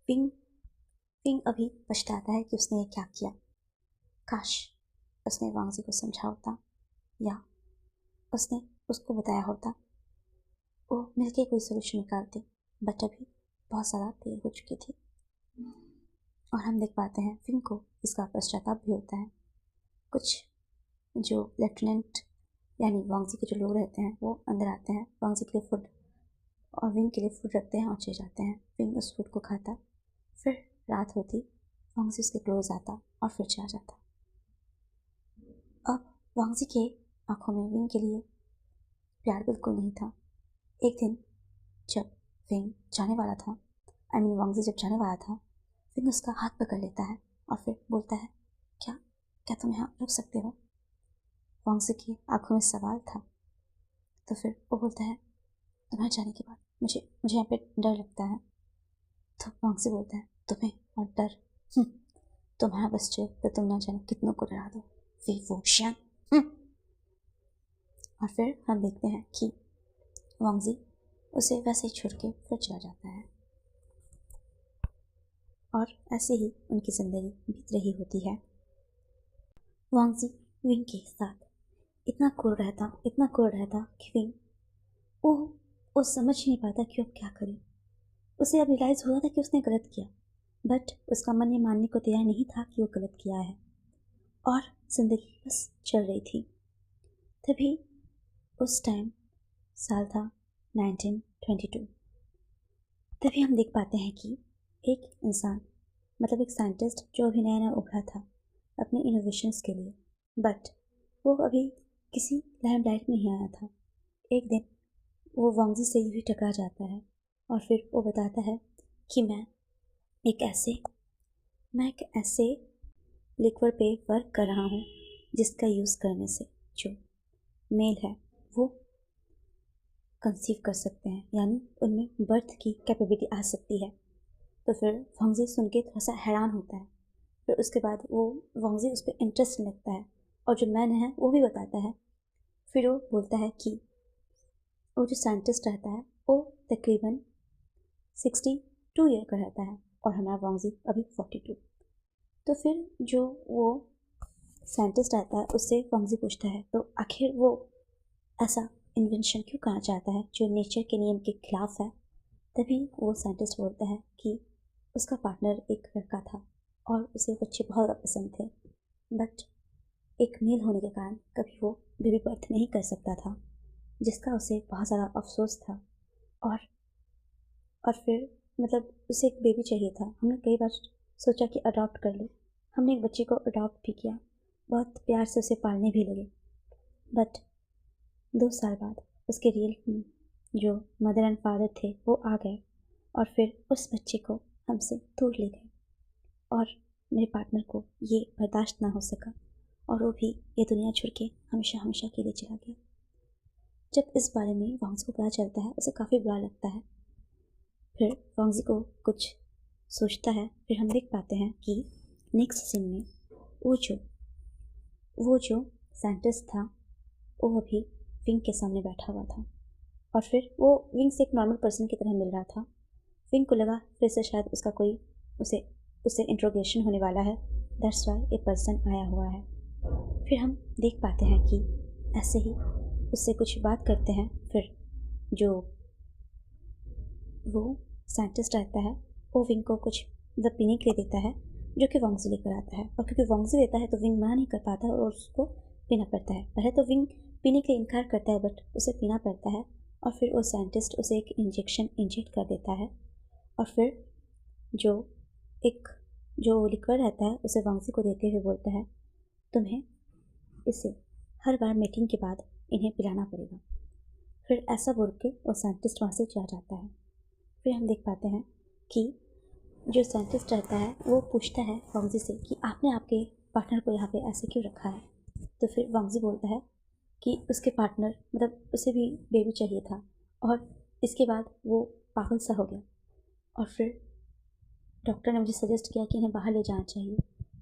विंग अभी पछताता है कि उसने ये क्या किया। काश उसने वांगजी को समझा होता या उसने उसको बताया होता, वो मिलके कोई सोल्यूशन निकालते, बट अभी बहुत ज़्यादा देर हो चुकी थी। और हम देख पाते हैं विंग को इसका पश्चाताप भी होता है। कुछ जो लेफ्टिनेंट यानी वांगजी के जो लोग रहते हैं वो अंदर आते हैं वांगजी के लिए फूड और विंग के लिए फूड रखते हैं और चले जाते हैं। विंग उस फूड को खाता, फिर रात होती, वांगजी उसके क्लोज आता और फिर चला जाता। अब वांगजी के आंखों में विंग के लिए प्यार बिल्कुल नहीं था। एक दिन जब विंग जाने वाला था, वांगजी जब जाने वाला था, विंग उसका हाथ पकड़ लेता है और फिर बोलता है क्या क्या तुम यहाँ रुक सकते हो। वांगजी की आंखों में सवाल था। तो फिर वो बोलता है तुम्हारे जाने के बाद मुझे यहाँ पे डर लगता है। तो वांगजी बोलता है तुम्हें और डर, तुम्हारा बच्चे तो तुम ना जाने कितनों को डरा दो, वे वो श्यान। और फिर हम देखते हैं कि वांगजी उसे वैसे ही छोड़ के फिर चला जाता है और ऐसे ही उनकी ज़िंदगी बीत रही होती है। वांगजी विंग के साथ इतना क्रूर रहता कि विंग वो समझ ही नहीं पाता कि वो क्या करे। उसे अब रियलाइज़ हो रहा था कि उसने गलत किया, बट उसका मन ये मानने को तैयार नहीं था कि वो गलत किया है और ज़िंदगी बस चल रही थी। तभी उस टाइम साल था 1922। तभी हम देख पाते हैं कि एक इंसान, मतलब एक साइंटिस्ट जो अभी नया नया उभरा था, अपने इनोवेशंस के लिए, बट वो अभी किसी लाइमलाइट में ही आया था। एक दिन वो वांगजी से यूँ ही टकरा जाता है और फिर वो बताता है कि मैं एक ऐसे लिक्विड पे वर्क कर रहा हूँ जिसका यूज़ करने से जो मेल है वो कंसीव कर सकते हैं, यानी उनमें बर्थ की कैपेबिलिटी आ सकती है। तो फिर वांगजी सुन के थोड़ा सा हैरान होता है। फिर उसके बाद वो वांगजी उस पर इंटरेस्ट लगता है और जो मैन है वो भी बताता है। फिर वो बोलता है कि वो जो साइंटिस्ट रहता है वो तकरीबन 62 ईयर का रहता है और हमारा वांगजी अभी 42। तो फिर जो वो साइंटिस्ट रहता है उससे वांगजी पूछता है तो आखिर वो ऐसा इन्वेंशन क्यों करना चाहता है जो नेचर के नियम के खिलाफ है। तभी वो साइंटिस्ट बोलता है कि उसका पार्टनर एक लड़का था और उसे बच्चे बहुत ज़्यादा पसंद थे, बट एक मेल होने के कारण कभी वो बेबी बर्थ नहीं कर सकता था, जिसका उसे बहुत ज़्यादा अफसोस था। और फिर मतलब उसे एक बेबी चाहिए था। हमने कई बार सोचा कि अडॉप्ट कर ले। हमने एक बच्चे को अडॉप्ट भी किया, बहुत प्यार से उसे पालने भी लगे, बट 2 साल बाद उसके रियल जो मदर एंड फादर थे वो आ गए और फिर उस बच्चे को हमसे दूर ले गए और मेरे पार्टनर को ये बर्दाश्त ना हो सका और वो भी ये दुनिया छोड़ के हमेशा हमेशा के लिए चला गया। जब इस बारे में वांगजी को पता चलता है उसे काफ़ी बुरा लगता है। फिर वांगजी को कुछ सोचता है। फिर हम देख पाते हैं कि नेक्स्ट सीन में वो जो साइंटिस्ट था वो अभी विंग के सामने बैठा हुआ था और फिर वो विंग से एक नॉर्मल पर्सन की तरह मिल रहा था। विंग को लगा फिर से शायद उसका कोई उसे इंट्रोगेशन होने वाला है, दैट्स वाई ए पर्सन आया हुआ है। फिर हम देख पाते हैं कि ऐसे ही उससे कुछ बात करते हैं। फिर जो वो साइंटिस्ट रहता है वो विंग को कुछ मतलब पीने के लिए देता है जो कि वांगजी लेकर आता है, और क्योंकि वांगजी देता है तो विंग मना नहीं कर पाता और उसको पीना पड़ता है। पहले तो विंग पीने के लिए इनकार करता है बट उसे पीना पड़ता है और फिर वो साइंटिस्ट उसे एक इंजेक्शन इंजेक्ट कर देता है और फिर जो लिक्विड रहता है उसे वांगजी को देते हुए बोलता है तुम्हें इसे हर बार मीटिंग के बाद इन्हें पिलाना पड़ेगा। फिर ऐसा बोल के वो साइंटिस्ट वहाँ से चला जाता है। फिर हम देख पाते हैं कि जो साइंटिस्ट रहता है वो पूछता है वांगजी से कि आपने आपके पार्टनर को यहाँ पे ऐसे क्यों रखा है। तो फिर वांगजी बोलता है कि उसके पार्टनर मतलब उसे भी बेबी चाहिए था और इसके बाद वो पागल सा हो गया और फिर डॉक्टर ने मुझे सजेस्ट किया कि इन्हें बाहर ले जाना चाहिए।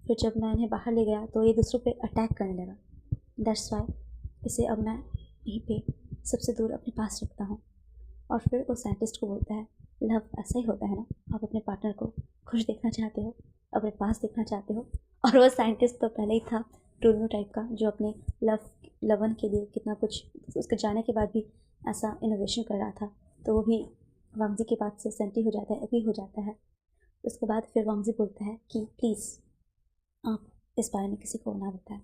फिर जब मैं इन्हें बाहर ले गया तो ये दूसरों पे अटैक करने लगा, दैट्स वाई इसे अब मैं यहीं पे सबसे दूर अपने पास रखता हूँ। और फिर वो साइंटिस्ट को बोलता है लव ऐसा ही होता है ना, आप अपने पार्टनर को खुश देखना चाहते हो, अपने पास देखना चाहते हो। और वो साइंटिस्ट तो पहले ही था टूनो टाइप का जो अपने लवन के लिए कितना कुछ उसके जाने के बाद भी ऐसा इनोवेशन कर रहा था। तो वो भी वांगजी की बात से सहमति हो जाता है, एग्री हो जाता है। उसके बाद फिर वांगजी बोलता है कि प्लीज़ आप इस बारे में किसी को ना बताएं।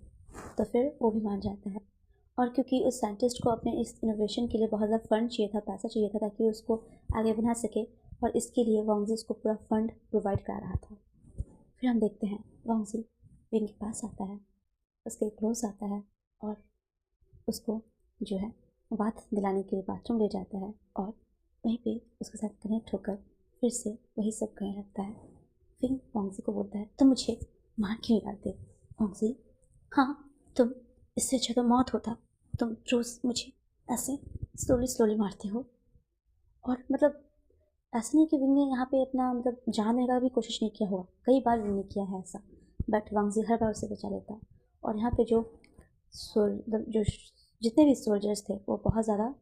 तो फिर वो भी मान जाता है और क्योंकि उस साइंटिस्ट को अपने इस इनोवेशन के लिए बहुत ज़्यादा फंड चाहिए था, पैसा चाहिए था ताकि उसको आगे बढ़ा सके, और इसके लिए वांगजी उसको पूरा फंड प्रोवाइड करा रहा था। फिर हम देखते हैं वांगजी विंग के पास आता है, उसके क्लोज आता है और उसको जो है बात दिलाने के लिए बाथरूम ले जाता है और वहीं पे उसके साथ कनेक्ट होकर फिर से वही सब करने लगता है। फिर वांगजी को बोलता है तुम मुझे मार क्यों नहीं डालते। वांगजी हाँ, तुम इससे अच्छा तो मौत होता, तुम रोज़ मुझे ऐसे स्लोली मारते हो। और मतलब ऐसा नहीं कि विंग ने यहाँ पे अपना मतलब जान देने का भी कोशिश नहीं किया होगा, कई बार विंग ने किया है ऐसा, बट वांगजी हर बार उसे बचा लेता। और यहाँ पे जो जितने भी सोल्जर्स थे वो बहुत ज़्यादा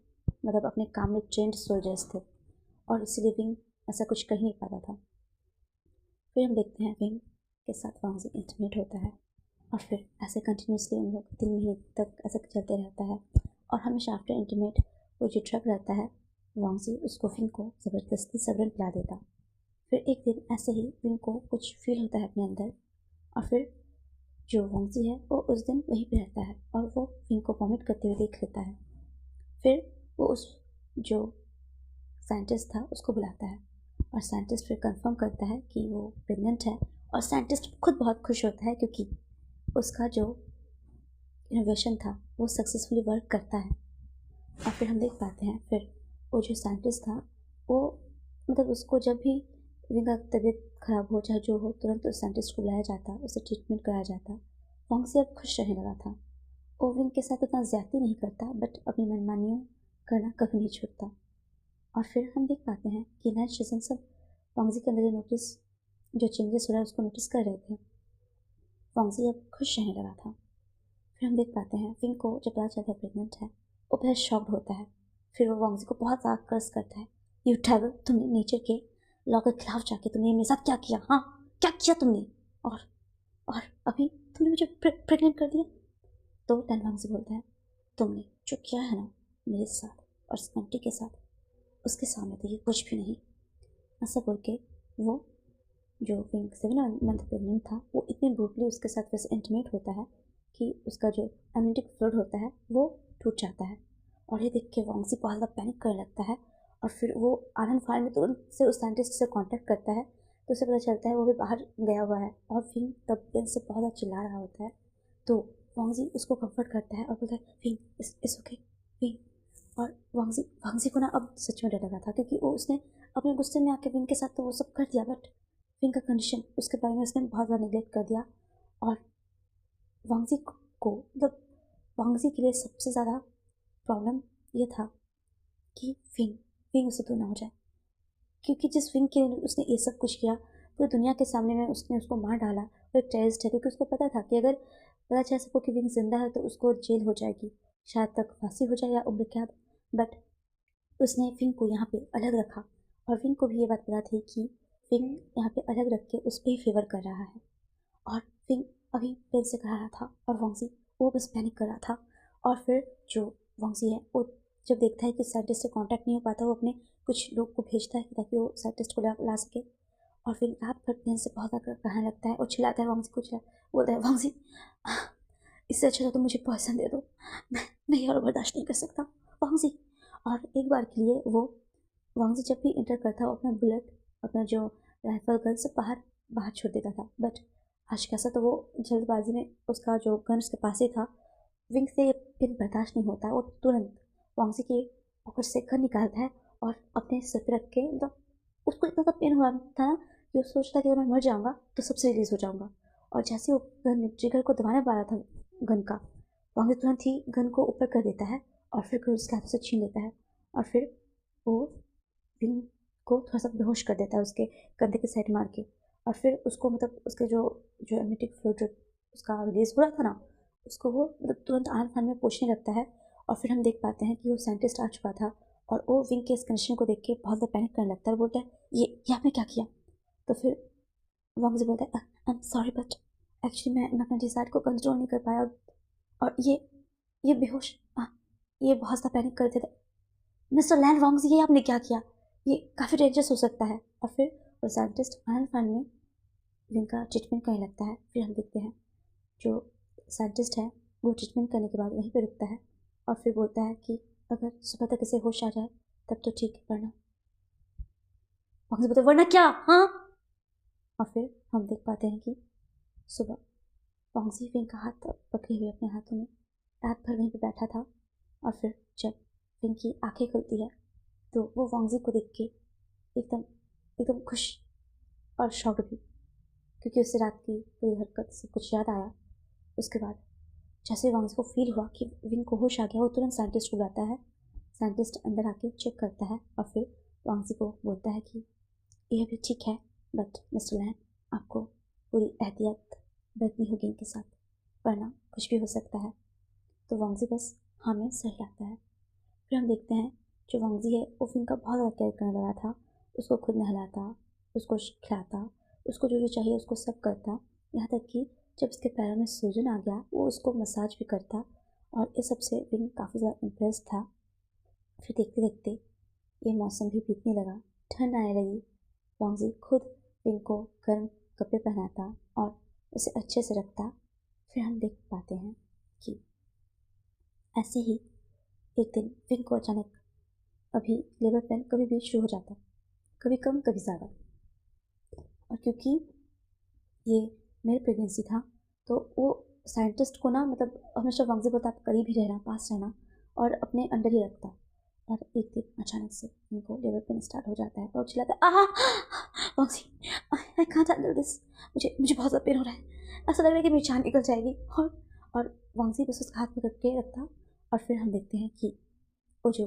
मतलब अपने काम में ट्रेंड सोल्जर्स थे और इसीलिए विंग ऐसा कुछ कर ही नहीं पाता था। फिर हम देखते हैं विंग के साथ वांगजी इंटीमेट होता है और फिर ऐसे कंटिन्यूसली उन लोग 3 महीने तक ऐसा चलते रहता है और हमेशा आफ्टर इंटीमेट वो जो ड्रग रहता है वांगजी उसको विंग को ज़बरदस्ती सबरन पिला देता। फिर एक दिन ऐसे ही विंग को कुछ फील होता है अपने अंदर और फिर जो वांगजी है वो उस दिन वहीं पे रहता है और वो विंग को वॉमिट करते हुए देख लेता है। फिर वो उस जो साइंटिस्ट था उसको बुलाता है और साइंटिस्ट फिर कंफर्म करता है कि वो प्रेग्नेंट है और साइंटिस्ट खुद बहुत खुश होता है क्योंकि उसका जो इनोवेशन था वो सक्सेसफुली वर्क करता है। और फिर हम देख पाते हैं फिर वो जो साइंटिस्ट था वो मतलब उसको जब भी विंग का तबीयत खराब हो चाहे जो हो तुरंत उस साइंटिस्ट को बुलाया जाता, उसे ट्रीटमेंट कराया जाता। फोंगसी अब खुश रहने लगा था। वो विंग के साथ उतना ज्यादती नहीं करता बट अपनी मनमानियों करना कभी नहीं छोड़ता। और फिर हम देख पाते हैं कि नए सीजन सब फोंगसी के अंदर ये नोटिस जो चेंजेस हो रहा है उसको नोटिस कर रहे थे। फोंगसी अब खुश रहने लगा था। फिर हम देख पाते हैं विंग को जब पता चलता है प्रेग्नेंट है वो बहुत शॉक्ड होता है। फिर वो वॉन्गजी को बहुत ज़्यादा कर्स करता है। यू डेविल, तुमने नेचर के लॉ के खिलाफ जाके तुमने मेरे साथ क्या किया? हाँ, क्या किया तुमने? और और अभी तुमने मुझे प्रेग्नेंट कर दिया। तो टैन वॉन्गजी बोलता है तुमने जो किया है ना मेरे साथ और इस कंट्री के साथ, उसके सामने तो ये कुछ भी नहीं। ऐसा बोल के वो जो विंग 7 मंथ प्रेग्नेंट था वो इतने ब्रूटली उसके साथ वैसे इंटीमेट होता है कि उसका जो एमनिटिक फ्लूइड होता है वो टूट जाता है। और ये देख के वॉन्गजी बहुत ज़्यादा पैनिक करने लगता है। और फिर वो आनंद फायर में तुरंत से उस साइंटिस्ट से कांटेक्ट करता है। तो उसे पता चलता है वो भी बाहर गया हुआ है और विंग तब दिन से बहुत ज़्यादा चिल्ला रहा होता है। तो वॉन्गजी उसको कंफर्ट करता है और बोलता है विंग इस ओके विंग। और वॉन्गजी वॉन्गजी को ना अब सच में डर लगा था क्योंकि वो उसने अपने गुस्से में आके विंग के साथ तो वो सब कर दिया बट विंग का कंडीशन उसके बारे में उसने बहुत ज़्यादा निगलेक्ट कर दिया। और वांगजी को मतलब वांगजी के लिए सबसे ज़्यादा प्रॉब्लम ये था कि विंग विंग उससे दूर ना हो जाए। क्योंकि जिस विंग के लिए उसने ये सब कुछ किया पूरी दुनिया के सामने में उसने उसको मार डाला। वो एक टेररिस्ट है क्योंकि उसको पता था कि अगर पता चल सको कि विंग जिंदा है तो उसको जेल हो जाएगी, शायद तक फांसी हो जाए या उम्र कैद। बट उसने विंग को यहाँ पे अलग रखा और विंग को भी ये बात पता थी कि विंग यहाँ पे अलग रख के उस पर ही फेवर कर रहा है। और विंग अभी पेन से करा रहा था और वॉन्गजी वो बस पैनिक कर रहा था। और फिर जो वॉन्गजी है वो जब देखता है कि साइंटिस्ट से कांटेक्ट नहीं हो पाता वो अपने कुछ लोग को भेजता है ताकि वो साइंटिस्ट को ला सके। और फिर रात भर पेन से बहुत ज़्यादा कहने लगता है और चिल्लाता है वॉन्गजी को बोलता है वॉन्गजी इससे अच्छा तो तुम मुझे पॉइजन दे दो, मैं ये और बर्दाश्त नहीं कर सकता वॉन्गजी। और एक बार के लिए वो वॉन्गजी जब भी इंटर करता वो अपना बुलेट अपना जो राइफल गन सब बाहर बाहर छोड़ देता था। बट आज कैसा तो वो जल्दबाजी में उसका जो गन उसके पास ही था। विंग से ये पिन बर्दाश्त नहीं होता, वो तुरंत वांगजी के पॉकेट से गन निकालता है और अपने सर पे रख के मतलब उसको इतना सा पेन हो रहा था ना कि वो सोचता कि अगर मैं मर जाऊंगा तो सबसे रिलीज हो जाऊंगा। और जैसे वो गन ट्रिगर को दबाने वाला था गन का, वांगजी तुरंत ही गन को ऊपर कर देता है और फिर उसके हाथों से छीन लेता है। और फिर वो विंग को थोड़ा सा बेहोश कर देता है उसके कंधे के साइड मार के। और फिर उसको मतलब उसके जो जो एमनिटिक फ्लूइड उसका रिलीज हो रहा था ना उसको वो मतलब तुरंत आन फान में पोंछने लगता है। और फिर हम देख पाते हैं कि वो साइंटिस्ट आ चुका था और वो विंग के इस कंडीशन को देख के बहुत ज़्यादा पैनिक करने लगता है और बोलता है ये आपने क्या किया? तो फिर वो मुझे बोलता है आई एम सॉरी बट एक्चुअली मैं अपने डिसाइड को कंट्रोल नहीं कर पाया और ये बेहोश ये बहुत ज़्यादा पैनिक कर देता। मिस्टर लैंड वॉन्ग्स ये आपने क्या किया? ये काफ़ी डेंजरस हो सकता है। और फिर वो साइंटिस्ट आनंद फान में विंग का ट्रीटमेंट करने लगता है। फिर हम देखते हैं जो साइंटिस्ट है वो ट्रीटमेंट करने के बाद वहीं पे रुकता है और फिर बोलता है कि अगर सुबह तक इसे होश आ जाए तब तो ठीक है वरना वॉन्ग्स बोलते वरना क्या? हाँ। और फिर हम देख पाते हैं कि सुबह वॉन्ग्स विंग का हाथ पकड़े हुए अपने हाथों में रात भर वहीं पे बैठा था। और फिर जब विंग की आंखें खुलती है तो वो वांगजी को देख के एकदम एकदम खुश और शॉक्ड भी क्योंकि उससे रात की पूरी हरकत से कुछ याद आया। उसके बाद जैसे वांगजी को फील हुआ कि विंग को होश आ गया वो तुरंत साइंटिस्ट को बुलाता है। साइंटिस्ट अंदर आके चेक करता है और फिर वांगजी को बोलता है कि ये भी ठीक है बट मिस्टर लैन आपको पूरी एहतियात बरतनी होगी इनके साथ वरना कुछ भी हो सकता है। तो वांगजी बस हाँ में सही आता है। फिर हम देखते हैं जो वांगजी है वो विंग का बहुत ज़्यादा केयर करने लगा था। उसको खुद नहलाता, उसको खिलाता, उसको जो जो चाहिए उसको सब करता। यहाँ तक कि जब उसके पैरों में सूजन आ गया वो उसको मसाज भी करता। और इस सबसे विंग काफ़ी ज़्यादा इम्प्रेस था। फिर देखते देखते ये मौसम भी बीतने लगा, ठंड आने लगी। वांगजी खुद विंग को गर्म कपड़े पहनाता और उसे अच्छे से रखता। फिर हम देख पाते हैं कि ऐसे ही एक दिन विंग को अचानक अभी लेबर पेन कभी भी शुरू हो जाता, कभी कम कभी ज़्यादा। और क्योंकि ये मेरी प्रेगनेंसी था तो वो साइंटिस्ट को ना मतलब हमेशा वांगजी बोलता आप करीब ही रहना, पास रहना और अपने अंडर ही रखता। और एक दिन अचानक से इनको लेबर पेन स्टार्ट हो जाता है और चिल्लाता है, आहा वांगजी, आई कांट हैंडल दिस, मुझे मुझे बहुत ज़्यादा पेन हो रहा है, ऐसा लग रहा है कि मेरी जान निकल जाएगी। और वांगजी बस उसका हाथ पकड़ के रखता। और फिर हम देखते हैं कि वो जो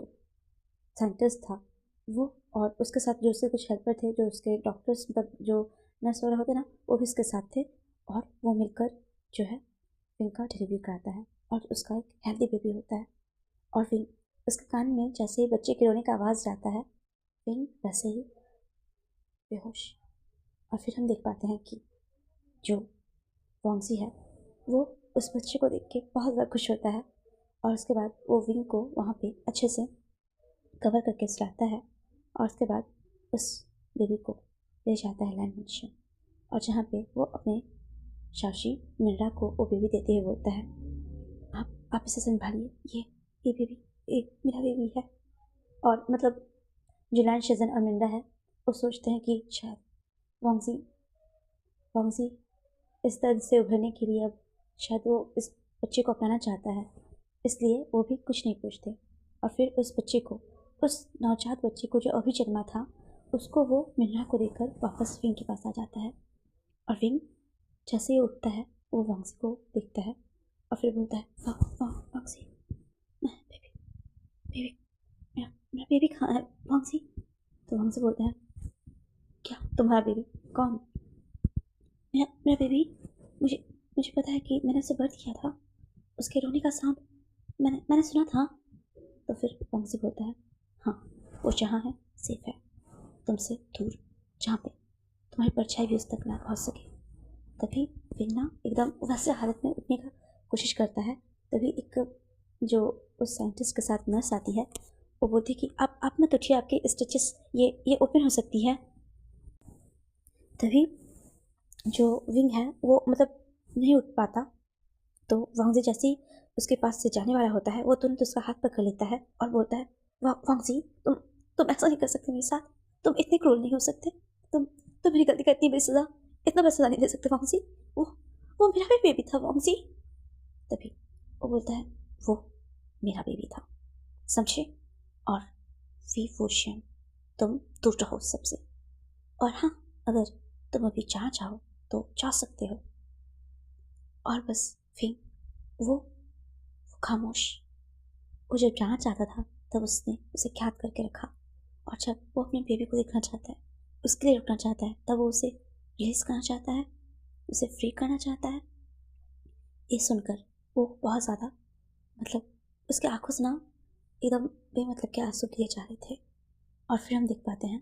साइंटिस्ट था वो और उसके साथ जो उसके कुछ हेल्पर थे, जो उसके डॉक्टर्स मतलब जो नर्स वगैरह होते ना, वो भी उसके साथ थे। और वो मिलकर जो है विंग का डिलीवरी कराता है और उसका एक हेल्दी बेबी होता है। और विंग उसके कान में जैसे ही बच्चे के रोने का आवाज़ जाता है, विंग वैसे ही बेहोश। और फिर हम देख पाते हैं कि जो वांगजी है वो उस बच्चे को देख के बहुत ज़्यादा खुश होता है। और उसके बाद वो विंग को वहाँ पे अच्छे से कवर करके सुलाता है। और उसके बाद उस बेबी को ले जाता है लैंड मिशन, और जहाँ पे वो अपने शाशी मिर्रा को वो बेबी देते हुए बोलता है, आप इसे संभालिए, ये बेबी मेरा बेबी है। और मतलब जो लैंड शिजन और मिर्रा है वो सोचते हैं कि शायद वांगजी वांगजी इस दर्द से उभरने के लिए अब शायद वो इस बच्चे को अपनाना चाहता है, इसलिए वो भी कुछ नहीं पूछते। और फिर उस बच्चे को, उस नवजात बच्चे को जो अभी जन्मा था, उसको वो मिर्रा को देकर वापस विंग के पास आ जाता है। और विंग जैसे ही उठता है वो वांगजी को देखता है और फिर बोलता है, वांगजी, बेबी बेबी मेरा मेरा बेबी कहाँ है वांगजी? तो वांगजी बोलता है, क्या तुम्हारा बेबी? कौन? मेरा बेबी, मुझे मुझे पता है कि मैंने उसे बर्थ किया था, उसके रोने का साउंड मैंने सुना था। तो फिर वांगजी बोलता है, हाँ, वो जहाँ है सेफ है, तुमसे दूर, जहाँ पे तुम्हारी परछाई भी उस तक ना पहुँच सके। तभी विंग ना एकदम वैसे हालत में उठने का कोशिश करता है। तभी एक जो उस साइंटिस्ट के साथ नर्स आती है, वो बोलती है कि आप मत उठिए, आपके स्टिचेस ये ओपन हो सकती है। तभी जो विंग है वो मतलब नहीं उठ पाता। तो वांगजी जैसे ही उसके पास से जाने वाला होता है, वो तुरंत उसका हाथ पकड़ लेता है और बोलता है, वांगजी, तुम ऐसा नहीं कर सकते मेरे साथ, तुम इतने क्रूर नहीं हो सकते, तुम मेरी गलती का इतनी बड़ी सज़ा, इतना बड़ा सज़ा नहीं दे सकते वांगजी। वो मेरा भी बेबी था वांगजी। तभी वो बोलता है, वो मेरा बेबी था, समझे? और वी वोशियन, तुम दूर रहो सबसे। और हाँ, अगर तुम अभी जहाँ चाहो तो जा सकते हो। और बस फिर वो खामोश। वो जब जाना चाहता था तब उसने उसे कैद करके रखा, और जब वो अपने बेबी को देखना चाहता है, उसके लिए रुकना चाहता है, तब वो उसे रिलीज करना चाहता है, उसे फ्री करना चाहता है। ये सुनकर वो बहुत ज़्यादा मतलब उसके आंखों से ना एकदम बेमतलब के आंसू गिरे जा रहे थे। और फिर हम देख पाते हैं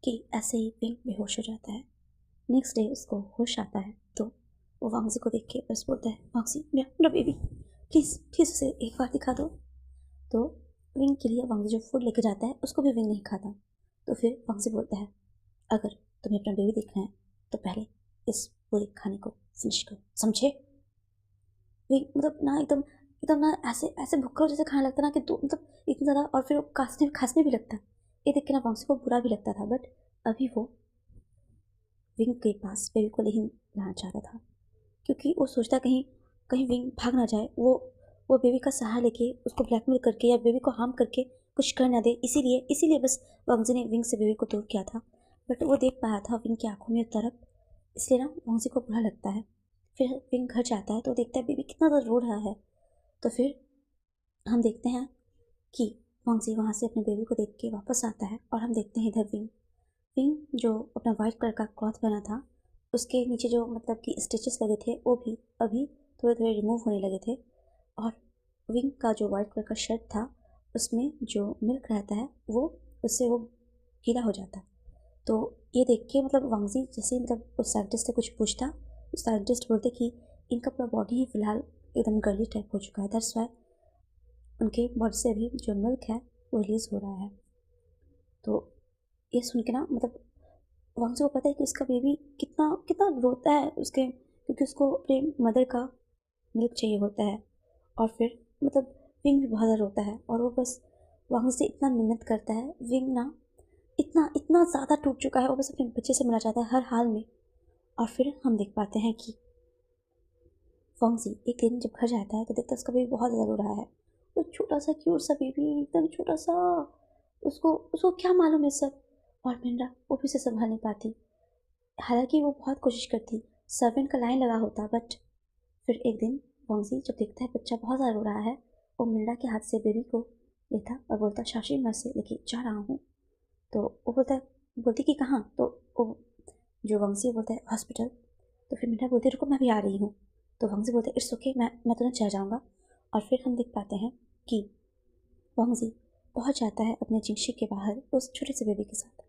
कि ऐसे ही विंग बेहोश हो जाता है। नेक्स्ट डे उसको होश आता है तो वो वांगजी को देख के बस बोलता है, वांगजी, मेरा बेबी, प्लीज़ प्लीज़ उसे एक बार दिखा दो। तो विंग के लिए वांगजी जो फूड लेके जाता है उसको भी विंग नहीं खाता। तो फिर वांगजी बोलता है, अगर तुम्हें अपना बेबी देखना है तो पहले इस पूरे खाने को फिनिश करो, समझे? विंग मतलब ना एकदम एकदम ना ऐसे ऐसे भुक्कड़ जैसे खाने लगता ना कि तो मतलब इतना ज़्यादा, और फिर वो खांसने भी लगता। ये देख के ना वांगजी को बुरा भी लगता था, बट अभी वो विंग के पास बेबी को नहीं लाना चाहता था, क्योंकि वो सोचता कहीं कहीं विंग भाग ना जाए, वो बेबी का सहारा लेके उसको ब्लैकमेल करके या बेबी को हार्म करके कुछ कर ना दे। इसीलिए बस वांगजी ने विंग से बेबी को दूर किया था। बट वो देख पाया था विंग की आंखों में उस तरफ, इसलिए ना वांगजी को बुरा लगता है। फिर विंग घर जाता है तो देखता है बेबी कितना ज़्यादा रो रहा है। तो फिर हम देखते हैं कि वांगजी वहाँ से अपने बेबी को देख के वापस आता है, और हम देखते हैं इधर विंग विंग जो अपना वाइट कलर का क्लॉथ पहना था, उसके नीचे जो मतलब कि स्टिचेस लगे थे वो भी अभी थोड़े थोड़े रिमूव होने लगे थे। और विंग का जो वाइट कलर का शर्ट था उसमें जो मिल्क रहता है वो उससे वो गीला हो जाता। तो ये देख के मतलब वांगजी जैसे मतलब उस साइंटिस्ट से कुछ पूछता, उस साइंटिस्ट बोलते कि इनका पूरा बॉडी ही फिलहाल एकदम गर्ली टाइप हो चुका है, दैट्स वाई उनके बॉडी से अभी जो मिल्क है वो रिलीज़ हो रहा है। तो ये सुन के ना मतलब वांगजी को पता है कि उसका बेबी कितना कितना रोता है उसके, क्योंकि उसको अपने मदर का मिल्क चाहिए होता है। और फिर मतलब विंग भी बहुत ज़्यादा रोता है और वो बस वांगजी से इतना मिन्नत करता है। विंग ना इतना इतना ज़्यादा टूट चुका है, वो बस अपने बच्चे से मिलना चाहता है हर हाल में। और फिर हम देख पाते हैं कि फोंगजी एक दिन जब घर जाता है तो देखता है उसका बेबी बहुत ज़्यादा रो रहा है। वो छोटा सा क्यूट सा बेबी, एकदम छोटा सा। उसको उसको क्या मालूम है सब। और मिनरा वो भी उसे संभाल नहीं पाती, हालांकि वो बहुत कोशिश करती, सर्वेंट का लाइन लगा होता। बट फिर एक दिन फोंगजी जब देखता है बच्चा बहुत ज़्यादा रो रहा है, वो मिनरा के हाथ से बेबी को लेता और बोलता शाशी मैं से लेके जा रहा हूँ। तो वो बोलती कि कहाँ। तो वो जो वंशी बोलता है हॉस्पिटल। तो फिर मिनरा बोलती रुको मैं भी आ रही हूँ। तो वंशी बोलते इट्स ओके, मैं तुरंत चला जाऊँगा। और फिर हम देख पाते हैं कि वंशी पहुँच जाता है अपने जिंगशी के बाहर उस छोटे से बेबी के साथ।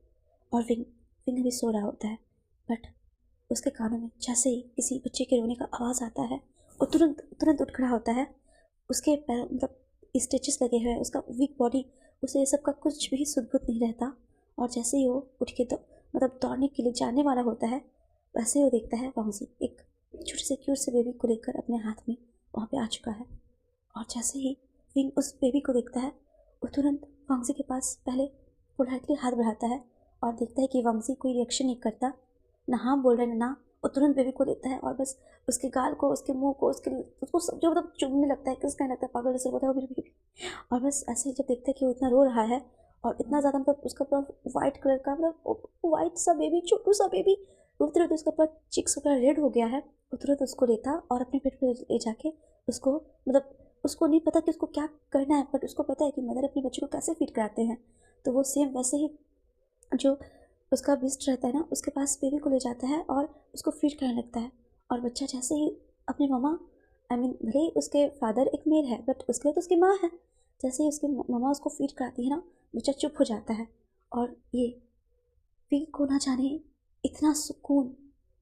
और विंग विंग अभी सो रहा होता है, बट उसके कानों में जैसे ही किसी बच्चे के रोने का आवाज़ आता है वो तुरंत तुरंत उठ खड़ा होता है। उसके पैर मतलब स्टिचेस लगे हुए हैं, उसका वीक बॉडी, उसे ये सब का कुछ भी सुध बुध नहीं रहता। और जैसे ही वो उठ के मतलब दौड़ने के लिए जाने वाला होता है, वैसे ही वो देखता है वंशी एक छोटे से क्यूट से बेबी को लेकर अपने हाथ में वहाँ पे आ चुका है। और जैसे ही विंग उस बेबी को देखता है, वो तुरंत वंशी के पास पहले पोलाइटली हाथ बढ़ाता है और देखता है कि वंशी कोई रिएक्शन नहीं करता, ना हाँ बोल रहा है ना। वो तुरंत बेबी को देता है और बस उसके गाल को, उसके मुंह को, उसको सब जो मतलब चुभने लगता है, किस कहने लगता है पागल जैसे होता है वो बेबी। और बस ऐसे ही जब देखता है कि वो इतना रो रहा है और इतना ज़्यादा मतलब उसका पूरा वाइट कलर का मतलब वाइट सा बेबी, छोटू सा बेबी रोते रोते उसका पूरा चिक्स पूरा रेड हो गया है, वो तुरंत उसको लेता और अपने पेट पे ले जाके उसको मतलब उसको नहीं पता कि उसको क्या करना है, बट उसको पता है कि मदर अपने बच्चे को कैसे फीड कराते हैं। तो वो सेम वैसे ही जो उसका बिस्ट रहता है ना, उसके पास बेबी को ले जाता है और उसको फीड करने लगता है। और बच्चा जैसे ही अपनी मम्मा भले ही उसके फादर एक मेल है बट उसके लिए तो उसकी माँ है, जैसे ही उसकी मम्मा उसको फीड कराती है ना, बच्चा चुप हो जाता है। और ये विंग को ना जाने इतना सुकून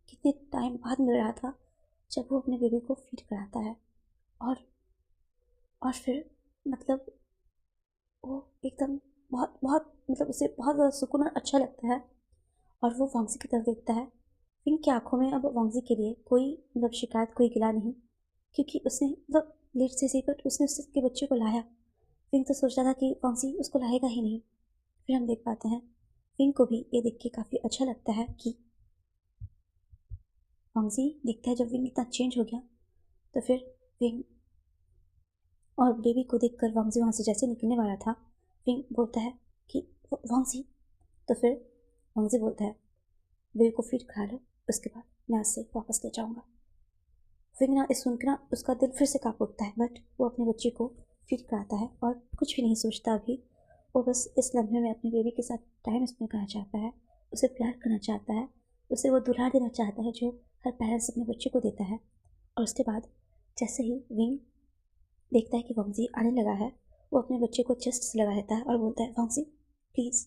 कितने टाइम बाद मिल रहा था जब वो अपने बेबी को फीड कराता है। और और फिर मतलब वो एकदम बहुत बहुत मतलब उसे बहुत ज़्यादा सुकून और अच्छा लगता है। और वो वांगजी की तरफ देखता है। विंग की आंखों में अब वांगजी के लिए कोई मतलब शिकायत, कोई गिला नहीं, क्योंकि उसने मतलब लेट से सही बट उसने उसके बच्चे को लाया। विंग तो सोच रहा था कि वांगजी उसको लाएगा ही नहीं। फिर हम देख पाते हैं विंग को भी ये देख के काफ़ी अच्छा लगता है कि वांगजी देखता है जब विंग इतना चेंज हो गया। तो फिर विंग और बेबी को देखकर वांगजी वहाँ से जैसे निकलने वाला था, विंग बोलता है कि वांगजी। तो फिर वांगजी बोलता है बेबी को फीड खा लो, उसके बाद मैं उससे वापस ले जाऊँगा। फिर ना इस सुन के ना उसका दिल फिर से काँप उठता है, बट वो अपने बच्चे को फीड कराता है और कुछ भी नहीं सोचता अभी। वो बस इस लम्हे में अपने बेबी के साथ टाइम स्पेंड करना चाहता है, उसे प्यार करना चाहता है, उसे वो दुलार देना चाहता है जो हर पेरेंट्स अपने बच्चे को देता है। और उसके बाद जैसे ही विंग देखता है कि वांगजी आने लगा है, वो अपने बच्चे को चेस्ट से लगा लेता है और बोलता है वांगजी प्लीज़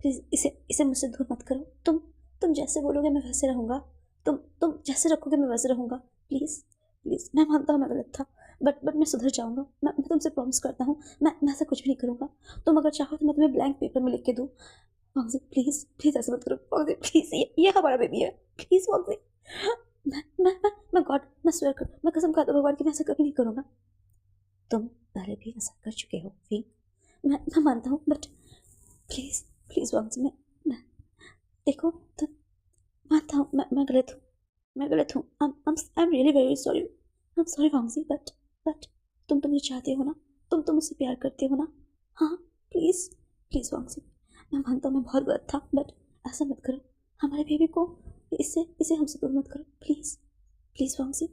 प्लीज़ इसे इसे मुझसे दूर मत करो। तुम जैसे बोलोगे मैं वैसे रहूँगा, तुम जैसे रखोगे मैं वैसे रहूँगा। प्लीज़ प्लीज़, मैं मानता हूँ मैं गलत था, बट मैं सुधर जाऊँगा। मैं तुमसे प्रॉमिस करता हूँ मैं ऐसा कुछ भी नहीं करूँगा। तुम अगर चाहो तो मैं तुम्हें ब्लैंक पेपर में लिख के दूँ। वांगजी प्लीज़ प्लीज़ ऐसे मत करो वांगजी प्लीज़, ये हमारा बेबी है, प्लीज़ वांगजी। मैं गॉड, मैं स्वेयर कर, मैं कसम खाता हूँ भगवान की मैं ऐसा कभी नहीं करूँगा। तुम पहले भी ऐसा कर चुके हो फिर, मैं मानता हूँ, बट प्लीज़ प्लीज़ वांगजी, मैं देखो तो मानता हूँ मैं गलत हूँ। I am really very sorry, I am sorry वांगजी, बट तुम मुझे चाहते हो ना, तुम मुझसे प्यार करते हो ना। हाँ प्लीज़ प्लीज़ वांगजी, मैं मानता हूँ मैं बहुत गलत था, बट ऐसा मत करो, हमारे बेबी को इसे इसे हमसे दूर मत करो प्लीज़ प्लीज़ वांगजी।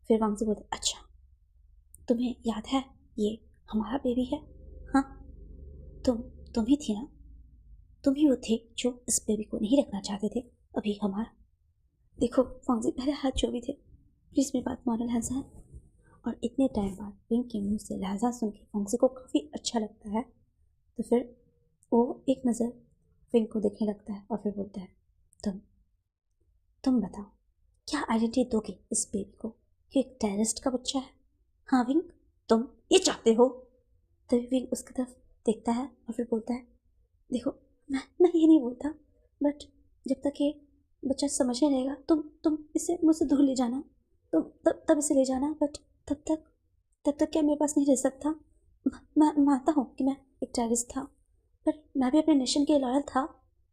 फिर वांगजी बोलते अच्छा तुम्हें याद है ये हमारा बेबी है। हाँ तुम ही थी ना, तुम ही वो थे जो इस बेबी को नहीं रखना चाहते थे अभी हमारा। देखो वांगजी मेरे हाथ जो भी थे, प्लीज़ मेरी बात मानो लहजा। और इतने टाइम बाद विंग के मुंह से लहजा सुन के वांगजी को काफ़ी अच्छा लगता है। तो फिर वो एक नज़र विंग को देखने लगता है और फिर बोलता है तुम बताओ क्या आइडेंटिटी दोगे इस बेबी को कि एक टेररिस्ट का बच्चा है। हाँ विंग, तुम ये चाहते हो। तभी विंग उसकी तरफ देखता है और फिर बोलता है देखो मैं ये नहीं बोलता, बट जब तक ये बच्चा समझने लगेगा तुम इसे मुझसे दूर ले जाना, तुम तब इसे ले जाना, बट तब तक क्या मेरे पास नहीं रह सकता। मैं मानता हूँ कि मैं एक टेररिस्ट था, बट मैं भी अपने नेशन के लिए लॉयल था।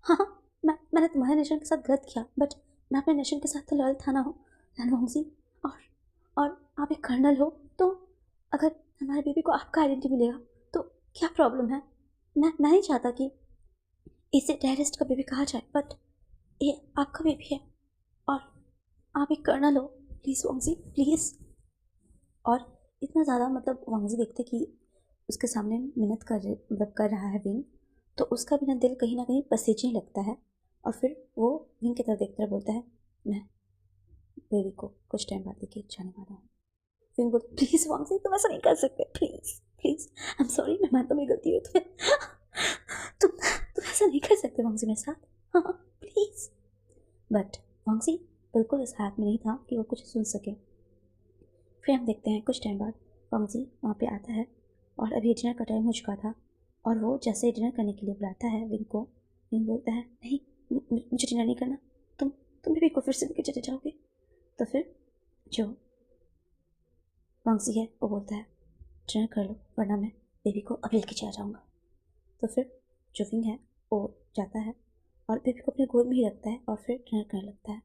हाँ मैंने तुम्हारे नेशन के साथ गलत किया, बट मैं अपने नेशन के साथ तो लॉयल था ना हो वांगजी। और और आप एक कर्नल हो, तो अगर हमारे बेबी को आपका आइडेंटिटी मिलेगा तो क्या प्रॉब्लम है? मैं नहीं चाहता कि इसे टेररिस्ट का बेबी कहा जाए, बट ये आपका बेबी है और आप एक कर्नल हो, प्लीज़ वांगजी प्लीज़। और इतना ज़्यादा मतलब वांगजी देखते कि उसके सामने मिन्नत कर रहा है विंग, तो उसका भी ना दिल कहीं ना कहीं पसीजने लगता है। और फिर वो विंग की तरफ देखकर बोलता है, मैं बेबी को कुछ टाइम बाद लेके जाने वाला हूँ। विंग बोलता, प्लीज़ वांगजी तुम ऐसा नहीं कर सकते, please please, I am sorry, मैं मानता हूँ मेरी गलती है तुम्हें। तुम ऐसा नहीं कर सकते वांगजी मेरे साथ, हाँ प्लीज़। बट वांगजी बिल्कुल इस हालत में नहीं था कि वो कुछ सुन सके। फिर हम देखते हैं कुछ टाइम बाद वांगजी वहाँ पे आता है और अभी डिनर का टाइम हो चुका था, और वो जैसे डिनर करने के लिए बुलाता है विंग को, विंग बोलता है, नहीं मुझे डिनर नहीं करना, तुम बेबी को फिर से लेके चले जाओगे। तो फिर जो वांगजी है वो बोलता है, डिनर कर लो वरना मैं बेबी को अभी लेके चला जाऊँगा। तो फिर जो विंग है वो जाता है और बेबी को अपने गोद में ही रखता है और फिर डिनर करने लगता है।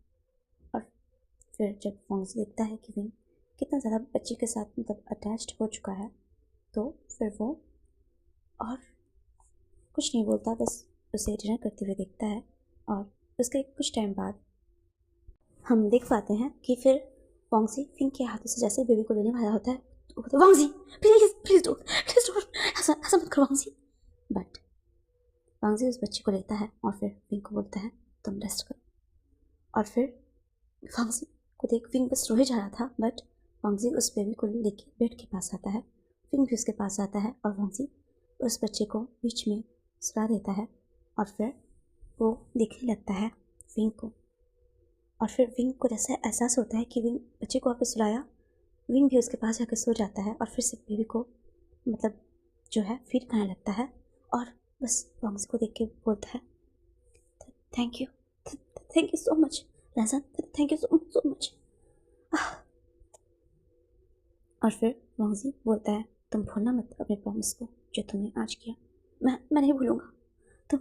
और फिर जब वांगजी देखता है कि विंग कितना ज़्यादा बच्ची के साथ मतलब अटैच्ड हो चुका है, तो फिर वो और कुछ नहीं बोलता, बस उसे डिनर करते हुए देखता है। और उसके कुछ टाइम बाद हम देख पाते हैं कि फिर वांगजी विंग के हाथों से जैसे बेबी को लेने वाला होता है, तो बोलता है, वांगजी प्लीज़ प्लीज़ डोंट, ऐसा ऐसा मत करो वांगजी। बट वांगजी उस बच्ची को लेता है और फिर विंग को बोलता है, तुम रेस्ट करो। और फिर वांगजी को देख विंग बस रोए जा रहा था, बट वांगजी उस बेबी को लेके बेड के पास आता है, विंग भी उसके पास आता है और वांगजी उस बच्चे को बीच में सुला देता है। और फिर वो देखने लगता है विंग को, और फिर विंग को जैसे एहसास होता है कि विंग बच्चे को वापस सुलाया, विंग भी उसके पास जाकर सो जाता है और फिर से बेबी को मतलब जो है फीड करने लगता है। और बस वांगजी को देख के बोलता है, thank you, thank you so much लहसन, थैंक यू सो मच। और फिर वांगजी बोलता है, तुम भूलना मत अपने प्रॉमिस को जो तुमने आज किया। मैं नहीं भूलूंगा। तुम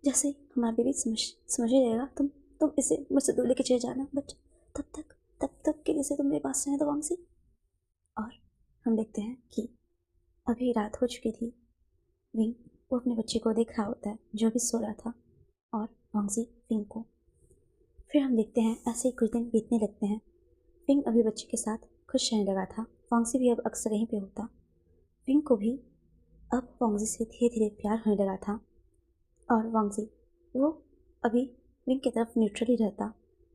जैसे ही हमारा बेबी समझ ही रहेगा, तुम इसे मुझसे दूर लेके चले जाना, बट तब तक के लिए से तुम मेरे पास रहने दो वांगजी। और हम देखते हैं कि अभी रात हो चुकी थी, विंग वो अपने बच्चे को देख रहा होता है जो भी सो रहा था, और वांगजी विंग को। फिर हम देखते हैं ऐसे ही कुछ दिन बीतने लगते हैं। विंग अभी बच्चे के साथ खुश रहने लगा था, वांगजी भी अब अक्सर यहीं पे होता। विंग को भी अब वांगजी से धीरे धीरे प्यार होने लगा था, और वांगजी वो अभी विंग की तरफ न्यूट्रल ही रहता,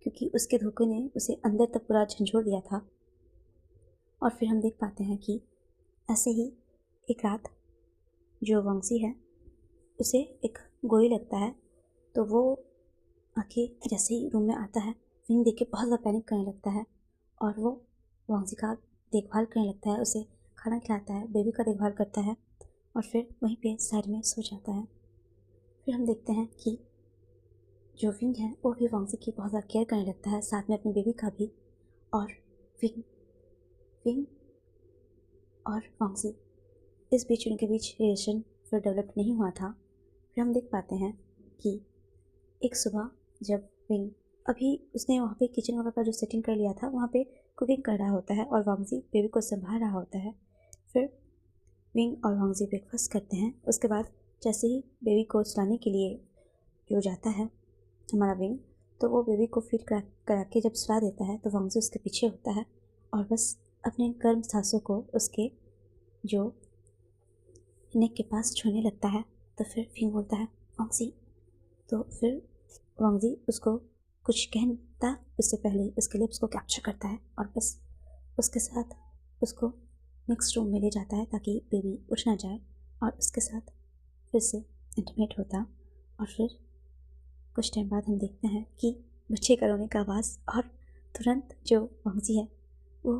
क्योंकि उसके धोखे ने उसे अंदर तक पूरा झंझोड़ दिया था। और फिर हम देख पाते हैं कि ऐसे ही एक रात जो वांगजी है उसे एक गोली लगता है, तो वो आके जैसे ही रूम में आता है, विंग देख के बहुत ज़्यादा पैनिक करने लगता है, और वो वांगजी का देखभाल करने लगता है, उसे खाना खिलाता है, बेबी का देखभाल करता है, और फिर वहीं पे साइड में सो जाता है। फिर हम देखते हैं कि जो विंग है वो भी वांगजी की बहुत ज़्यादा केयर करने लगता है, साथ में अपने बेबी का भी। और विंग और वांगजी इस बीच उनके बीच रिलेशन फिर डेवलप नहीं हुआ था। फिर हम देख पाते हैं कि एक सुबह जब विंग अभी उसने वहाँ पे किचन वगैरह का जो सेटिंग कर लिया था वहाँ पे कुकिंग कर रहा होता है और वांगजी बेबी को संभाल रहा होता है। फिर विंग और वांगजी ब्रेकफास्ट करते हैं। उसके बाद जैसे ही बेबी को सुलाने के लिए जो जाता है हमारा विंग, तो वो बेबी को फीड करा के जब सुला देता है तो वांगजी उसके पीछे होता है और बस अपने गर्म सांसों को उसके जो नेक के पास छूने लगता है। तो फिर विंग बोलता है, वांगजी। तो फिर वांगजी उसको कुछ कहता उससे पहले उसके लिप्स को कैप्चर करता है और बस उसके साथ उसको नेक्स्ट रूम में ले जाता है ताकि बेबी उठ ना जाए, और उसके साथ फिर से इंटीमेट होता। और फिर कुछ टाइम बाद हम देखते हैं कि बच्चे का रोने का आवाज़, और तुरंत जो वांगजी है वो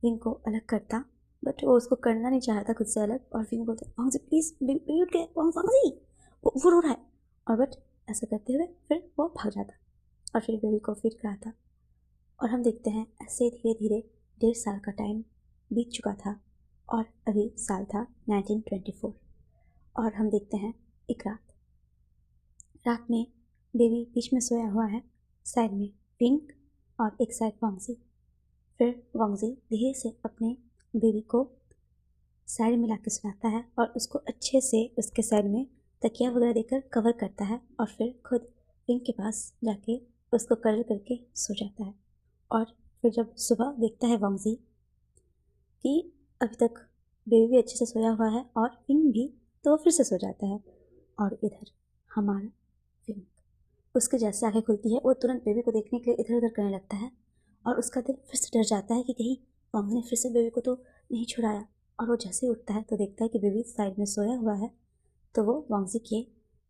विंग को अलग करता, बट वो उसको करना नहीं चाहता खुद से अलग। और विंग बोलता है, वांगजी प्लीज़ बेबी उठ गए, वांगजी वो रो रहा है। और बट ऐसा करते हुए फिर वो भाग जाता और फिर बेबी को फीड कराता। और हम देखते हैं ऐसे धीरे धीरे 1.5 साल का टाइम बीत चुका था, और अभी साल था 1924। और हम देखते हैं एक रात में बेबी बीच में सोया हुआ है, साइड में विंग और एक साइड वांगजी। फिर वांगजी धीरे से अपने बेबी को साइड में लाके सुलाता है और उसको अच्छे से उसके साइड में तकिया वगैरह देकर कवर करता है और फिर खुद विंग के पास जाके उसको कर्ल करके सो जाता है। और फिर जब सुबह देखता है वांगजी कि अभी तक बेबी भी अच्छे से सोया हुआ है और विंग भी, तो वो फिर से सो जाता है। और इधर हमारा विंग, उसके जैसे आंखें खुलती है वो तुरंत बेबी को देखने के लिए इधर उधर करने लगता है और उसका दिल फिर से डर जाता है कि कहीं वांगजी ने फिर से बेबी को तो नहीं छुड़ाया। और वो जैसे ही उठता है तो देखता है कि बेबी साइड में सोया हुआ है। तो वो वांगजी के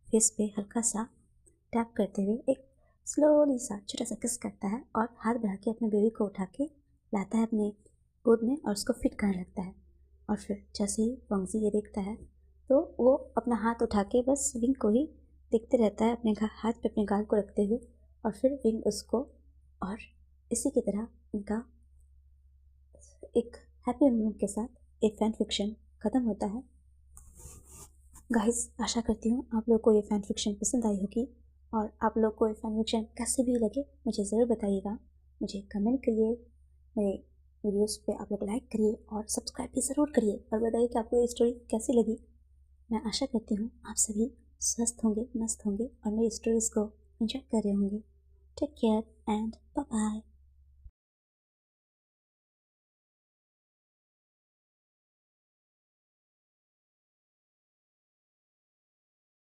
फेस पे हल्का सा टैप करते हुए एक स्लोली सा छोटा सा किस करता है और हाथ बढ़ा के अपने बेबी को उठा के लाता है अपने गोद में और उसको फिट करने लगता है। और फिर जैसे ही वांगजी ये देखता है तो वो अपना हाथ उठा के बस विंग को ही देखते रहता है, अपने हाथ पे अपने गाल को रखते हुए। और फिर विंग उसको, और इसी की तरह इनका एक हैप्पी मोमेंट के साथ एक फैन फिक्शन ख़त्म होता है। गाइस, आशा करती हूँ आप लोग को ये फैन फिक्शन पसंद आई होगी और आप लोग को ये फैन फिक्शन कैसे भी लगे मुझे ज़रूर बताइएगा। मुझे कमेंट करिए, मेरे वीडियोस पे आप लोग लाइक करिए और सब्सक्राइब भी ज़रूर करिए और बताइए कि आपको ये स्टोरी कैसी लगी। मैं आशा करती हूँ आप सभी स्वस्थ होंगे, मस्त होंगे और मेरी स्टोरीज़ को एंजॉय कर रहे होंगे। Take care and bye bye.